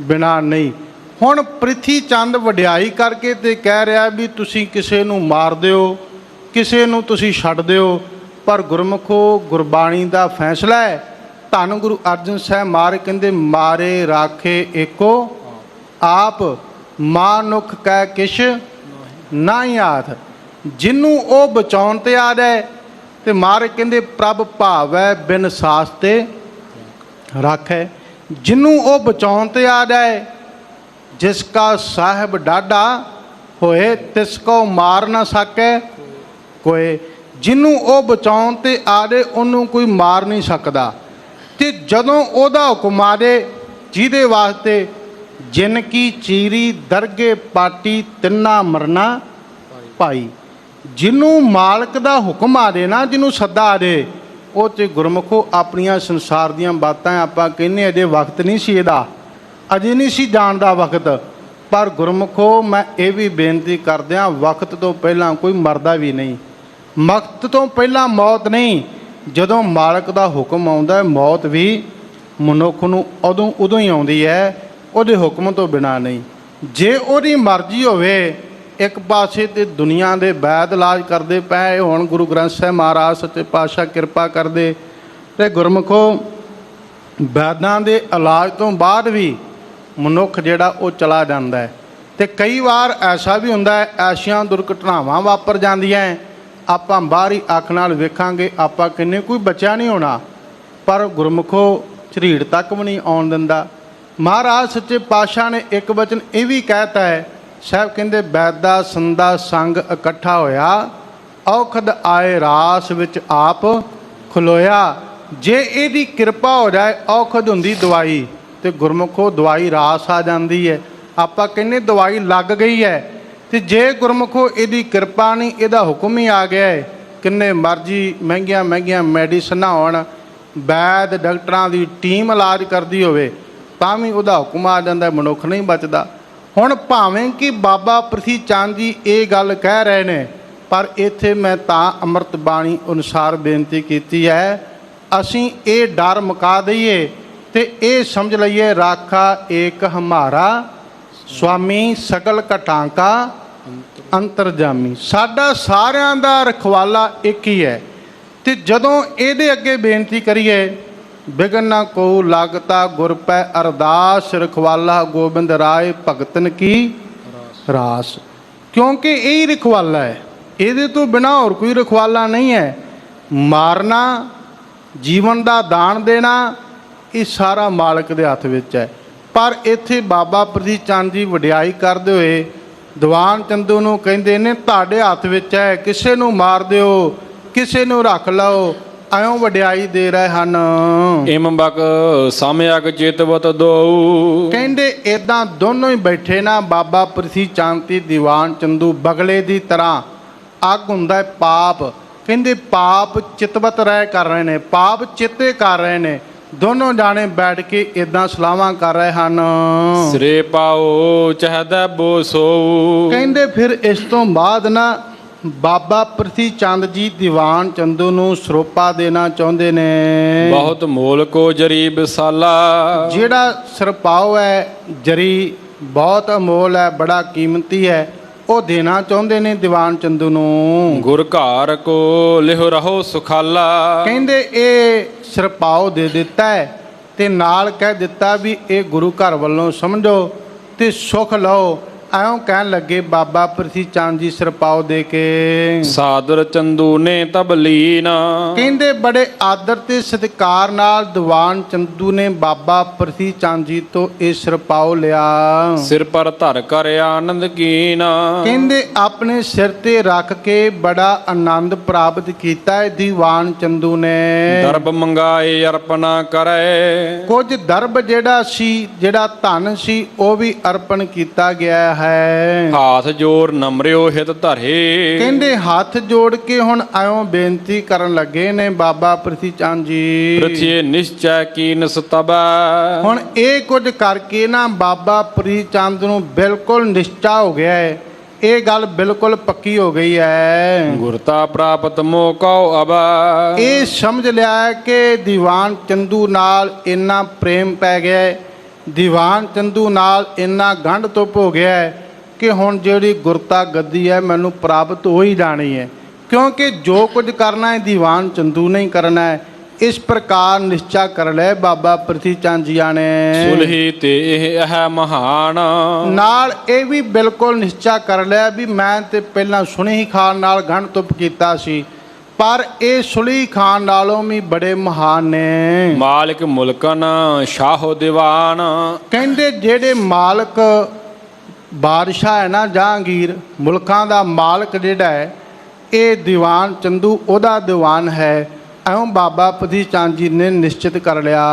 ਬਿਨਾਂ ਨਹੀਂ। ਹੁਣ ਪ੍ਰਿਥੀ ਚੰਦ ਵਡਿਆਈ ਕਰਕੇ ਤੇ ਕਹਿ ਰਿਹਾ ਵੀ ਤੁਸੀਂ ਕਿਸੇ ਨੂੰ ਮਾਰ ਦਿਓ, ਕਿਸੇ ਨੂੰ ਤੁਸੀਂ ਛੱਡ ਦਿਓ, ਪਰ ਗੁਰਮੁਖੋ ਗੁਰਬਾਣੀ ਦਾ ਫੈਸਲਾ ਹੈ। ਧੰਨ ਗੁਰੂ ਅਰਜਨ ਸਾਹਿਬ ਮਹਾਰਾਜ ਕਹਿੰਦੇ ਮਾਰੇ ਰਾਖੇ ਏਕੋ ਆਪ, ਮਾਨੁਖ ਕਹਿ ਕਿਛ ਨਾਹੀ ਆਥ। ਜਿਹਨੂੰ ਉਹ ਬਚਾਉਣ ਤੇ ਆ ਜਾਏ ਤੇ ਮਹਾਰਾਜ ਕਹਿੰਦੇ ਪ੍ਰਭ ਭਾਵੈ ਬਿਨ ਸਾਸ ਤੇ ਰਾਖੈ। ਜਿਹਨੂੰ ਉਹ ਬਚਾਉਣ ਤੇ ਆ ਜਾਏ, ਜਿਸ ਕਾ ਸਾਹਿਬ ਡਾਢਾ ਹੋਏ ਤਿਸ ਕੋ ਮਾਰ ਨਾ ਸਕੈ ਕੋਏ। ਜਿਹਨੂੰ ਉਹ ਬਚਾਉਣ ਤੇ ਆ ਜਾਏ ਉਹਨੂੰ ਕੋਈ ਮਾਰ ਨਹੀਂ ਸਕਦਾ। ਤੇ ਜਦੋਂ ਉਹਦਾ ਹੁਕਮ ਆ ਜਾਏ, ਜਿਹਦੇ ਵਾਸਤੇ ਜਿਨ ਕੀ ਚੀਰੀ ਦਰਗੇ ਪਾਟੀ ਤਿੰਨਾ ਮਰਨਾ ਭਾਈ। ਜਿਹਨੂੰ ਮਾਲਕ ਦਾ ਹੁਕਮ ਆ ਜਾਏ ਨਾ, ਜਿਹਨੂੰ ਸੱਦਾ ਆ ਜਾਏ, ਉਹ ਤੇ ਗੁਰਮੁਖੋ ਆਪਣੀਆਂ ਸੰਸਾਰ ਦੀਆਂ ਬਾਤਾਂ ਆਪਾਂ ਕਹਿੰਦੇ ਅਜੇ ਵਕਤ ਨਹੀਂ ਸੀ ਇਹਦਾ, ਅਜੇ ਨਹੀਂ ਸੀ ਜਾਣਦਾ ਵਕਤ। ਪਰ ਗੁਰਮੁਖੋ ਮੈਂ ਇਹ ਵੀ ਬੇਨਤੀ ਕਰਦਿਆਂ, ਵਕਤ ਤੋਂ ਪਹਿਲਾਂ ਕੋਈ ਮਰਦਾ ਵੀ ਨਹੀਂ, ਵਕਤ ਤੋਂ ਪਹਿਲਾਂ ਮੌਤ ਨਹੀਂ। ਜਦੋਂ ਮਾਲਕ ਦਾ ਹੁਕਮ ਆਉਂਦਾ, ਮੌਤ ਵੀ ਮਨੁੱਖ ਨੂੰ ਉਦੋਂ ਹੀ ਆਉਂਦੀ ਹੈ, ਉਹਦੇ ਹੁਕਮ ਤੋਂ ਬਿਨਾਂ ਨਹੀਂ। ਜੇ ਉਹਦੀ ਮਰਜ਼ੀ ਹੋਵੇ, ਇੱਕ ਪਾਸੇ ਤੇ ਦੁਨੀਆ ਦੇ ਵੈਦ ਇਲਾਜ ਕਰਦੇ ਪਏ, ਹੁਣ ਗੁਰੂ ਗ੍ਰੰਥ ਸਾਹਿਬ ਮਹਾਰਾਜ ਸੱਚੇ ਪਾਤਸ਼ਾਹ ਕਿਰਪਾ ਕਰਦੇ ਤੇ ਗੁਰਮੁਖੋ ਵੈਦਾਂ ਦੇ ਇਲਾਜ ਤੋਂ ਬਾਅਦ ਵੀ ਮਨੁੱਖ ਜਿਹੜਾ ਉਹ ਚਲਾ ਜਾਂਦਾ ਹੈ। ਤੇ ਕਈ ਵਾਰ ਐਸਾ ਵੀ ਹੁੰਦਾ ਹੈ, ਐਸੀਆਂ ਦੁਰਘਟਨਾਵਾਂ ਵਾਪਰ ਜਾਂਦੀਆਂ, ਆਪਾਂ ਬਾਹਰੀ ਅੱਖ ਨਾਲ ਵੇਖਾਂਗੇ, ਆਪਾਂ ਕਿੰਨੇ ਕੋਈ ਬਚਿਆ ਨਹੀਂ ਹੋਣਾ, ਪਰ ਗੁਰਮੁਖੋ ਝਰੀੜ ਤੱਕ ਵੀ ਨਹੀਂ ਆਉਣ ਦਿੰਦਾ। ਮਹਾਰਾਜ ਸੱਚੇ ਪਾਤਸ਼ਾਹ ਨੇ ਇੱਕ ਵਚਨ ਇਹ ਵੀ ਕਹਿਤਾ ਹੈ, ਸਾਹਿਬ ਕਹਿੰਦੇ ਵੈਦਾ ਸੰਦਾ ਸੰਗ ਇਕੱਠਾ ਹੋਇਆ, ਔਖਦ ਆਏ ਰਾਸ ਵਿੱਚ ਆਪ ਖਲੋਇਆ। ਜੇ ਇਹਦੀ ਕਿਰਪਾ ਹੋ ਜਾਏ, ਔਖਦ ਹੁੰਦੀ ਦਵਾਈ, ਤੇ ਗੁਰਮੁਖੋ ਦਵਾਈ ਰਾਸ ਆ ਜਾਂਦੀ ਹੈ। ਆਪਾਂ ਕਹਿੰਦੇ ਦਵਾਈ ਲੱਗ ਗਈ ਹੈ, ਤੇ ਜੇ ਗੁਰਮੁਖੋ ਇਹਦੀ ਕਿਰਪਾ ਨਹੀਂ, ਇਹਦਾ ਹੁਕਮ ਹੀ ਆ ਗਿਆ ਹੈ, ਕਿੰਨੇ ਮਰਜ਼ੀ ਮਹਿੰਗੀਆਂ ਮਹਿੰਗੀਆਂ ਮੈਡੀਸਨਾਂ ਹੋਣ, ਵੈਦ ਡਾਕਟਰਾਂ ਦੀ ਟੀਮ ਇਲਾਜ ਕਰਦੀ ਹੋਵੇ, ਤਾਂ ਵੀ ਉਹਦਾ ਹੁਕਮ ਆ ਜਾਂਦਾ, ਮਨੁੱਖ ਨਹੀਂ ਬਚਦਾ। ਹੁਣ ਭਾਵੇਂ ਕਿ ਬਾਬਾ ਪ੍ਰਿਥੀ ਚੰਦ ਜੀ ਇਹ ਗੱਲ ਕਹਿ ਰਹੇ ਨੇ, ਪਰ ਇੱਥੇ ਮੈਂ ਤਾਂ ਅੰਮ੍ਰਿਤ ਬਾਣੀ ਅਨੁਸਾਰ ਬੇਨਤੀ ਕੀਤੀ ਹੈ, ਅਸੀਂ ਇਹ ਡਰ ਮੁਕਾ ਦਈਏ ਤੇ ਇਹ ਸਮਝ ਲਈਏ ਰਾਖਾ ਏਕ ਹਮਾਰਾ ਸੁਆਮੀ ਸਕਲ ਘਟਾਂ ਕਾ ਅੰਤਰਜਾਮੀ। ਸਾਡਾ ਸਾਰਿਆਂ ਦਾ ਰਖਵਾਲਾ ਇੱਕ ਹੀ ਹੈ। ਤੇ ਜਦੋਂ ਇਹਦੇ ਅੱਗੇ ਬੇਨਤੀ ਕਰੀਏ, ਬਿਗਨ ਨਾ ਕੋ ਲੱਗਤਾ ਗੁਰ ਪੈ ਅਰਦਾਸ, ਰਖਵਾਲਾ ਗੋਬਿੰਦ ਰਾਏ ਭਗਤਨ ਕੀ ਰਾਸ। ਕਿਉਂਕਿ ਇਹ ਹੀ ਰਖਵਾਲਾ ਹੈ, ਇਹਦੇ ਤੋਂ ਬਿਨਾਂ ਹੋਰ ਕੋਈ ਰਖਵਾਲਾ ਨਹੀਂ ਹੈ। ਮਾਰਨਾ, ਜੀਵਨ ਦਾ ਦਾਨ ਦੇਣਾ, ਇਹ ਸਾਰਾ ਮਾਲਕ ਦੇ ਹੱਥ ਵਿੱਚ ਹੈ। ਪਰ ਇੱਥੇ ਬਾਬਾ ਪ੍ਰਿਥੀ ਚੰਦ ਜੀ ਵਡਿਆਈ ਕਰਦੇ ਹੋਏ ਦੀਵਾਨ ਚੰਦੂ ਨੂੰ ਕਹਿੰਦੇ ਨੇ ਤੁਹਾਡੇ ਹੱਥ ਵਿੱਚ ਹੈ, ਕਿਸੇ ਨੂੰ ਮਾਰ ਦਿਓ, ਕਿਸੇ ਨੂੰ ਰੱਖ ਲਓ, ਐਉਂ ਵਡਿਆਈ ਦੇ ਰਹੇ ਹਨ। ਇਮ ਬਕ ਸਮਯਕ ਚਿਤਵਤ ਦੋ। ਕਹਿੰਦੇ ਇਦਾਂ ਦੋਨੋਂ ਹੀ ਬੈਠੇ ਨਾ, ਬਾਬਾ ਪ੍ਰਿਥੀ ਚੰਦ ਤੇ ਦੀਵਾਨ ਚੰਦੂ ਬਗਲੇ ਦੀ ਤਰ੍ਹਾਂ। ਅੱਗ ਹੁੰਦਾ ਪਾਪ, ਕਹਿੰਦੇ ਪਾਪ ਚਿਤਵਤ ਰਹਿ ਕਰ ਰਹੇ ਨੇ, ਪਾਪ ਚਿੱਤੇ ਕਰ ਰਹੇ ਨੇ। ਦੋਨੋਂ ਜਾਣੇ ਬੈਠ ਕੇ ਇਦਾਂ ਸਲਾਹਾਂ ਕਰ ਰਹੇ ਹਨ। ਸਿਰੇ ਪਾਓ ਚਹਦਾ ਬੋ ਸੋ। ਕਹਿੰਦੇ ਫਿਰ ਇਸ ਤੋਂ ਬਾਅਦ ਨਾ ਬਾਬਾ ਪ੍ਰਿਥੀ ਚੰਦ ਜੀ ਦੀਵਾਨ ਚੰਦੂ ਨੂੰ ਸਰੋਪਾ ਦੇਣਾ ਚਾਹੁੰਦੇ ਨੇ। ਬਹੁਤ ਮੋਲ ਕੋ ਜਰੀ ਵਿਸਾਲਾ। ਜਿਹੜਾ ਸਰਪਾਓ ਹੈ, ਜਰੀ ਬਹੁਤ ਅਮੋਲ ਹੈ, ਬੜਾ ਕੀਮਤੀ ਹੈ, ਉਹ ਦੇਣਾ ਚਾਹੁੰਦੇ ਨੇ ਦੀਵਾਨ ਚੰਦੂ ਨੂੰ। ਗੁਰ ਘਰ ਕੋ ਲਿਹੁ ਰਹੋ ਸੁਖਾਲਾ। ਕਹਿੰਦੇ ਇਹ ਸਰਪਾਓ ਦੇ ਦਿੱਤਾ ਹੈ ਤੇ ਨਾਲ ਕਹਿ ਦਿੱਤਾ ਵੀ ਇਹ ਗੁਰੂ ਘਰ ਵੱਲੋਂ ਸਮਝੋ ਤੇ ਸੁਖ ਲਓ। ਐਉਂ ਕਹਿਣ ਲੱਗੇ ਬਾਬਾ ਪ੍ਰਿਥੀ ਚੰਦ ਜੀ ਸਰਪਾਓ ਦੇ ਕੇ। ਸਾਦਰ ਚੰਦੂ ਨੇ ਤਬਲੀਨ। ਕਹਿੰਦੇ ਬੜੇ ਆਦਰ ਤੇ ਸਤਿਕਾਰ ਨਾਲ ਦੀਵਾਨ ਚੰਦੂ ਨੇ ਬਾਬਾ ਪ੍ਰਿਥੀ ਚੰਦ ਜੀ ਤੋਂ ਇਹ ਸਰਪਾਓ ਲਿਆ। ਸਿਰ ਪਰ ਧਰ ਕਰ ਆਨੰਦ ਕੀਨ। ਕਹਿੰਦੇ ਆਪਣੇ ਸਿਰ ਤੇ ਰੱਖ ਕੇ ਬੜਾ ਆਨੰਦ ਪ੍ਰਾਪਤ ਕੀਤਾ ਹੈ ਦੀਵਾਨ ਚੰਦੂ ਨੇ। ਦਰਬ ਮੰਗਾਏ ਅਰਪਣਾ ਕਰੇ। ਕੁਝ ਦਰਬ ਜਿਹੜਾ ਸੀ, ਜਿਹੜਾ ਧਨ ਸੀ, ਉਹ ਵੀ ਅਰਪਣ ਕੀਤਾ ਗਿਆ ਹੈ। ਹਾਥ ਜੋੜ ਨਮਰਿਓ ਹਿਤ ਧਰੇ। ਕਹਿੰਦੇ ਹੱਥ ਜੋੜ ਕੇ ਹੁਣ ਆਇਓ ਬੇਨਤੀ ਕਰਨ ਲੱਗੇ ਨੇ ਬਾਬਾ ਪ੍ਰਿਥੀ ਚੰਦ ਜੀ। ਪ੍ਰਿਥੀ ਨਿਸ਼ਚੈ ਕੀਨ ਸਤਬੈ। ਹੁਣ ਇਹ ਕੁਝ ਕਰਕੇ ਨਾ ਬਾਬਾ ਪ੍ਰਿਥੀ ਚੰਦ ਨੂੰ ਬਿਲਕੁਲ ਨਿਸ਼ਚਾ ਹੋ ਗਿਆ ਹੈ, ਇਹ ਗੱਲ ਬਿਲਕੁਲ ਪੱਕੀ ਹੋ ਗਈ ਹੈ। ਗੁਰਤਾ ਪ੍ਰਾਪਤ ਮੋ ਕਉ ਅਬੈ। ਇਹ ਸਮਝ ਲਿਆ ਕਿ ਦੀਵਾਨ ਚੰਦੂ ਨਾਲ ਇੰਨਾ ਪ੍ਰੇਮ ਪੈ ਗਿਆ ਦੀਵਾਨ ਚੰਦੂ ਨਾਲ ਇੰਨਾ ਗੰਢ ਤੁਪ ਹੋ ਗਿਆ ਹੈ ਕਿ ਹੁਣ ਜਿਹੜੀ ਗੁਰਤਾ ਗੱਦੀ ਹੈ ਮੈਨੂੰ ਪ੍ਰਾਪਤ ਹੋ ਹੀ ਜਾਣੀ ਹੈ, ਕਿਉਂਕਿ ਜੋ ਕੁਝ ਕਰਨਾ ਹੈ ਦੀਵਾਨ ਚੰਦੂ ਨੇ ਹੀ ਕਰਨਾ ਹੈ। ਇਸ ਪ੍ਰਕਾਰ ਨਿਸ਼ਚਾ ਕਰ ਲੈ ਬਾਬਾ ਪ੍ਰਿਥੀ ਚੰਦ ਜੀਆਂ ਨੇ। ਸੁਲਹੀ ਤੇ ਇਹ ਹੈ ਮਹਾਨ, ਨਾਲ ਇਹ ਵੀ ਬਿਲਕੁਲ ਨਿਸ਼ਚਾ ਕਰ ਲਿਆ ਵੀ ਮੈਂ ਤੇ ਪਹਿਲਾਂ ਸੁਣੀ ਖਾਨ ਨਾਲ ਗੰਢ ਤੁਪ ਕੀਤਾ ਸੀ, ਪਰ ਇਹ ਸੁਲੀ ਖਾਨ ਨਾਲੋਂ ਵੀ ਬੜੇ ਮਹਾਨ ਨੇ। ਮਾਲਿਕ ਮੁਲਕਨ ਸ਼ਾਹੋ ਦੀਵਾਨ, ਕਹਿੰਦੇ ਜਿਹੜੇ ਮਾਲਕ ਬਾਦਸ਼ਾਹ ਹੈ ਨਾ ਜਹਾਂਗੀਰ, ਮੁਲਕਾਂ ਦਾ ਮਾਲਕ ਜਿਹੜਾ ਹੈ, ਇਹ ਦੀਵਾਨ ਚੰਦੂ ਉਹਦਾ ਦੀਵਾਨ ਹੈ। ਐਉਂ ਬਾਬਾ ਪ੍ਰਿਥੀ ਚੰਦ ਜੀ ਨੇ ਨਿਸ਼ਚਿਤ ਕਰ ਲਿਆ।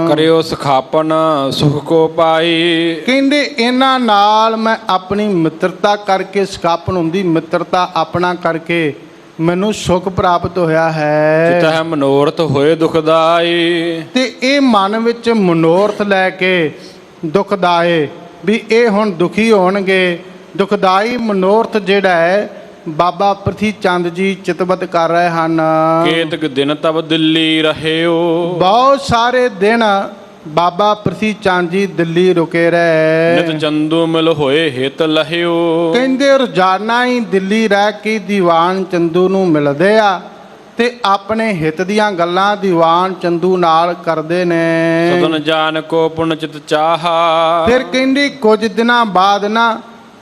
ਕਰਿਓ ਸਖਾਪਨ ਸੁਖ ਕੋ ਪਾਈ, ਕਹਿੰਦੇ ਇਹਨਾਂ ਨਾਲ ਮੈਂ ਆਪਣੀ ਮਿੱਤਰਤਾ ਕਰਕੇ, ਸਖਾਪਨ ਹੁੰਦੀ ਮਿੱਤਰਤਾ ਆਪਣਾ ਕਰਕੇ ਮੈਨੂੰ ਸੁਖ ਪ੍ਰਾਪਤ ਹੋਇਆ ਹੈ। ਚਿਤਹਿ ਮਨੋਰਥ ਹੋਏ ਦੁਖਦਾਈ, ਤੇ ਇਹ ਮਨ ਵਿੱਚ ਮਨੋਰਥ ਲੈ ਕੇ ਦੁਖਦਾਏ ਵੀ ਇਹ ਹੁਣ ਦੁਖੀ ਹੋਣਗੇ। ਦੁਖਦਾਈ ਮਨੋਰਥ ਜਿਹੜਾ ਹੈ ਬਾਬਾ ਪ੍ਰਿਥੀ ਚੰਦ ਜੀ ਚਿਤਵਤ ਕਰ ਰਹੇ ਹਨ। ਕੇਤਕ ਦਿਨ ਤਬ ਦਿੱਲੀ ਰਹਿਓ, ਬਹੁਤ ਸਾਰੇ ਦਿਨ ਬਾਬਾ ਪ੍ਰਿਥੀ ਚੰਦ ਜੀ ਦਿੱਲੀ ਰੁਕੇ ਰਹੇ। ਨਿਤ ਚੰਦੂ ਮਿਲ ਹੋਏ ਹਿਤ ਲਹਿਓ, ਕਹਿੰਦੇ ਰੋਜ਼ਾਨਾ ਹੀ ਦਿੱਲੀ ਰਹਿ ਕੇ ਦੀਵਾਨ ਚੰਦੂ ਨੂੰ ਮਿਲਦੇ ਆ ਤੇ ਆਪਣੇ ਹਿੱਤ ਦੀਆਂ ਗੱਲਾਂ ਦੀਵਾਨ ਚੰਦੂ ਨਾਲ ਕਰਦੇ ਨੇ। ਸਦਨ ਜਾਨ ਕੋ ਪੁਨ ਚਿਤ ਚਾਹਾ, ਫਿਰ ਕਹਿੰਦੇ ਕੁਝ ਦਿਨਾਂ ਬਾਅਦ ਨਾ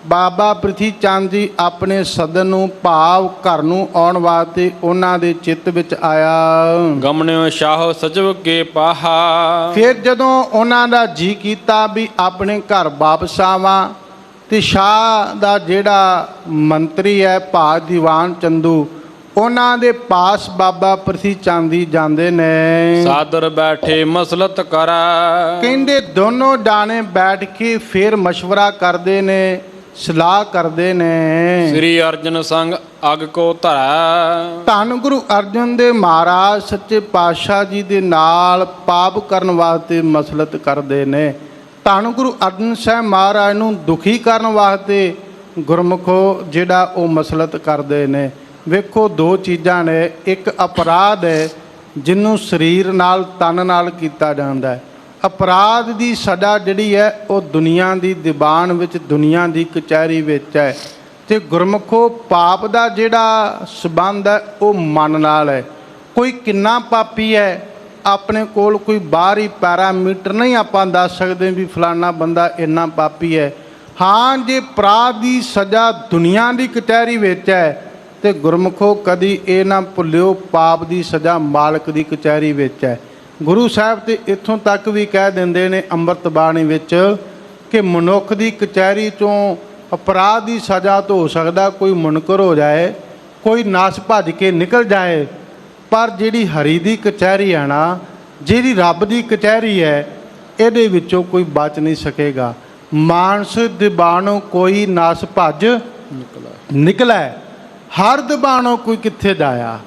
ਬਾਬਾ ਪ੍ਰਿਥੀ ਚੰਦ ਜੀ ਆਪਣੇ ਸਦਨ ਨੂੰ ਭਾਵ ਘਰ ਨੂੰ ਆਉਣ ਵਾਸਤੇ ਉਹਨਾਂ ਦੇ ਚਿੱਤ ਵਿੱਚ ਆਇਆ। ਗਮਨਿਓ ਸ਼ਾਹੋ ਸਚਵ ਕੇ ਪਾਹਾ, ਫਿਰ ਜਦੋਂ ਉਹਨਾਂ ਦਾ ਜੀ ਕੀਤਾ ਵੀ ਆਪਣੇ ਘਰ ਵਾਪਸ ਆਵਾਂ, ਤੇ ਸ਼ਾਹ ਦਾ ਜਿਹੜਾ ਮੰਤਰੀ ਹੈ ਭਾਗ ਦੀਵਾਨ ਚੰਦੂ, ਉਹਨਾਂ ਦੇ ਪਾਸ ਬਾਬਾ ਪ੍ਰਿਥੀ ਚੰਦ ਜੀ ਜਾਂਦੇ ਨੇ। ਸਾਦਰ ਬੈਠੇ ਮਸਲਤ ਕਰਾ, ਕਹਿੰਦੇ ਦੋਨੋਂ ਜਾਣੇ ਬੈਠ ਕੇ ਫਿਰ ਮਸ਼ਵਰਾ ਕਰਦੇ ਨੇ, ਸਲਾਹ ਕਰਦੇ ਨੇ। ਸ੍ਰੀ ਅਰਜਨ ਸੰਗ ਅਗ ਕੋ ਧਰੈ, ਧੰਨ ਗੁਰੂ ਅਰਜਨ ਦੇਵ ਮਹਾਰਾਜ ਸੱਚੇ ਪਾਤਸ਼ਾਹ ਜੀ ਦੇ ਨਾਲ ਪਾਪ ਕਰਨ ਵਾਸਤੇ ਮਸਲਤ ਕਰਦੇ ਨੇ। ਧੰਨ ਗੁਰੂ ਅਰਜਨ ਸਾਹਿਬ ਮਹਾਰਾਜ ਨੂੰ ਦੁਖੀ ਕਰਨ ਵਾਸਤੇ ਗੁਰਮੁਖੋ ਜਿਹੜਾ ਉਹ ਮਸਲਤ ਕਰਦੇ ਨੇ। ਵੇਖੋ ਦੋ ਚੀਜ਼ਾਂ ਨੇ, ਇੱਕ ਅਪਰਾਧ ਹੈ ਜਿਹਨੂੰ ਸਰੀਰ ਨਾਲ ਤਨ ਨਾਲ ਕੀਤਾ ਜਾਂਦਾ ਹੈ। ਅਪਰਾਧ ਦੀ ਸਜ਼ਾ ਜਿਹੜੀ ਹੈ ਉਹ ਦੁਨੀਆ ਦੀ ਦੀਵਾਨ ਵਿੱਚ, ਦੁਨੀਆ ਦੀ ਕਚਹਿਰੀ ਵਿੱਚ ਹੈ। ਤੇ ਗੁਰਮੁਖੋ ਪਾਪ ਦਾ ਜਿਹੜਾ ਸਬੰਧ ਹੈ ਉਹ ਮਨ ਨਾਲ ਹੈ। ਕੋਈ ਕਿੰਨਾ ਪਾਪੀ ਹੈ ਆਪਣੇ ਕੋਲ ਕੋਈ ਬਾਹਰੀ ਪੈਰਾਮੀਟਰ ਨਹੀਂ ਆਪਾਂ ਦੱਸ ਸਕਦੇ ਵੀ ਫਲਾਨਾ ਬੰਦਾ ਇੰਨਾ ਪਾਪੀ ਹੈ। ਹਾਂ, ਜੇ ਅਪਰਾਧ ਦੀ ਸਜ਼ਾ ਦੁਨੀਆ ਦੀ ਕਚਹਿਰੀ ਵਿੱਚ ਹੈ ਤੇ ਗੁਰਮੁਖੋ ਕਦੀ ਇਹ ਨਾ ਭੁੱਲਿਓ ਪਾਪ ਦੀ ਸਜ਼ਾ ਮਾਲਕ ਦੀ ਕਚਹਿਰੀ ਵਿੱਚ ਹੈ। ਗੁਰੂ ਸਾਹਿਬ ਤੇ ਇੱਥੋਂ ਤੱਕ ਵੀ ਕਹਿ ਦਿੰਦੇ ਨੇ ਅੰਮ੍ਰਿਤ ਬਾਣੀ ਵਿੱਚ ਕਿ ਮਨੁੱਖ ਦੀ ਕਚਹਿਰੀ ਚੋਂ ਅਪਰਾਧ ਦੀ ਸਜ਼ਾ ਤੋਂ ਹੋ ਸਕਦਾ ਕੋਈ ਮੁਨਕਰ ਹੋ ਜਾਏ, ਕੋਈ ਨਸ ਭੱਜ ਕੇ ਨਿਕਲ ਜਾਏ, ਪਰ ਜਿਹੜੀ ਹਰੀ ਦੀ ਕਚਹਿਰੀ ਹੈ ਨਾ, ਜਿਹੜੀ ਰੱਬ ਦੀ ਕਚਹਿਰੀ ਹੈ, ਇਹਦੇ ਵਿੱਚੋਂ ਕੋਈ ਬਚ ਨਹੀਂ ਸਕੇਗਾ। ਮਾਨਸ ਦਿਬਾਣੋਂ ਕੋਈ ਨਸ ਭੱਜ ਨਿਕਲੈ, ਹਰ ਦਿਬਾਣੋਂ ਕੋਈ ਕਿੱਥੇ ਜਾਇਆ।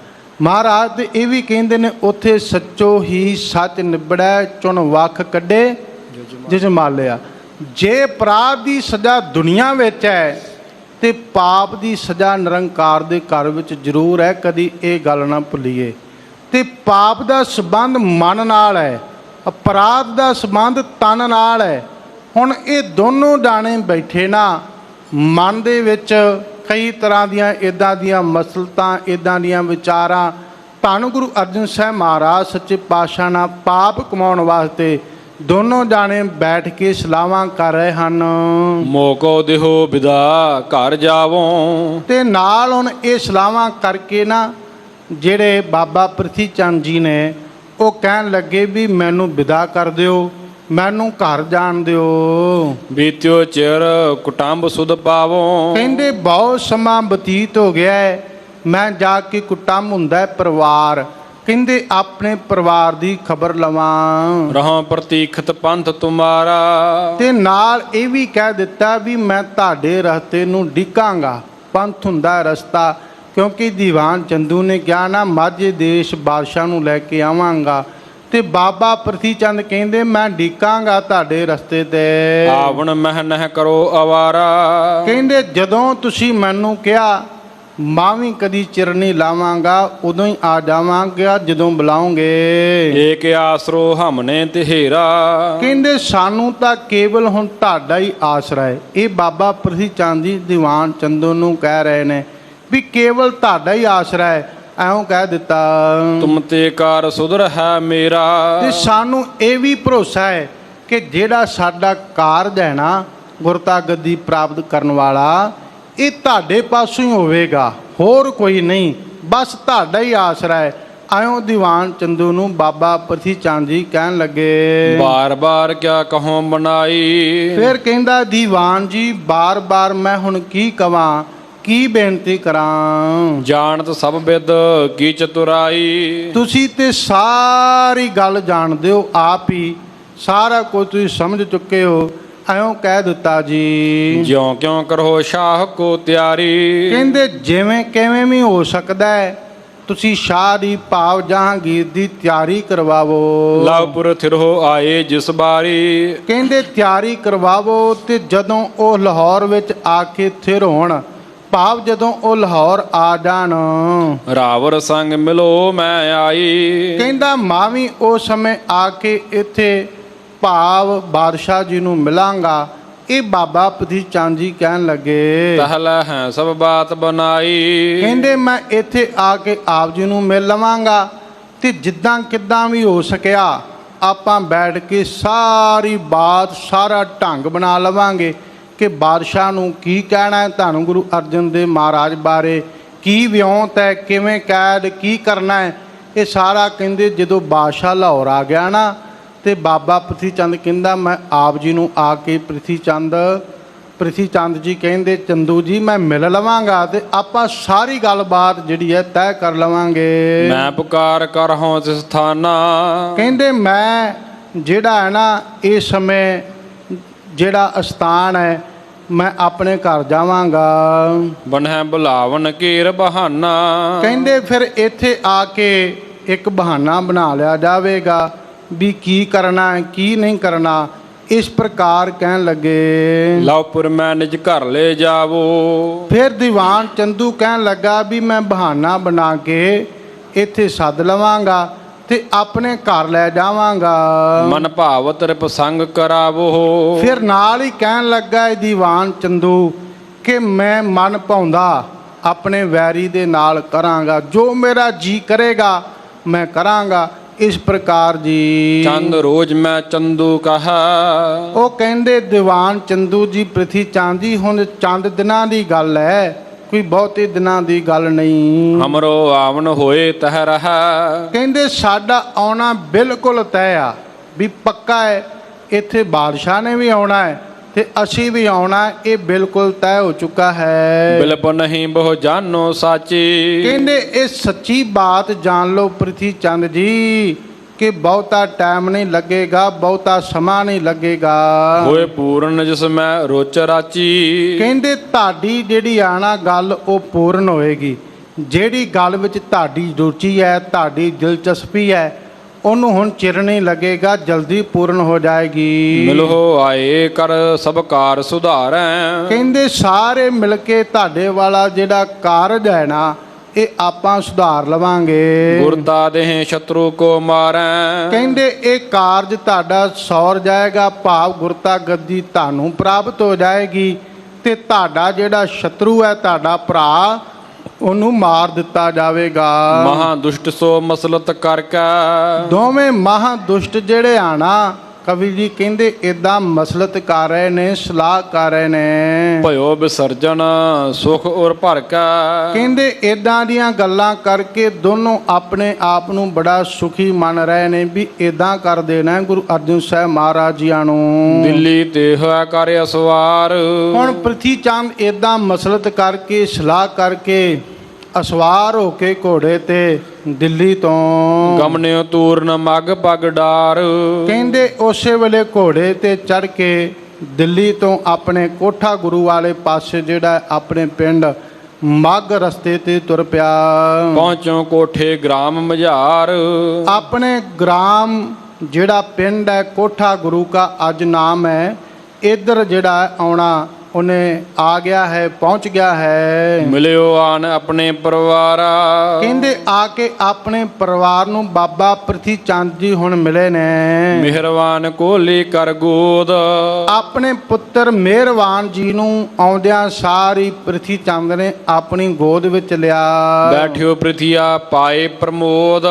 ਮਹਾਰਾਜ ਤੇ ਇਹ ਵੀ ਕਹਿੰਦੇ ਨੇ ਉੱਥੇ ਸੱਚੋ ਹੀ ਸੱਚ ਨਿਬੜੈ, ਚੁਣ ਵੱਖ ਕੱਢੇ ਜਜਮਾਲਿਆ। ਜੇ ਅਪਰਾਧ ਦੀ ਸਜ਼ਾ ਦੁਨੀਆ ਵਿੱਚ ਹੈ ਤੇ ਪਾਪ ਦੀ ਸਜ਼ਾ ਨਿਰੰਕਾਰ ਦੇ ਘਰ ਵਿੱਚ ਜ਼ਰੂਰ ਹੈ, ਕਦੀ ਇਹ ਗੱਲ ਨਾ ਭੁੱਲੀਏ। ਤੇ ਪਾਪ ਦਾ ਸੰਬੰਧ ਮਨ ਨਾਲ ਹੈ, ਅਪਰਾਧ ਦਾ ਸੰਬੰਧ ਤਨ ਨਾਲ ਹੈ। ਹੁਣ ਇਹ ਦੋਨੋਂ ਜਾਣੇ ਬੈਠੇ ਨਾ, ਮਨ ਦੇ ਵਿੱਚ ਕਈ ਤਰ੍ਹਾਂ ਦੀਆਂ ਇੱਦਾਂ ਦੀਆਂ ਮਸਲਤਾਂ, ਇੱਦਾਂ ਦੀਆਂ ਵਿਚਾਰਾਂ ਧੰਨ ਗੁਰੂ ਅਰਜਨ ਸਾਹਿਬ ਮਹਾਰਾਜ ਸੱਚੇ ਪਾਤਸ਼ਾਹ ਨਾਲ ਪਾਪ ਕਮਾਉਣ ਵਾਸਤੇ ਦੋਨੋਂ ਜਾਣੇ ਬੈਠ ਕੇ ਸਲਾਹਾਂ ਕਰ ਰਹੇ ਹਨ। ਮੋਕੋ ਦਿਹੋ ਵਿਦਾ ਘਰ ਜਾਵੋਂ, ਤੇ ਨਾਲ ਹੁਣ ਇਹ ਸਲਾਹਾਂ ਕਰਕੇ ਨਾ ਜਿਹੜੇ ਬਾਬਾ ਪ੍ਰਿਥੀ ਚੰਦ ਜੀ ਨੇ ਉਹ ਕਹਿਣ ਲੱਗੇ ਵੀ ਮੈਨੂੰ ਵਿਦਾ ਕਰ ਦਿਓ, ਮੈਨੂੰ ਘਰ ਜਾਣ ਦਿਓ। ਬੀਤਿਓ ਚਿਰ ਕੁਟੰਬ ਸੁਧ ਪਾਵੋਂ, ਕਹਿੰਦੇ ਬਹੁਤ ਸਮਾਂ ਬਤੀਤ ਹੋ ਗਿਆ ਹੈ, ਮੈਂ ਜਾ ਕੇ ਕੁਟੰਬ ਹੁੰਦਾ ਹੈ ਪਰਿਵਾਰ, ਕਹਿੰਦੇ ਆਪਣੇ ਪਰਿਵਾਰ ਦੀ ਖਬਰ ਲਵਾਂ। ਰਹਾਂ ਪ੍ਰਤੀਖਤ ਪੰਥ ਤੁਮਾਰਾ, ਤੇ ਨਾਲ ਇਹ ਵੀ ਕਹਿ ਦਿੱਤਾ ਵੀ ਮੈਂ ਤੁਹਾਡੇ ਰਸਤੇ ਨੂੰ ਡਿੱਕਾਂਗਾ। ਪੰਥ ਹੁੰਦਾ ਰਸਤਾ, ਕਿਉਂਕਿ ਦੀਵਾਨ ਚੰਦੂ ਨੇ ਕਿਹਾ ਨਾ ਮਾਝੇ ਦੇਸ਼ ਬਾਦਸ਼ਾਹ ਨੂੰ ਲੈ ਕੇ ਆਵਾਂਗਾ, ਤੇ ਬਾਬਾ ਪ੍ਰਿਥੀ ਚੰਦ ਕਹਿੰਦੇ ਮੈਂ ਡੀਕਾਂਗਾ ਤੁਹਾਡੇ ਰਸਤੇ ਤੇ। ਆਵਣ ਮਹਿ ਨਹਿ ਕਰੋ ਅਵਾਰਾ, ਕਹਿੰਦੇ ਜਦੋਂ ਤੁਸੀਂ ਮੈਨੂੰ ਕਿਹਾ ਮਾਂ ਵੀ ਕਦੀ ਚਿਰ ਨਹੀਂ ਲਾਵਾਂਗਾ, ਉਦੋਂ ਹੀ ਆ ਜਾਵਾਂਗਾ ਜਦੋਂ ਬੁਲਾਓਗੇ। ਏਕ ਆਸਰੋ ਹਮਨੇ ਤਿਹੇਰਾ। ਕਹਿੰਦੇ ਸਾਨੂੰ ਤਾਂ ਕੇਵਲ ਹੁਣ ਤੁਹਾਡਾ ਹੀ ਆਸਰਾ ਹੈ। ਇਹ ਬਾਬਾ ਪ੍ਰਿਥੀ ਚੰਦ ਜੀ ਦੀਵਾਨ ਚੰਦੂ ਨੂੰ ਕਹਿ ਰਹੇ ਨੇ ਵੀ ਕੇਵਲ ਤੁਹਾਡਾ ਹੀ ਆਸਰਾ ਹੈ। ਐਉਂ ਕਹਿ ਦਿੱਤਾ। ਤੁਮ ਤੇ ਕਾਰ ਸੁਧਰ ਹੈ ਮੇਰਾ। ਤੇ ਸਾਨੂੰ ਇਹ ਵੀ ਭਰੋਸਾ ਹੈ ਕਿ ਜਿਹੜਾ ਸਾਡਾ ਕਾਰਜ ਹੈ ਨਾ ਗੁਰਤਾ ਗੱਦੀ ਪ੍ਰਾਪਤ ਕਰਨ ਵਾਲਾ, ਇਹ ਤੁਹਾਡੇ ਪਾਸੋਂ ਹੀ ਹੋਵੇਗਾ, ਹੋਰ ਕੋਈ ਨਹੀਂ, ਬਸ ਤੁਹਾਡਾ ਹੀ ਆਸਰਾ ਹੈ। ਆਇਓ ਦੀਵਾਨ ਚੰਦੂ ਨੂੰ ਬਾਬਾ ਪ੍ਰਿਥੀ ਚੰਦ ਜੀ ਕਹਿਣ ਲੱਗੇ, ਬਾਰ ਬਾਰ ਕਿਆ ਕਹੋ ਬਣਾਈ। ਫਿਰ ਕਹਿੰਦਾ ਦੀਵਾਨ ਜੀ ਬਾਰ ਬਾਰ ਮੈਂ ਹੁਣ ਕੀ ਕਵਾਂ, ਕੀ ਬੇਨਤੀ ਕਰਾਂ। ਜਾਣਤ ਸਭ ਬਿਦ ਕੀ ਚਤੁਰਾਈ। ਤੁਸੀਂ ਤੇ ਸਾਰੀ ਗੱਲ ਜਾਣਦੇ ਹੋ, ਆਪ ਹੀ ਸਾਰਾ ਕੁਝ ਤੁਸੀਂ ਸਮਝ ਚੁੱਕੇ ਹੋ। ਐਉਂ ਕਹਿ ਦਿੱਤਾ ਜੀ, ਜਿਉਂ ਕਿਉਂ ਕਰੋ ਸ਼ਾਹ ਕੋ ਤਿਆਰੀ। ਕਹਿੰਦੇ ਜਿਵੇਂ ਕਿਵੇਂ ਵੀ ਹੋ ਸਕਦਾ ਹੈ, ਤੁਸੀਂ ਸ਼ਾਹ ਦੀ ਭਾਵ ਜਹਾਂਗੀਰ ਦੀ ਤਿਆਰੀ ਕਰਵਾਵੋ। ਲਵਪੁਰ ਥਿਰੋ ਆਏ ਜਿਸ ਬਾਰੀ। ਕਹਿੰਦੇ ਤਿਆਰੀ ਕਰਵਾਵੋ ਤੇ ਜਦੋਂ ਉਹ ਲਾਹੌਰ ਵਿੱਚ ਆ ਕੇ ਥਿਰ ਹੋਣ, ਭਾਵ ਜਦੋਂ ਉਹ ਲਾਹੌਰ ਆ ਜਾਣ, ਰਾਵਰ ਸੰਗ ਮਿਲੋ ਮੈਂ ਆਈ। ਕਹਿੰਦਾ ਮਾਂ ਵੀ ਉਸ ਸਮੇਂ ਆ ਕੇ ਇੱਥੇ ਭਾਵ ਬਾਦਸ਼ਾਹ ਜੀ ਨੂੰ ਮਿਲਾਂਗਾ। ਇਹ ਬਾਬਾ ਪ੍ਰਿਥੀ ਚੰਦ ਜੀ ਕਹਿਣ ਲੱਗੇ, ਤਹਲਾ ਹੈ ਸਭ ਬਾਤ ਬਣਾਈ। ਕਹਿੰਦੇ ਮੈਂ ਇੱਥੇ ਆ ਕੇ ਆਪ ਜੀ ਨੂੰ ਮਿਲ ਲਵਾਂਗਾ ਤੇ ਜਿੱਦਾਂ ਕਿੱਦਾਂ ਵੀ ਹੋ ਸਕਿਆ ਆਪਾਂ ਬੈਠ ਕੇ ਸਾਰੀ ਬਾਤ ਸਾਰਾ ਢੰਗ ਬਣਾ ਲਵਾਂਗੇ ਕਿ ਬਾਦਸ਼ਾਹ ਨੂੰ ਕੀ ਕਹਿਣਾ ਹੈ ਧੰਨ ਗੁਰੂ ਅਰਜਨ ਦੇਵ ਮਹਾਰਾਜ ਬਾਰੇ, ਕੀ ਵਿਉਂਤ ਹੈ, ਕਿਵੇਂ ਕੈਦ, ਕੀ ਕਰਨਾ ਹੈ। ਇਹ ਸਾਰਾ ਕਹਿੰਦੇ ਜਦੋਂ ਬਾਦਸ਼ਾਹ ਲਾਹੌਰ ਆ ਗਿਆ ਨਾ ਤੇ ਬਾਬਾ ਪ੍ਰਿਥੀ ਚੰਦ ਕਹਿੰਦਾ ਮੈਂ ਆਪ ਜੀ ਨੂੰ ਆ ਕੇ ਪ੍ਰਿਥੀ ਚੰਦ ਜੀ ਕਹਿੰਦੇ ਚੰਦੂ ਜੀ ਮੈਂ ਮਿਲ ਲਵਾਂਗਾ ਤੇ ਆਪਾਂ ਸਾਰੀ ਗੱਲਬਾਤ ਜਿਹੜੀ ਹੈ ਤੈਅ ਕਰ ਲਵਾਂਗੇ। ਮੈਂ ਪੁਕਾਰ ਕਰ ਹਾਂ ਤਿਸ ਥਾਨਾ। ਕਹਿੰਦੇ ਮੈਂ ਜਿਹੜਾ ਹੈ ਨਾ ਇਸ ਸਮੇਂ ਜਿਹੜਾ ਅਸਥਾਨ ਹੈ ਮੈਂ ਆਪਣੇ ਘਰ ਜਾਵਾਂਗਾ। ਬਣੈ ਬੁਲਾਵਨ ਕੀਰ ਬਹਾਨਾ। ਕਹਿੰਦੇ ਫਿਰ ਇੱਥੇ ਆ ਕੇ ਇੱਕ ਬਹਾਨਾ ਬਣਾ ਲਿਆ ਜਾਵੇਗਾ ਵੀ ਕੀ ਕਰਨਾ ਹੈ ਕੀ ਨਹੀਂ ਕਰਨਾ। ਇਸ ਪ੍ਰਕਾਰ ਕਹਿਣ ਲੱਗੇ, ਲਵਪੁਰ ਮੈਂ ਨਿਜ ਘਰ ਲੈ ਜਾਵੋ। ਫਿਰ ਦੀਵਾਨ ਚੰਦੂ ਕਹਿਣ ਲੱਗਾ ਵੀ ਮੈਂ ਬਹਾਨਾ ਬਣਾ ਕੇ ਇੱਥੇ ਸੱਦ ਲਵਾਂਗਾ ਤੇ ਆਪਣੇ ਘਰ ਲੈ ਜਾਵਾਂਗਾ। ਮਨ ਭਾਵਤ ਰਿਪ ਸੰਗ ਕਰਾਵੋ। ਫਿਰ ਨਾਲ ਹੀ ਕਹਿਣ ਲੱਗਾ ਇਹ ਦੀਵਾਨ ਚੰਦੂ ਕਿ ਮੈਂ ਮਨ ਭਾਉਂਦਾ ਆਪਣੇ ਵੈਰੀ ਦੇ ਨਾਲ ਕਰਾਂਗਾ, ਜੋ ਮੇਰਾ ਜੀ ਕਰੇਗਾ ਮੈਂ ਕਰਾਂਗਾ। ਇਸ ਪ੍ਰਕਾਰ ਜੀ ਚੰਦ ਰੋਜ਼ ਮੈਂ ਚੰਦੂ ਕਹਾ। ਉਹ ਕਹਿੰਦੇ ਦੀਵਾਨ ਚੰਦੂ ਜੀ ਪ੍ਰਿਥੀ ਚੰਦ ਜੀ ਹੁਣ ਚੰਦ ਦਿਨਾਂ ਦੀ ਗੱਲ ਹੈ, ਕੋਈ ਬਹੁਤੇ ਦਿਨਾਂ ਦੀ ਗੱਲ ਨਹੀਂ। ਹਮਰੋ ਆਵਨ ਹੋਏ ਤਹ ਰਹਾ। ਕਹਿੰਦੇ ਸਾਡਾ ਆਉਣਾ ਬਿਲਕੁਲ ਤੈਅ ਆ ਵੀ ਪੱਕਾ ਹੈ, ਇੱਥੇ ਬਾਦਸ਼ਾਹ ਨੇ ਵੀ ਆਉਣਾ ਹੈ ਤੇ ਅਸੀਂ ਵੀ ਆਉਣਾ, ਇਹ ਬਿਲਕੁਲ ਤੈਅ ਹੋ ਚੁੱਕਾ ਹੈ। ਬਿਲਪ ਨਹੀਂ ਬਹੁ ਜਾਨੋ ਸਾਚੀ। ਕਹਿੰਦੇ ਇਹ ਸੱਚੀ ਬਾਤ ਜਾਣ ਲਓ ਪ੍ਰਿਥੀ ਚੰਦ ਜੀ ਕਿ ਬਹੁਤਾ ਟਾਈਮ ਨਹੀਂ ਲੱਗੇਗਾ, ਬਹੁਤਾ ਸਮਾਂ ਨਹੀਂ ਲੱਗੇਗਾ। ਹੋਏ ਪੂਰਨ ਜਿਸ ਮੈਂ ਰੋਚ ਰਾਚੀ। ਕਹਿੰਦੇ ਤੁਹਾਡੀ ਜਿਹੜੀ ਆਣਾ ਗੱਲ ਉਹ ਪੂਰਨ ਹੋਏਗੀ, ਜਿਹੜੀ ਗੱਲ ਵਿੱਚ ਤੁਹਾਡੀ ਰੁਚੀ ਹੈ, ਤੁਹਾਡੀ ਦਿਲਚਸਪੀ ਹੈ, ਉਹਨੂੰ ਹੁਣ ਚਿਰ ਨਹੀਂ ਲੱਗੇਗਾ, ਜਲਦੀ ਪੂਰਨ ਹੋ ਜਾਏਗੀ। ਮਿਲੋ ਆਏ ਕਰ ਸਭ ਕਾਰ ਸੁਧਾਰੈ। ਕਹਿੰਦੇ ਸਾਰੇ ਮਿਲ ਕੇ ਤੁਹਾਡੇ ਵਾਲਾ ਜਿਹੜਾ ਕਾਰਜ ਹੈ ਨਾ ਇਹ ਆਪਾਂ ਸੁਧਾਰ ਲਵਾਂਗੇ। ਗੁਰਤਾ ਦੇਹ ਸ਼ਤਰੂ ਕੋ ਮਾਰੈ। ਕਹਿੰਦੇ ਇਹ ਕਾਰਜ ਤੁਹਾਡਾ ਸੌਰ ਜਾਏਗਾ, ਭਾਵ ਗੁਰਤਾ ਗੱਦੀ ਤੁਹਾਨੂੰ ਪ੍ਰਾਪਤ ਹੋ ਜਾਏਗੀ ਤੇ ਤੁਹਾਡਾ ਜਿਹੜਾ ਸ਼ਤਰੂ ਹੈ ਤੁਹਾਡਾ ਭਰਾ ਉਹਨੂੰ ਮਾਰ ਦਿੱਤਾ ਜਾਵੇਗਾ। ਮਹਾ ਦੁਸ਼ਟ ਸੋ ਮਸਲਤ ਕਰਕੇ। ਦੋਵੇਂ ਮਹਾ ਦੁਸ਼ਟ ਜਿਹੜੇ ਆਣਾ ਕਵੀ ਜੀ ਕਹਿੰਦੇ ਇਦਾਂ ਮਸਲਤ ਕਰ ਰਹੇ ਨੇ, ਸਲਾਹ ਕਰ ਰਹੇ ਨੇ। ਭਇਓ ਵਿਸਰਜਨ ਸੁਖ ਔਰ ਭਰ ਕਾ। ਕਹਿੰਦੇ ਇਦਾਂ ਦੀਆਂ ਗੱਲਾਂ ਕਰਕੇ ਦੋਨੋਂ ਆਪਣੇ ਆਪ ਨੂੰ ਬੜਾ ਸੁਖੀ ਮੰਨ ਰਹੇ ਨੇ ਵੀ ਇਦਾਂ ਕਰ ਦੇਣਾ ਗੁਰੂ ਅਰਜਨ ਸਾਹਿਬ ਮਹਾਰਾਜ ਜੀਆਂ ਨੂੰ। ਦਿੱਲੀ ਤੇ ਹੋਇਆ ਕਰ ਅਸਵਾਰ। ਹੁਣ ਪ੍ਰਿਥੀ ਚੰਦ ਇਦਾਂ ਮਸਲਤ ਕਰਕੇ ਸਲਾਹ ਕਰਕੇ ਅਸਵਾਰ ਹੋ ਕੇ ਘੋੜੇ ਤੇ ਦਿੱਲੀ ਤੋਂ ਗਮਨਿਓ ਤੂਰਨ ਮਗ ਪਗ ਡਾਰ। ਕਹਿੰਦੇ ਉਸੇ ਵੇਲੇ ਘੋੜੇ ਤੇ ਚੜ੍ਹ ਕੇ ਦਿੱਲੀ ਤੋਂ ਆਪਣੇ ਕੋਠਾ ਗੁਰੂ ਵਾਲੇ ਪਾਸੇ ਜਿਹੜਾ ਆਪਣੇ ਪਿੰਡ ਮੱਗ ਰਸਤੇ ਤੇ ਤੁਰ ਪਿਆ। ਪਹੁੰਚੋ ਕੋਠੇ ਗ੍ਰਾਮ ਮਝਾਰ। ਆਪਣੇ ਗ੍ਰਾਮ ਜਿਹੜਾ ਪਿੰਡ ਹੈ ਕੋਠਾ ਗੁਰੂ ਕਾ ਅੱਜ ਨਾਮ ਹੈ, ਇੱਧਰ ਜਿਹੜਾ ਆਉਣਾ ਉਹਨੇ ਆ ਗਿਆ ਹੈ, ਪਹੁੰਚ ਗਿਆ ਹੈ। ਮਿਲਿਓ ਆਨ ਆਪਣੇ ਪਰਿਵਾਰਾ। ਕਹਿੰਦੇ ਆ ਕੇ ਆਪਣੇ ਪਰਿਵਾਰ ਨੂੰ ਬਾਬਾ ਪ੍ਰਿਥੀ ਚੰਦ ਜੀ ਹੁਣ ਮਿਲੇ ਨੇ। ਮਿਹਰਬਾਨ ਕੋਲੀ ਕਰ ਗੋਦ। ਆਪਣੇ ਪੁੱਤਰ ਮਿਹਰਬਾਨ ਜੀ ਨੂੰ ਆਉਂਦਿਆਂ ਸਾਰੀ ਪ੍ਰਿਥੀ ਚੰਦ ਨੇ ਆਪਣੀ ਗੋਦ ਵਿੱਚ ਲਿਆ। ਬੈਠਿਓ ਪ੍ਰਿਥੀਆ ਪਾਏ ਪ੍ਰਮੋਦ।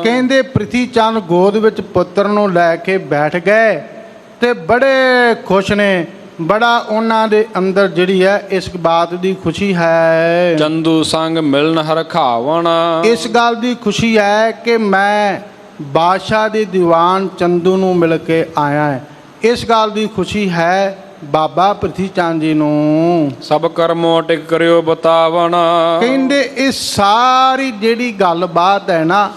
ਕਹਿੰਦੇ ਪ੍ਰਿਥੀ ਚੰਦ ਗੋਦ ਵਿੱਚ ਪੁੱਤਰ ਨੂੰ ਲੈ ਕੇ ਬੈਠ ਗਏ ਤੇ ਬੜੇ ਖੁਸ਼ ਨੇ। ਬੜਾ ਉਹਨਾਂ ਦੇ ਅੰਦਰ ਜਿਹੜੀ ਹੈ ਇਸ ਬਾਤ ਦੀ ਖੁਸ਼ੀ ਹੈ। ਚੰਦੂ ਸੰਗ ਮਿਲਨ ਹਰਖਾਵਣ। ਇਸ ਗੱਲ ਦੀ ਖੁਸ਼ੀ ਹੈ ਕਿ ਮੈਂ ਬਾਦਸ਼ਾਹ ਦੇ ਦੀਵਾਨ ਚੰਦੂ ਨੂੰ ਮਿਲ ਕੇ ਆਇਆ ਹਾਂ। ਇਸ ਗੱਲ ਦੀ ਖੁਸ਼ੀ ਹੈ ਬਾਬਾ ਪ੍ਰਿਥੀ ਚੰਦ ਜੀ ਨੂੰ। ਸਭ ਕਰਮੋ ਟਿਕ ਕਰਿਓ ਬਤਾਵਣ। ਕਹਿੰਦੇ ਇਹ ਸਾਰੀ ਜਿਹੜੀ ਗੱਲਬਾਤ ਹੈ ਨਾ,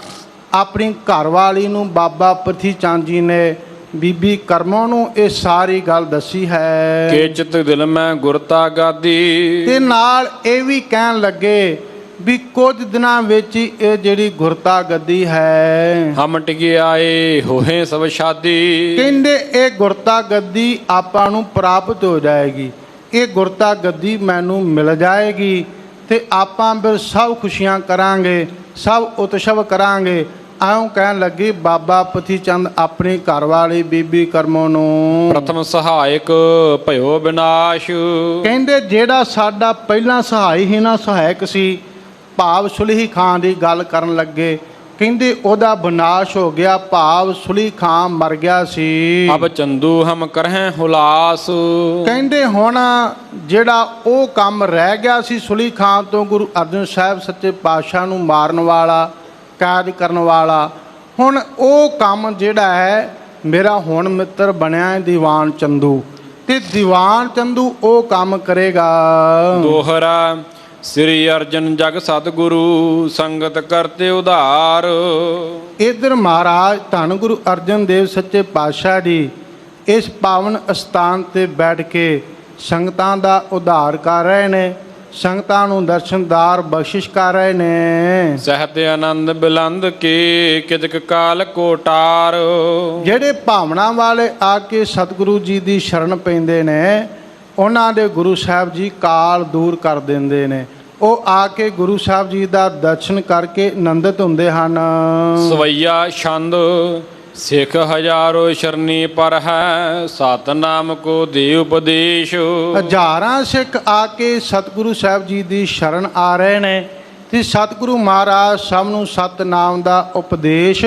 ਆਪਣੀ ਘਰਵਾਲੀ ਨੂੰ ਬਾਬਾ ਪ੍ਰਿਥੀ ਚੰਦ ਜੀ ਨੇ ਬੀਬੀ ਕਰਮੋਂ ਨੂੰ ਇਹ ਸਾਰੀ ਗੱਲ ਦੱਸੀ ਹੈ। ਕਿ ਚਿਤ ਦਿਲ ਮੈਂ ਗੁਰਤਾ ਗਾਦੀ। ਤੇ ਨਾਲ ਇਹ ਵੀ ਕਹਿਣ ਲੱਗੇ ਵੀ ਕੁਝ ਦਿਨਾਂ ਵਿੱਚ ਹੀ ਇਹ ਜਿਹੜੀ ਗੁਰਤਾ ਗੱਦੀ ਹੈ, ਹਮ ਟਿਕੇ ਆਏ ਹੋਏ ਸਭ ਸ਼ਾਦੀ। ਕਹਿੰਦੇ ਇਹ ਗੁਰਤਾ ਗੱਦੀ ਆਪਾਂ ਨੂੰ ਪ੍ਰਾਪਤ ਹੋ ਜਾਏਗੀ। ਇਹ ਗੁਰਤਾ ਗੱਦੀ ਮੈਨੂੰ ਮਿਲ ਜਾਏਗੀ ਤੇ ਆਪਾਂ ਫਿਰ ਸਭ ਖੁਸ਼ੀਆਂ ਕਰਾਂਗੇ, ਸਭ ਉਤਸਵ ਕਰਾਂਗੇ। ਆਉਂ ਕਹਿਣ ਲੱਗੀ ਬਾਬਾ ਪ੍ਰਿਥੀ ਚੰਦ ਆਪਣੀ ਘਰਵਾਲੀ ਬੀਬੀ ਕਰਮੋਂ ਨੂੰ। ਪ੍ਰਥਮ ਸਹਾਇਕ ਭਇਓ ਵਿਨਾਸ਼। ਕਹਿੰਦੇ ਜਿਹੜਾ ਸਾਡਾ ਪਹਿਲਾ ਸਹਾਈ ਹੀ ਨਾ ਸਹਾਇਕ ਸੀ, ਭਾਵ ਸੁਲਹੀ ਖਾਂ ਦੀ ਗੱਲ ਕਰਨ ਲੱਗੇ। ਕਹਿੰਦੇ ਉਹਦਾ ਵਿਨਾਸ਼ ਹੋ ਗਿਆ, ਭਾਵ ਸੁਲਹੀ ਖਾਂ ਮਰ ਗਿਆ ਸੀ। ਅਬ ਚੰਦੂ ਹਮ ਕਰਹਿ ਹੁਲਾਸ। ਕਹਿੰਦੇ ਹੁਣ ਜਿਹੜਾ ਉਹ ਕੰਮ ਰਹਿ ਗਿਆ ਸੀ ਸੁਲਹੀ ਖਾਂ ਤੋਂ, ਗੁਰੂ ਅਰਜਨ ਸਾਹਿਬ ਸੱਚੇ ਪਾਤਸ਼ਾਹ ਨੂੰ ਮਾਰਨ ਵਾਲਾ, ਕੈਦ ਕਰਨ ਵਾਲਾ, ਹੁਣ ਉਹ ਕੰਮ ਜਿਹੜਾ ਹੈ ਮੇਰਾ ਹੁਣ ਮਿੱਤਰ ਬਣਿਆ ਹੈ ਦੀਵਾਨ ਚੰਦੂ। ਤੇ ਦੀਵਾਨ ਚੰਦੂ ਉਹ ਕੰਮ ਕਰੇਗਾ। ਦੋਹਰਾ ਸ੍ਰੀ ਅਰਜਨ ਜਗ ਸਤਿਗੁਰੂ ਸੰਗਤ ਕਰਤੇ ਉਧਾਰ। ਇਧਰ ਮਹਾਰਾਜ ਧੰਨ ਗੁਰੂ ਅਰਜਨ ਦੇਵ ਸੱਚੇ ਪਾਤਸ਼ਾਹ ਜੀ ਇਸ ਪਾਵਨ ਅਸਥਾਨ ਤੇ ਬੈਠ ਕੇ ਸੰਗਤਾਂ ਦਾ ਉਧਾਰ ਕਰ ਰਹੇ ਨੇ, ਸੰਗਤਾਂ ਨੂੰ ਦਰਸ਼ਨਦਾਰ ਬਖਸ਼ਿਸ਼ ਕਰ ਰਹੇ ਨੇ। ਸਹਿਤ ਆਨੰਦ ਬਿਲੰਦ ਕੇ ਕਿਤਕ ਕਾਲ ਕੋਟਾਰ। ਜਿਹੜੇ ਭਾਵਨਾ ਵਾਲੇ ਆ ਕੇ ਸਤਿਗੁਰੂ ਜੀ ਦੀ ਸ਼ਰਨ ਪੈਂਦੇ ਨੇ, ਉਹਨਾਂ ਦੇ ਗੁਰੂ ਸਾਹਿਬ ਜੀ ਕਾਲ ਦੂਰ ਕਰ ਦਿੰਦੇ ਨੇ। ਉਹ ਆ ਕੇ ਗੁਰੂ ਸਾਹਿਬ ਜੀ ਦਾ ਦਰਸ਼ਨ ਕਰਕੇ ਆਨੰਦਿਤ ਹੁੰਦੇ ਹਨ। ਸਵਈਆ ਛੰਦ ਸਿੱਖ ਹਜ਼ਾਰੋ ਸ਼ਰਨੀ ਪਰ ਹੈ, ਸਤਨਾਮ ਕੋ ਦੇ ਉਪਦੇਸ਼। ਹਜ਼ਾਰਾਂ ਸਿੱਖ ਆ ਕੇ ਸਤਿਗੁਰੂ ਸਾਹਿਬ ਜੀ ਦੀ ਸ਼ਰਨ ਆ ਰਹੇ ਨੇ ਤੇ ਸਤਿਗੁਰੂ ਮਹਾਰਾਜ ਸਭ ਨੂੰ ਸਤਨਾਮ ਦਾ ਉਪਦੇਸ਼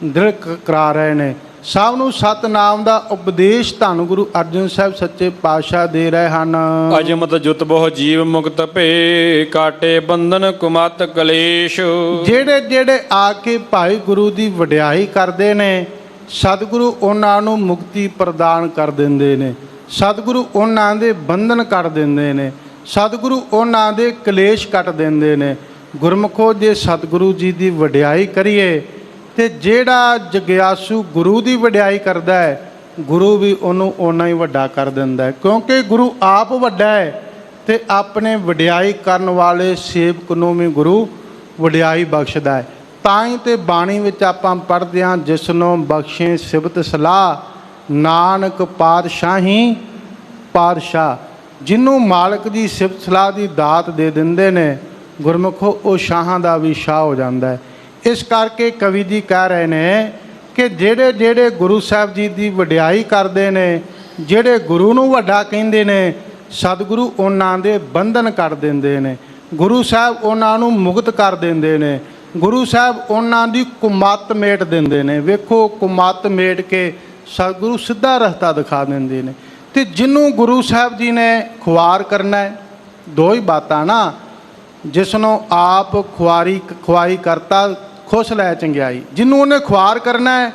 ਦ੍ਰਿੜ ਕਰਾ ਰਹੇ ਨੇ। ਸਭ ਨੂੰ ਸਤਨਾਮ ਦਾ ਉਪਦੇਸ਼ ਧੰਨ ਗੁਰੂ ਅਰਜਨ ਸਾਹਿਬ ਸੱਚੇ ਪਾਤਸ਼ਾਹ ਦੇ ਰਹੇ ਹਨ। ਅਜਮਤ ਜੁਤ ਬਹੁ ਜੀਵ ਮੁਕਤ ਭੇ, ਕਾਟੇ ਬੰਧਨ ਕੁਮਤ ਕਲੇਸ਼। ਜਿਹੜੇ ਜਿਹੜੇ ਆ ਕੇ ਭਾਈ ਗੁਰੂ ਦੀ ਵਡਿਆਈ ਕਰਦੇ ਨੇ, ਸਤਿਗੁਰੂ ਉਹਨਾਂ ਨੂੰ ਮੁਕਤੀ ਪ੍ਰਦਾਨ ਕਰ ਦਿੰਦੇ ਨੇ। ਸਤਿਗੁਰੂ ਉਹਨਾਂ ਦੇ ਬੰਧਨ ਕੱਟ ਦਿੰਦੇ ਨੇ। ਸਤਿਗੁਰੂ ਉਹਨਾਂ ਦੇ ਕਲੇਸ਼ ਕੱਟ ਦਿੰਦੇ ਨੇ। ਗੁਰਮੁਖੋ ਜੇ ਸਤਿਗੁਰੂ ਜੀ ਦੀ ਵਡਿਆਈ ਕਰੀਏ ਤੇ ਜਿਹੜਾ ਜਗਿਆਸੂ ਗੁਰੂ ਦੀ ਵਡਿਆਈ ਕਰਦਾ ਹੈ, ਗੁਰੂ ਵੀ ਉਹਨੂੰ ਓਨਾ ਹੀ ਵੱਡਾ ਕਰ ਦਿੰਦਾ ਹੈ। ਕਿਉਂਕਿ ਗੁਰੂ ਆਪ ਵੱਡਾ ਹੈ ਤੇ ਆਪਣੇ ਵਡਿਆਈ ਕਰਨ ਵਾਲੇ ਸੇਵਕ ਨੂੰ ਵੀ ਗੁਰੂ ਵਡਿਆਈ ਬਖਸ਼ਦਾ ਹੈ। ਤਾਂ ਹੀ ਤੇ ਬਾਣੀ ਵਿੱਚ ਆਪਾਂ ਪੜ੍ਹਦੇ ਹਾਂ, ਜਿਸਨੂੰ ਬਖਸ਼ੇ ਸਿਬਤ ਸਲਾਹ ਨਾਨਕ ਪਾਤਸ਼ਾਹੀ ਪਾਤਸ਼ਾਹ। ਜਿਹਨੂੰ ਮਾਲਕ ਦੀ ਸਿਫਤ ਸਲਾਹ ਦੀ ਦਾਤ ਦੇ ਦਿੰਦੇ ਨੇ ਗੁਰਮੁਖੋ, ਉਹ ਸ਼ਾਹਾਂ ਦਾ ਵੀ ਸ਼ਾਹ ਹੋ ਜਾਂਦਾ ਹੈ। ਇਸ ਕਰਕੇ ਕਵੀ ਜੀ ਕਹਿ ਰਹੇ ਨੇ ਕਿ ਜਿਹੜੇ ਜਿਹੜੇ ਗੁਰੂ ਸਾਹਿਬ ਜੀ ਦੀ ਵਡਿਆਈ ਕਰਦੇ ਨੇ, ਜਿਹੜੇ ਗੁਰੂ ਨੂੰ ਵੱਡਾ ਕਹਿੰਦੇ ਨੇ, ਸਤਿਗੁਰੂ ਉਹਨਾਂ ਦੇ ਬੰਧਨ ਕੱਟ ਦਿੰਦੇ ਨੇ। ਗੁਰੂ ਸਾਹਿਬ ਉਹਨਾਂ ਨੂੰ ਮੁਕਤ ਕਰ ਦਿੰਦੇ ਨੇ। ਗੁਰੂ ਸਾਹਿਬ ਉਹਨਾਂ ਦੀ ਕੁਮੱਤ ਮੇਟ ਦਿੰਦੇ ਨੇ। ਵੇਖੋ, ਕੁਮੱਤ ਮੇਟ ਕੇ ਸਤਿਗੁਰੂ ਸਿੱਧਾ ਰਸਤਾ ਦਿਖਾ ਦਿੰਦੇ ਨੇ। ਤੇ ਜਿਹਨੂੰ ਗੁਰੂ ਸਾਹਿਬ ਜੀ ਨੇ ਖੁਆਰ ਕਰਨਾ ਹੈ, ਦੋ ਹੀ ਬਾਤਾਂ ਨਾ, ਜਿਸਨੂੰ ਆਪ ਖੁਆਈ ਕਰਤਾ ਖੁਸ਼ ਲੈ ਚੰਗਿਆਈ। ਜਿਹਨੂੰ ਉਹਨੇ ਖੁਆਰ ਕਰਨਾ ਹੈ,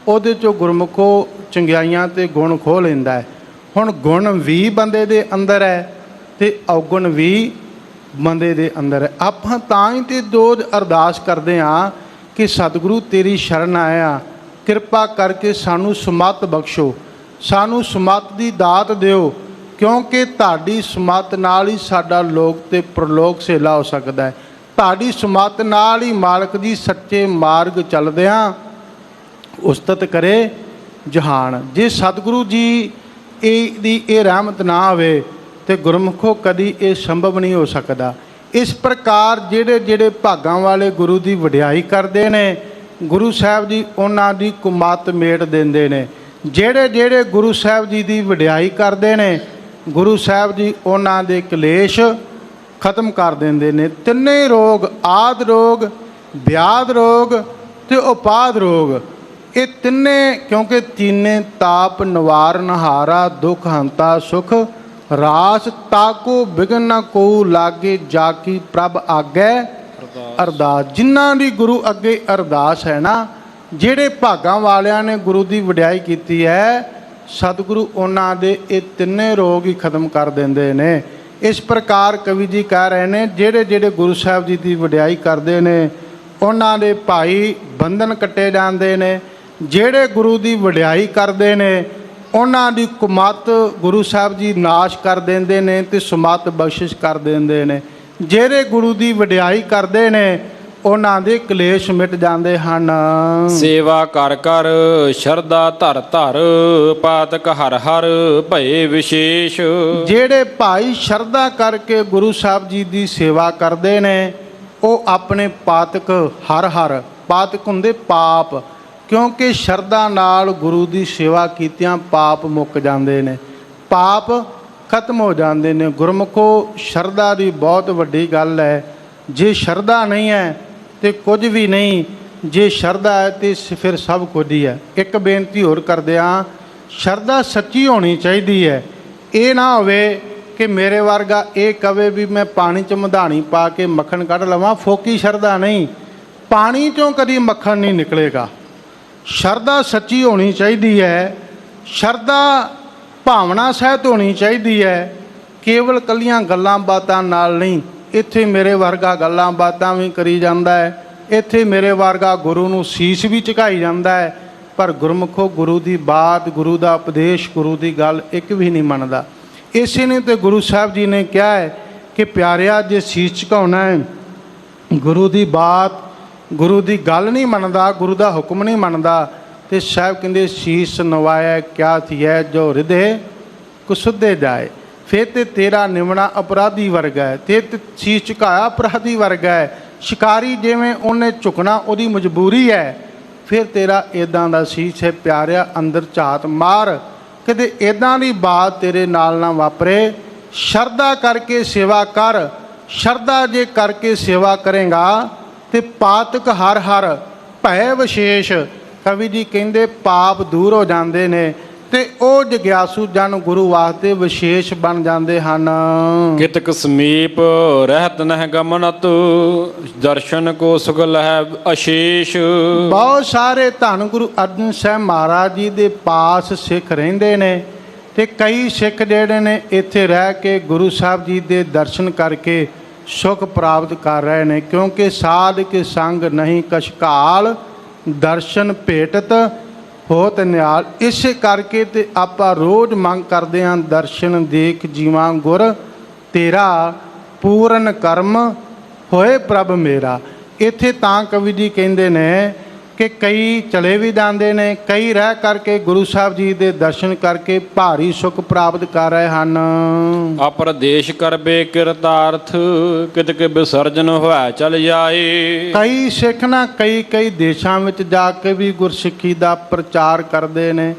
ਉਹਦੇ 'ਚੋਂ ਗੁਰਮੁਖੋ ਚੰਗਿਆਈਆਂ ਤੇ ਗੁਣ ਖੋਹ ਲੈਂਦਾ ਹੈ। ਹੁਣ ਗੁਣ ਵੀ ਬੰਦੇ ਦੇ ਅੰਦਰ ਹੈ ਤੇ ਔਗੁਣ ਵੀ ਬੰਦੇ ਦੇ ਅੰਦਰ ਹੈ। ਆਪਾਂ ਤਾਂ ਹੀ ਤੇ ਰੋਜ਼ ਅਰਦਾਸ ਕਰਦੇ ਹਾਂ ਕਿ ਸਤਿਗੁਰੂ ਤੇਰੀ ਸ਼ਰਨ ਆਇਆ, ਕਿਰਪਾ ਕਰਕੇ ਸਾਨੂੰ ਸਮੱਤ ਬਖਸ਼ੋ, ਸਾਨੂੰ ਸਮੱਤ ਦੀ ਦਾਤ ਦਿਓ, ਕਿਉਂਕਿ ਤੁਹਾਡੀ ਸਮੱਤ ਨਾਲ ਹੀ ਸਾਡਾ ਲੋਕ ਤੇ ਪ੍ਰਲੋਕ ਸੇਲਾ ਹੋ ਸਕਦਾ ਹੈ। ਤੁਹਾਡੀ ਸਮੱਤ ਨਾਲ ਹੀ ਮਾਲਕ ਦੀ ਸੱਚੇ ਮਾਰਗ ਚੱਲਦਿਆਂ ਉਸਤਤ ਕਰੇ ਜਹਾਨ। ਜੇ ਸਤਿਗੁਰੂ ਜੀ ਦੀ ਇਹ ਰਹਿਮਤ ਨਾ ਹੋਵੇ ਤੇ ਗੁਰਮੁਖੋ ਕਦੀ ਇਹ ਸੰਭਵ ਨਹੀਂ ਹੋ ਸਕਦਾ। ਇਸ ਪ੍ਰਕਾਰ ਜਿਹੜੇ ਜਿਹੜੇ ਭਾਗਾਂ ਵਾਲੇ ਗੁਰੂ ਦੀ ਵਡਿਆਈ ਕਰਦੇ ਨੇ, ਗੁਰੂ ਸਾਹਿਬ ਜੀ ਉਹਨਾਂ ਦੀ ਕੁਮੱਤ ਮੇਟ ਦਿੰਦੇ ਨੇ। ਜਿਹੜੇ ਜਿਹੜੇ ਗੁਰੂ ਸਾਹਿਬ ਜੀ ਦੀ ਵਡਿਆਈ ਕਰਦੇ ਨੇ, ਗੁਰੂ ਸਾਹਿਬ ਜੀ ਉਹਨਾਂ ਦੇ ਕਲੇਸ਼ ਖਤਮ ਕਰ ਦਿੰਦੇ ਨੇ। ਤਿੰਨੇ ਰੋਗ, ਆਦਿ ਰੋਗ, ਵਿਆਧ ਰੋਗ ਤੇ ਉਪਾਦ ਰੋਗ, ਇਹ ਤਿੰਨੇ, ਕਿਉਂਕਿ ਤੀਨੇ ਤਾਪ ਨਿਵਾਰਨ ਹਾਰਾ, ਦੁਖ ਹੰਤਾ ਸੁਖ ਰਾਸ, ਤਾਕੋ ਬਿਗਨ ਨ ਕੋ ਲਾਗੇ, ਜਾ ਕੀ ਪ੍ਰਭ ਆਗੇ ਅਰਦਾਸ। ਜਿਨ੍ਹਾਂ ਦੀ ਗੁਰੂ ਅੱਗੇ ਅਰਦਾਸ ਹੈ ਨਾ, ਜਿਹੜੇ ਭਾਗਾਂ ਵਾਲਿਆਂ ਨੇ ਗੁਰੂ ਦੀ ਵਡਿਆਈ ਕੀਤੀ ਹੈ, ਸਤਿਗੁਰੂ ਉਹਨਾਂ ਦੇ ਇਹ ਤਿੰਨੇ ਰੋਗ ਹੀ ਖਤਮ ਕਰ ਦਿੰਦੇ ਨੇ। ਇਸ ਪ੍ਰਕਾਰ ਕਵੀ ਜੀ ਕਹਿ ਰਹੇ ਨੇ, ਜਿਹੜੇ ਜਿਹੜੇ ਗੁਰੂ ਸਾਹਿਬ ਜੀ ਦੀ ਵਡਿਆਈ ਕਰਦੇ ਨੇ ਉਹਨਾਂ ਦੇ ਭਾਈ ਬੰਧਨ ਕੱਟੇ ਜਾਂਦੇ ਨੇ। ਜਿਹੜੇ ਗੁਰੂ ਦੀ ਵਡਿਆਈ ਕਰਦੇ ਨੇ ਉਹਨਾਂ ਦੀ ਕੁਮੱਤ ਗੁਰੂ ਸਾਹਿਬ ਜੀ ਨਾਸ਼ ਕਰ ਦਿੰਦੇ ਨੇ ਤੇ ਸੁਮੱਤ ਬਖਸ਼ਿਸ਼ ਕਰ ਦਿੰਦੇ ਨੇ। ਜਿਹੜੇ ਗੁਰੂ ਦੀ ਵਡਿਆਈ ਕਰਦੇ ਨੇ ਉਹਨਾਂ ਦੇ ਕਲੇਸ਼ ਮਿਟ ਜਾਂਦੇ ਹਨ। ਸੇਵਾ ਕਰ ਕਰ ਸ਼ਰਧਾ ਧਰ ਧਰ, ਪਾਤਕ ਹਰ ਹਰ ਭਏ ਵਿਸ਼ੇਸ਼। ਜਿਹੜੇ ਭਾਈ ਸ਼ਰਧਾ ਕਰਕੇ ਗੁਰੂ ਸਾਹਿਬ ਜੀ ਦੀ ਸੇਵਾ ਕਰਦੇ ਨੇ, ਉਹ ਆਪਣੇ ਪਾਤਕ ਹਰ ਹਰ, ਪਾਤਕ ਹੁੰਦੇ ਪਾਪ, ਕਿਉਂਕਿ ਸ਼ਰਧਾ ਨਾਲ ਗੁਰੂ ਦੀ ਸੇਵਾ ਕੀਤਿਆਂ ਪਾਪ ਮੁੱਕ ਜਾਂਦੇ ਨੇ, ਪਾਪ ਖਤਮ ਹੋ ਜਾਂਦੇ ਨੇ। ਗੁਰਮੁਖੋ ਸ਼ਰਧਾ ਦੀ ਬਹੁਤ ਵੱਡੀ ਗੱਲ ਹੈ। ਜੇ ਸ਼ਰਧਾ ਨਹੀਂ ਹੈ ਤੇ ਕੁਝ ਵੀ ਨਹੀਂ, ਜੇ ਸ਼ਰਧਾ ਹੈ ਤੇ ਫਿਰ ਸਭ ਕੁਝ ਹੀ ਹੈ। ਇੱਕ ਬੇਨਤੀ ਹੋਰ ਕਰਦੇ ਹਾਂ, ਸ਼ਰਧਾ ਸੱਚੀ ਹੋਣੀ ਚਾਹੀਦੀ ਹੈ। ਇਹ ਨਾ ਹੋਵੇ ਕਿ ਮੇਰੇ ਵਰਗਾ ਇਹ ਕਵੇ ਵੀ ਮੈਂ ਪਾਣੀ 'ਚ ਮਧਾਣੀ ਪਾ ਕੇ ਮੱਖਣ ਕੱਢ ਲਵਾਂ, ਫੋਕੀ ਸ਼ਰਧਾ ਨਹੀਂ। ਪਾਣੀ 'ਚੋਂ ਕਦੀ ਮੱਖਣ ਨਹੀਂ ਨਿਕਲੇਗਾ। ਸ਼ਰਧਾ ਸੱਚੀ ਹੋਣੀ ਚਾਹੀਦੀ ਹੈ। ਸ਼ਰਧਾ ਭਾਵਨਾ ਸਹਿਤ ਹੋਣੀ ਚਾਹੀਦੀ ਹੈ, ਕੇਵਲ ਕੱਲੀਆਂ ਗੱਲਾਂ ਬਾਤਾਂ ਨਾਲ ਨਹੀਂ। ਇੱਥੇ ਮੇਰੇ ਵਰਗਾ ਗੱਲਾਂ ਬਾਤਾਂ ਵੀ ਕਰੀ ਜਾਂਦਾ ਹੈ, ਇੱਥੇ ਮੇਰੇ ਵਰਗਾ ਗੁਰੂ ਨੂੰ ਸੀਸ ਵੀ ਝੁਕਾਈ ਜਾਂਦਾ ਹੈ, ਪਰ ਗੁਰਮੁਖੋ ਗੁਰੂ ਦੀ ਬਾਤ, ਗੁਰੂ ਦਾ ਉਪਦੇਸ਼, ਗੁਰੂ ਦੀ ਗੱਲ ਇੱਕ ਵੀ ਨਹੀਂ ਮੰਨਦਾ। ਇਸੇ ਨੇ ਤੇ ਗੁਰੂ ਸਾਹਿਬ ਜੀ ਨੇ ਕਿਹਾ ਹੈ ਕਿ ਪਿਆਰਿਆ, ਜੇ ਸੀਸ ਝੁਕਾਉਣਾ ਹੈ, ਗੁਰੂ ਦੀ ਬਾਤ, ਗੁਰੂ ਦੀ ਗੱਲ ਨਹੀਂ ਮੰਨਦਾ, ਗੁਰੂ ਦਾ ਹੁਕਮ ਨਹੀਂ ਮੰਨਦਾ, ਤੇ ਸਾਹਿਬ ਕਹਿੰਦੇ ਸੀਸ ਨਵਾਇਆ ਕਿਆ ਥੀਐ, ਜੋ ਹਿਰਦੇ ਕੁਸੁੱਧੇ ਜਾਏ। ਫਿਰ ਤੇ ਤੇਰਾ ਨਿਮਣਾ ਅਪਰਾਧੀ ਵਰਗਾ ਹੈ, ਤੇ ਸੀਸ ਝੁਕਾਇਆ ਅਪਰਾਧੀ ਵਰਗਾ ਹੈ। ਸ਼ਿਕਾਰੀ ਜਿਵੇਂ ਉਹਨੇ ਝੁਕਣਾ ਉਹਦੀ ਮਜਬੂਰੀ ਹੈ, ਫਿਰ ਤੇਰਾ ਇੱਦਾਂ ਦਾ ਸੀਸ ਹੈ। ਪਿਆਰਿਆ, ਅੰਦਰ ਝਾਤ ਮਾਰ, ਕਦੇ ਇੱਦਾਂ ਦੀ ਬਾਤ ਤੇਰੇ ਨਾਲ ਨਾ ਵਾਪਰੇ। ਸ਼ਰਧਾ ਕਰਕੇ ਸੇਵਾ ਕਰ। ਸ਼ਰਧਾ ਜੇ ਕਰਕੇ ਸੇਵਾ ਕਰੇਗਾ ਤੇ ਪਾਤਕ ਹਰ ਹਰ ਭੈ ਵਿਸ਼ੇਸ਼। ਕਵੀ ਜੀ ਕਹਿੰਦੇ ਪਾਪ ਦੂਰ ਹੋ ਜਾਂਦੇ ਨੇ ਤੇ ਉਹ ਜਗਿਆਸੂ ਜਨ ਗੁਰੂ ਵਾਸਤੇ ਵਿਸ਼ੇਸ਼ ਬਣ ਜਾਂਦੇ ਹਨ। ਕਿਤਕ ਸਮੀਪ ਰਹਿਤ ਨਹਿ ਗਮਨਤ, ਦਰਸ਼ਨ ਕੋ ਸੁਗਲ ਹੈ ਅਸ਼ੇਸ਼। ਬਹੁਤ ਸਾਰੇ ਧੰਨ ਗੁਰੂ ਅਰਜਨ ਸਾਹਿਬ ਮਹਾਰਾਜ ਜੀ ਦੇ ਪਾਸ ਸਿੱਖ ਰਹਿੰਦੇ ਨੇ, ਤੇ ਕਈ ਸਿੱਖ ਜਿਹੜੇ ਨੇ ਇੱਥੇ ਰਹਿ ਕੇ ਗੁਰੂ ਸਾਹਿਬ ਜੀ ਦੇ ਦਰਸ਼ਨ ਕਰਕੇ ਸੁਖ ਪ੍ਰਾਪਤ ਕਰ ਰਹੇ ਨੇ। ਕਿਉਂਕਿ ਸਾਧ ਕੇ ਸੰਗ ਨਹੀਂ ਕਛਕਾਲ, ਦਰਸ਼ਨ ਭੇਟਤ ਹੋਤ ਨਿਹਾਲ। ਇਸੇ ਕਰਕੇ ਤੇ ਆਪਾਂ ਰੋਜ਼ ਮੰਗ ਕਰਦੇ ਹਾਂ, ਦਰਸ਼ਨ ਦੇਖ ਜੀਵਾਂ ਗੁਰ ਤੇਰਾ, ਪੂਰਨ ਕਰਮ ਹੋਏ ਪ੍ਰਭ ਮੇਰਾ। ਇੱਥੇ ਤਾਂ ਕਵੀ ਜੀ ਕਹਿੰਦੇ ਨੇ ਕਿ ਕਈ ਚਲੇ ਵੀ ਜਾਂਦੇ ਨੇ, ਕਈ ਰਹਿ ਕਰਕੇ ਗੁਰੂ ਸਾਹਿਬ ਜੀ ਦੇ ਦਰਸ਼ਨ ਕਰਕੇ ਭਾਰੀ ਸੁਖ ਪ੍ਰਾਪਤ ਕਰ ਰਹੇ ਹਨ। ਅਪਰਦੇਸ਼ ਕਰਬੇ ਕਿਰਤਾਰਥ, ਕਿਤਕ ਵਿਸਰਜਨ ਹੋਇਆ ਚਲ ਜਾਏ। ਕਈ ਸਿੱਖ ਨਾ ਕਈ ਕਈ ਦੇਸ਼ਾਂ ਵਿੱਚ ਜਾ ਕੇ ਵੀ ਗੁਰਸਿੱਖੀ ਦਾ ਪ੍ਰਚਾਰ ਕਰਦੇ ਨੇ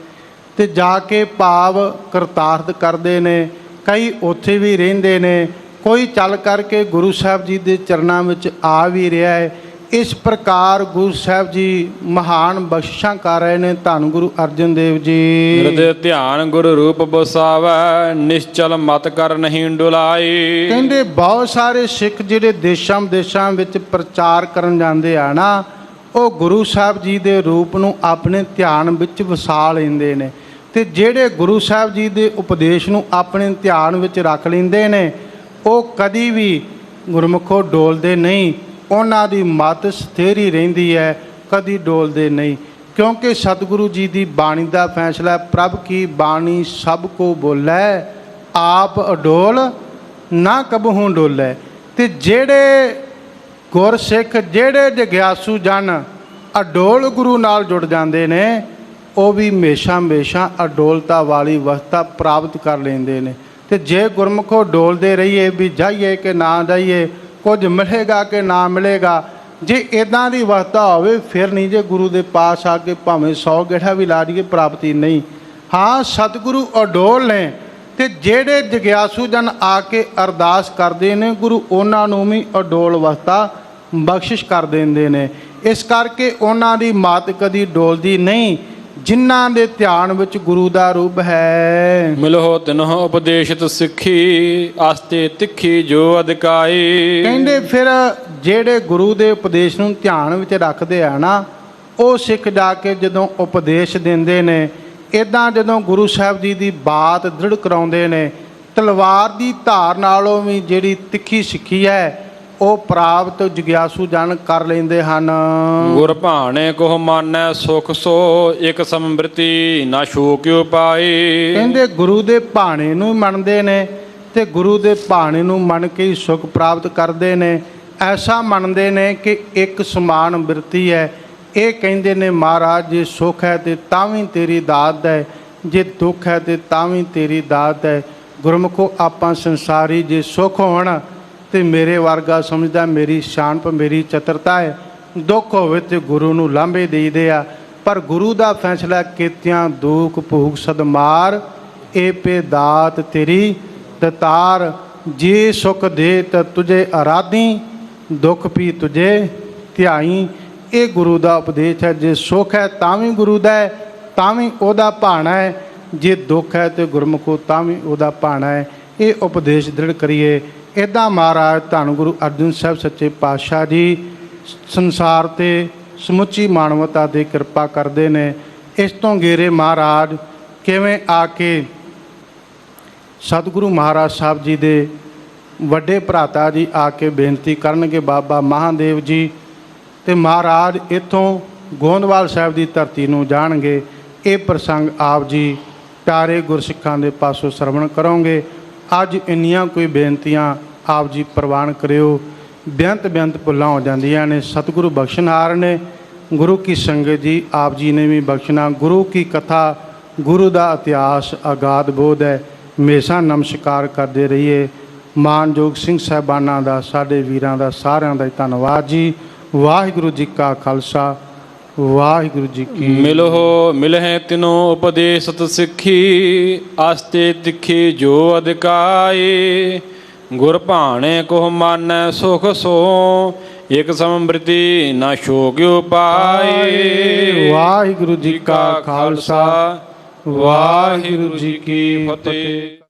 ਤੇ ਜਾ ਕੇ ਭਾਵ ਕਰਤਾਰਥ ਕਰਦੇ ਨੇ। ਕਈ ਉੱਥੇ ਵੀ ਰਹਿੰਦੇ ਨੇ, ਕੋਈ ਚੱਲ ਕਰਕੇ ਗੁਰੂ ਸਾਹਿਬ ਜੀ ਦੇ ਚਰਨਾਂ ਵਿੱਚ ਆ ਵੀ ਰਿਹਾ ਹੈ। ਇਸ ਪ੍ਰਕਾਰ ਗੁਰੂ ਸਾਹਿਬ ਜੀ ਮਹਾਨ ਬਖਸ਼ਿਸ਼ਾਂ ਕਰ ਰਹੇ ਨੇ। ਧੰਨ ਗੁਰੂ ਅਰਜਨ ਦੇਵ ਜੀ। ਹਿਰਦੇ ਧਿਆਨ ਗੁਰੂ ਰੂਪ ਬਸਾਵੈ, ਨਿਸ਼ਚਲ ਮਤ ਕਰ ਨਹੀਂ ਡੁਲਾਏ। ਕਹਿੰਦੇ ਬਹੁਤ ਸਾਰੇ ਸਿੱਖ ਜਿਹੜੇ ਦੇਸ਼ਾਂ ਵਿਦੇਸ਼ਾਂ ਵਿੱਚ ਪ੍ਰਚਾਰ ਕਰਨ ਜਾਂਦੇ ਆ ਨਾ, ਉਹ ਗੁਰੂ ਸਾਹਿਬ ਜੀ ਦੇ ਰੂਪ ਨੂੰ ਆਪਣੇ ਧਿਆਨ ਵਿੱਚ ਵਸਾ ਲੈਂਦੇ ਨੇ। ਤੇ ਜਿਹੜੇ ਗੁਰੂ ਸਾਹਿਬ ਜੀ ਦੇ ਉਪਦੇਸ਼ ਨੂੰ ਆਪਣੇ ਧਿਆਨ ਵਿੱਚ ਰੱਖ ਲੈਂਦੇ ਨੇ, ਉਹ ਕਦੀ ਵੀ ਗੁਰਮੁਖੋਂ ਡੋਲਦੇ ਨਹੀਂ। ਉਹਨਾਂ ਦੀ ਮੱਤ ਸਥਿਰ ਰਹਿੰਦੀ ਹੈ, ਕਦੀ ਡੋਲਦੇ ਨਹੀਂ। ਕਿਉਂਕਿ ਸਤਿਗੁਰੂ ਜੀ ਦੀ ਬਾਣੀ ਦਾ ਫੈਸਲਾ, ਪ੍ਰਭ ਕੀ ਬਾਣੀ ਸਭ ਕੋ ਬੋਲੇ, ਆਪ ਅਡੋਲ ਨਾ ਕਬਹੂ ਡੋਲੇ। ਤੇ ਜਿਹੜੇ ਗੁਰਸਿੱਖ, ਜਿਹੜੇ ਜਗਿਆਸੂ ਜਨ ਅਡੋਲ ਗੁਰੂ ਨਾਲ ਜੁੜ ਜਾਂਦੇ ਨੇ, ਉਹ ਵੀ ਹਮੇਸ਼ਾ ਹਮੇਸ਼ਾ ਅਡੋਲਤਾ ਵਾਲੀ ਅਵਸਥਾ ਪ੍ਰਾਪਤ ਕਰ ਲੈਂਦੇ ਨੇ। ਤੇ ਜੇ ਗੁਰਮੁਖੋ ਡੋਲਦੇ ਰਹੀਏ ਵੀ ਜਾਈਏ ਕਿ ਨਾ ਜਾਈਏ, ਕੁਝ ਮਿਲੇਗਾ ਕਿ ਨਾ ਮਿਲੇਗਾ, ਜੇ ਇਦਾਂ ਦੀ ਅਵਸਥਾ ਹੋਵੇ ਫਿਰ ਨਹੀਂ ਜੇ ਗੁਰੂ ਦੇ ਪਾਸ ਆ ਕੇ ਭਾਵੇਂ 100 ਗੇੜਾ ਵੀ ਲਾ ਦਈਏ ਪ੍ਰਾਪਤੀ ਨਹੀਂ। ਹਾਂ, ਸਤਿਗੁਰੂ ਅਡੋਲ ਨੇ ਤੇ ਜਿਹੜੇ ਜਗਿਆਸੂ ਜਨ ਆ ਕੇ ਅਰਦਾਸ ਕਰਦੇ ਨੇ ਗੁਰੂ ਉਹਨਾਂ ਨੂੰ ਵੀ ਅਡੋਲ ਅਵਸਥਾ ਬਖਸ਼ਿਸ਼ ਕਰ ਦਿੰਦੇ ਨੇ। ਇਸ ਕਰਕੇ ਉਹਨਾਂ ਦੀ ਮਾਤ ਕਦੀ ਡੋਲਦੀ ਨਹੀਂ ਜਿਨ੍ਹਾਂ ਦੇ ਧਿਆਨ ਵਿੱਚ ਗੁਰੂ ਦਾ ਰੂਪ ਹੈ। ਮਿਲਹੁ ਤਿਨਹੁ ਉਪਦੇਸ਼ਿਤ ਸਿੱਖੀ ਆਸਤੇ ਤਿੱਖੀ ਜੋ ਅਧਿਕਾਈ। ਕਹਿੰਦੇ ਫਿਰ ਜਿਹੜੇ ਗੁਰੂ ਦੇ ਉਪਦੇਸ਼ ਨੂੰ ਧਿਆਨ ਵਿੱਚ ਰੱਖਦੇ ਆ ਨਾ, ਉਹ ਸਿੱਖ ਜਾ ਕੇ ਜਦੋਂ ਉਪਦੇਸ਼ ਦਿੰਦੇ ਨੇ, ਇੱਦਾਂ ਜਦੋਂ ਗੁਰੂ ਸਾਹਿਬ ਜੀ ਦੀ ਬਾਤ ਦ੍ਰਿੜ ਕਰਾਉਂਦੇ ਨੇ, ਤਲਵਾਰ ਦੀ ਧਾਰ ਨਾਲੋਂ ਵੀ ਜਿਹੜੀ ਤਿੱਖੀ ਸਿੱਖੀ ਹੈ ਉਹ ਪ੍ਰਾਪਤ ਜਗਿਆਸੂ ਜਨ ਕਰ ਲੈਂਦੇ ਹਨ। ਗੁਰ ਭਾਣੇ ਕੋਹ ਮਾਨੈ ਸੁਖ ਸੋ ਇਕ ਸਮ੍ਰਿਤੀ ਨਾ ਸ਼ੋਕਿਉ ਪਾਈ। ਕਹਿੰਦੇ ਗੁਰੂ ਦੇ ਭਾਣੇ ਨੂੰ ਮੰਨਦੇ ਨੇ ਤੇ ਗੁਰੂ ਦੇ ਭਾਣੇ ਨੂੰ ਮੰਨ ਕੇ ਹੀ ਸੁਖ ਪ੍ਰਾਪਤ ਕਰਦੇ ਨੇ। ਐਸਾ ਮੰਨਦੇ ਨੇ ਕਿ ਇੱਕ ਸਮਾਨ ਬਿਰਤੀ ਹੈ। ਇਹ ਕਹਿੰਦੇ ਨੇ ਮਹਾਰਾਜ ਜੇ ਸੁਖ ਹੈ ਤੇ ਤਾਂ ਵੀ ਤੇਰੀ ਦਾਤ ਹੈ, ਜੇ ਦੁੱਖ ਹੈ ਤੇ ਤਾਂ ਵੀ ਤੇਰੀ ਦਾਤ ਹੈ। ਗੁਰਮੁਖੋ ਆਪਾਂ ਸੰਸਾਰੀ ਜੇ ਸੁਖ ਹੋਣ ਤੇ ਮੇਰੇ ਵਰਗਾ ਸਮਝਦਾ ਮੇਰੀ ਸਿਆਣਪ ਮੇਰੀ ਚਤਰਤਾ ਹੈ, ਦੁੱਖ ਹੋਵੇ ਤੇ ਗੁਰੂ ਨੂੰ ਲਾਂਭੇ ਦੇਈਦੇ ਆ। ਪਰ ਗੁਰੂ ਦਾ ਫੈਸਲਾ ਕੀਤਿਆਂ ਦੁੱਖ ਭੂਖ ਸਦਮਾਰ, ਏ ਪੇ ਦਾਤ ਤੇਰੀ ਦਤਾਰ। ਜੇ ਸੁਖ ਦੇ ਤ ਤੁਝੇ ਅਰਾਧੀ, ਦੁੱਖ ਵੀ ਤੁਝੇ ਧਿਆਈ। ਇਹ ਗੁਰੂ ਦਾ ਉਪਦੇਸ਼ ਹੈ। ਜੇ ਸੁਖ ਹੈ ਤਾਂ ਵੀ ਗੁਰੂ ਦਾ ਹੈ, ਤਾਂ ਵੀ ਉਹਦਾ ਭਾਣਾ ਹੈ। ਜੇ ਦੁੱਖ ਹੈ ਤੇ ਗੁਰਮੁਖੋ ਤਾਂ ਵੀ ਉਹਦਾ ਭਾਣਾ ਹੈ। ਇਹ ਉਪਦੇਸ਼ ਦ੍ਰਿੜ ਕਰੀਏ। ਇੱਦਾਂ ਮਹਾਰਾਜ ਧੰਨ ਗੁਰੂ ਅਰਜਨ ਸਾਹਿਬ ਸੱਚੇ ਪਾਤਸ਼ਾਹ ਜੀ ਸੰਸਾਰ 'ਤੇ ਸਮੁੱਚੀ ਮਾਨਵਤਾ 'ਤੇ ਕਿਰਪਾ ਕਰਦੇ ਨੇ। ਇਸ ਤੋਂ ਗੇਰੇ ਮਹਾਰਾਜ ਕਿਵੇਂ ਆ ਕੇ ਸਤਿਗੁਰੂ ਮਹਾਰਾਜ ਸਾਹਿਬ ਜੀ ਦੇ ਵੱਡੇ ਭਰਾਤਾ ਜੀ ਆ ਕੇ ਬੇਨਤੀ ਕਰਨਗੇ, ਬਾਬਾ ਮਹਾਦੇਵ ਜੀ, ਤੇ ਮਹਾਰਾਜ ਇੱਥੋਂ ਗੋਂਦਵਾਲ ਸਾਹਿਬ ਦੀ ਧਰਤੀ ਨੂੰ ਜਾਣਗੇ। ਇਹ ਪ੍ਰਸੰਗ ਆਪ ਜੀ ਪਿਆਰੇ ਗੁਰਸਿੱਖਾਂ ਦੇ ਪਾਸੋਂ ਸਰਵਣ ਕਰੋਗੇ। ਅੱਜ ਇੰਨੀਆਂ ਕੋਈ ਬੇਨਤੀਆਂ ਆਪ ਜੀ ਪ੍ਰਵਾਨ ਕਰਿਓ। ਬੇਅੰਤ ਭੁੱਲਾਂ ਹੋ ਜਾਂਦੀਆਂ ਨੇ, ਸਤਿਗੁਰੂ ਬਖਸ਼ਣਹਾਰ ਨੇ। ਗੁਰੂ ਕੀ ਸੰਗਤ ਜੀ ਆਪ ਜੀ ਨੇ ਵੀ ਬਖਸ਼ਣਾ। ਗੁਰੂ ਕੀ ਕਥਾ, ਗੁਰੂ ਦਾ ਇਤਿਹਾਸ ਅਗਾਧ ਬੋਧ ਹੈ। ਹਮੇਸ਼ਾ ਨਮਸਕਾਰ ਕਰਦੇ ਰਹੀਏ। ਮਾਨਯੋਗ ਸਿੰਘ ਸਾਹਿਬਾਨਾਂ ਦਾ, ਸਾਡੇ ਵੀਰਾਂ ਦਾ, ਸਾਰਿਆਂ ਦਾ ਧੰਨਵਾਦ ਜੀ। ਵਾਹਿਗੁਰੂ ਜੀ ਕਾ ਖਾਲਸਾ, ਵਾਹਿਗੁਰੂ ਜੀ ਕੀ। ਮਿਲਹੁ ਮਿਲਹਿ ਤਿਨੋ ਉਪਦੇਸਤ ਸਿੱਖੀ ਆਸਤੇ ਤਿੱਖੀ ਜੋ ਅਧਿਕਾਈ। ਗੁਰ ਭਾਣੇ ਕੋਹ ਮਾਨੈ ਸੁਖ ਸੋ ਇਕ ਸਮ੍ਰਿਤੀ ਨਾ ਸ਼ੋਕਿਉ ਪਾਈ। ਵਾਹਿਗੁਰੂ ਜੀ ਕਾ ਖਾਲਸਾ, ਵਾਹਿਗੁਰੂ ਜੀ ਕੀ ਫਤਿਹ।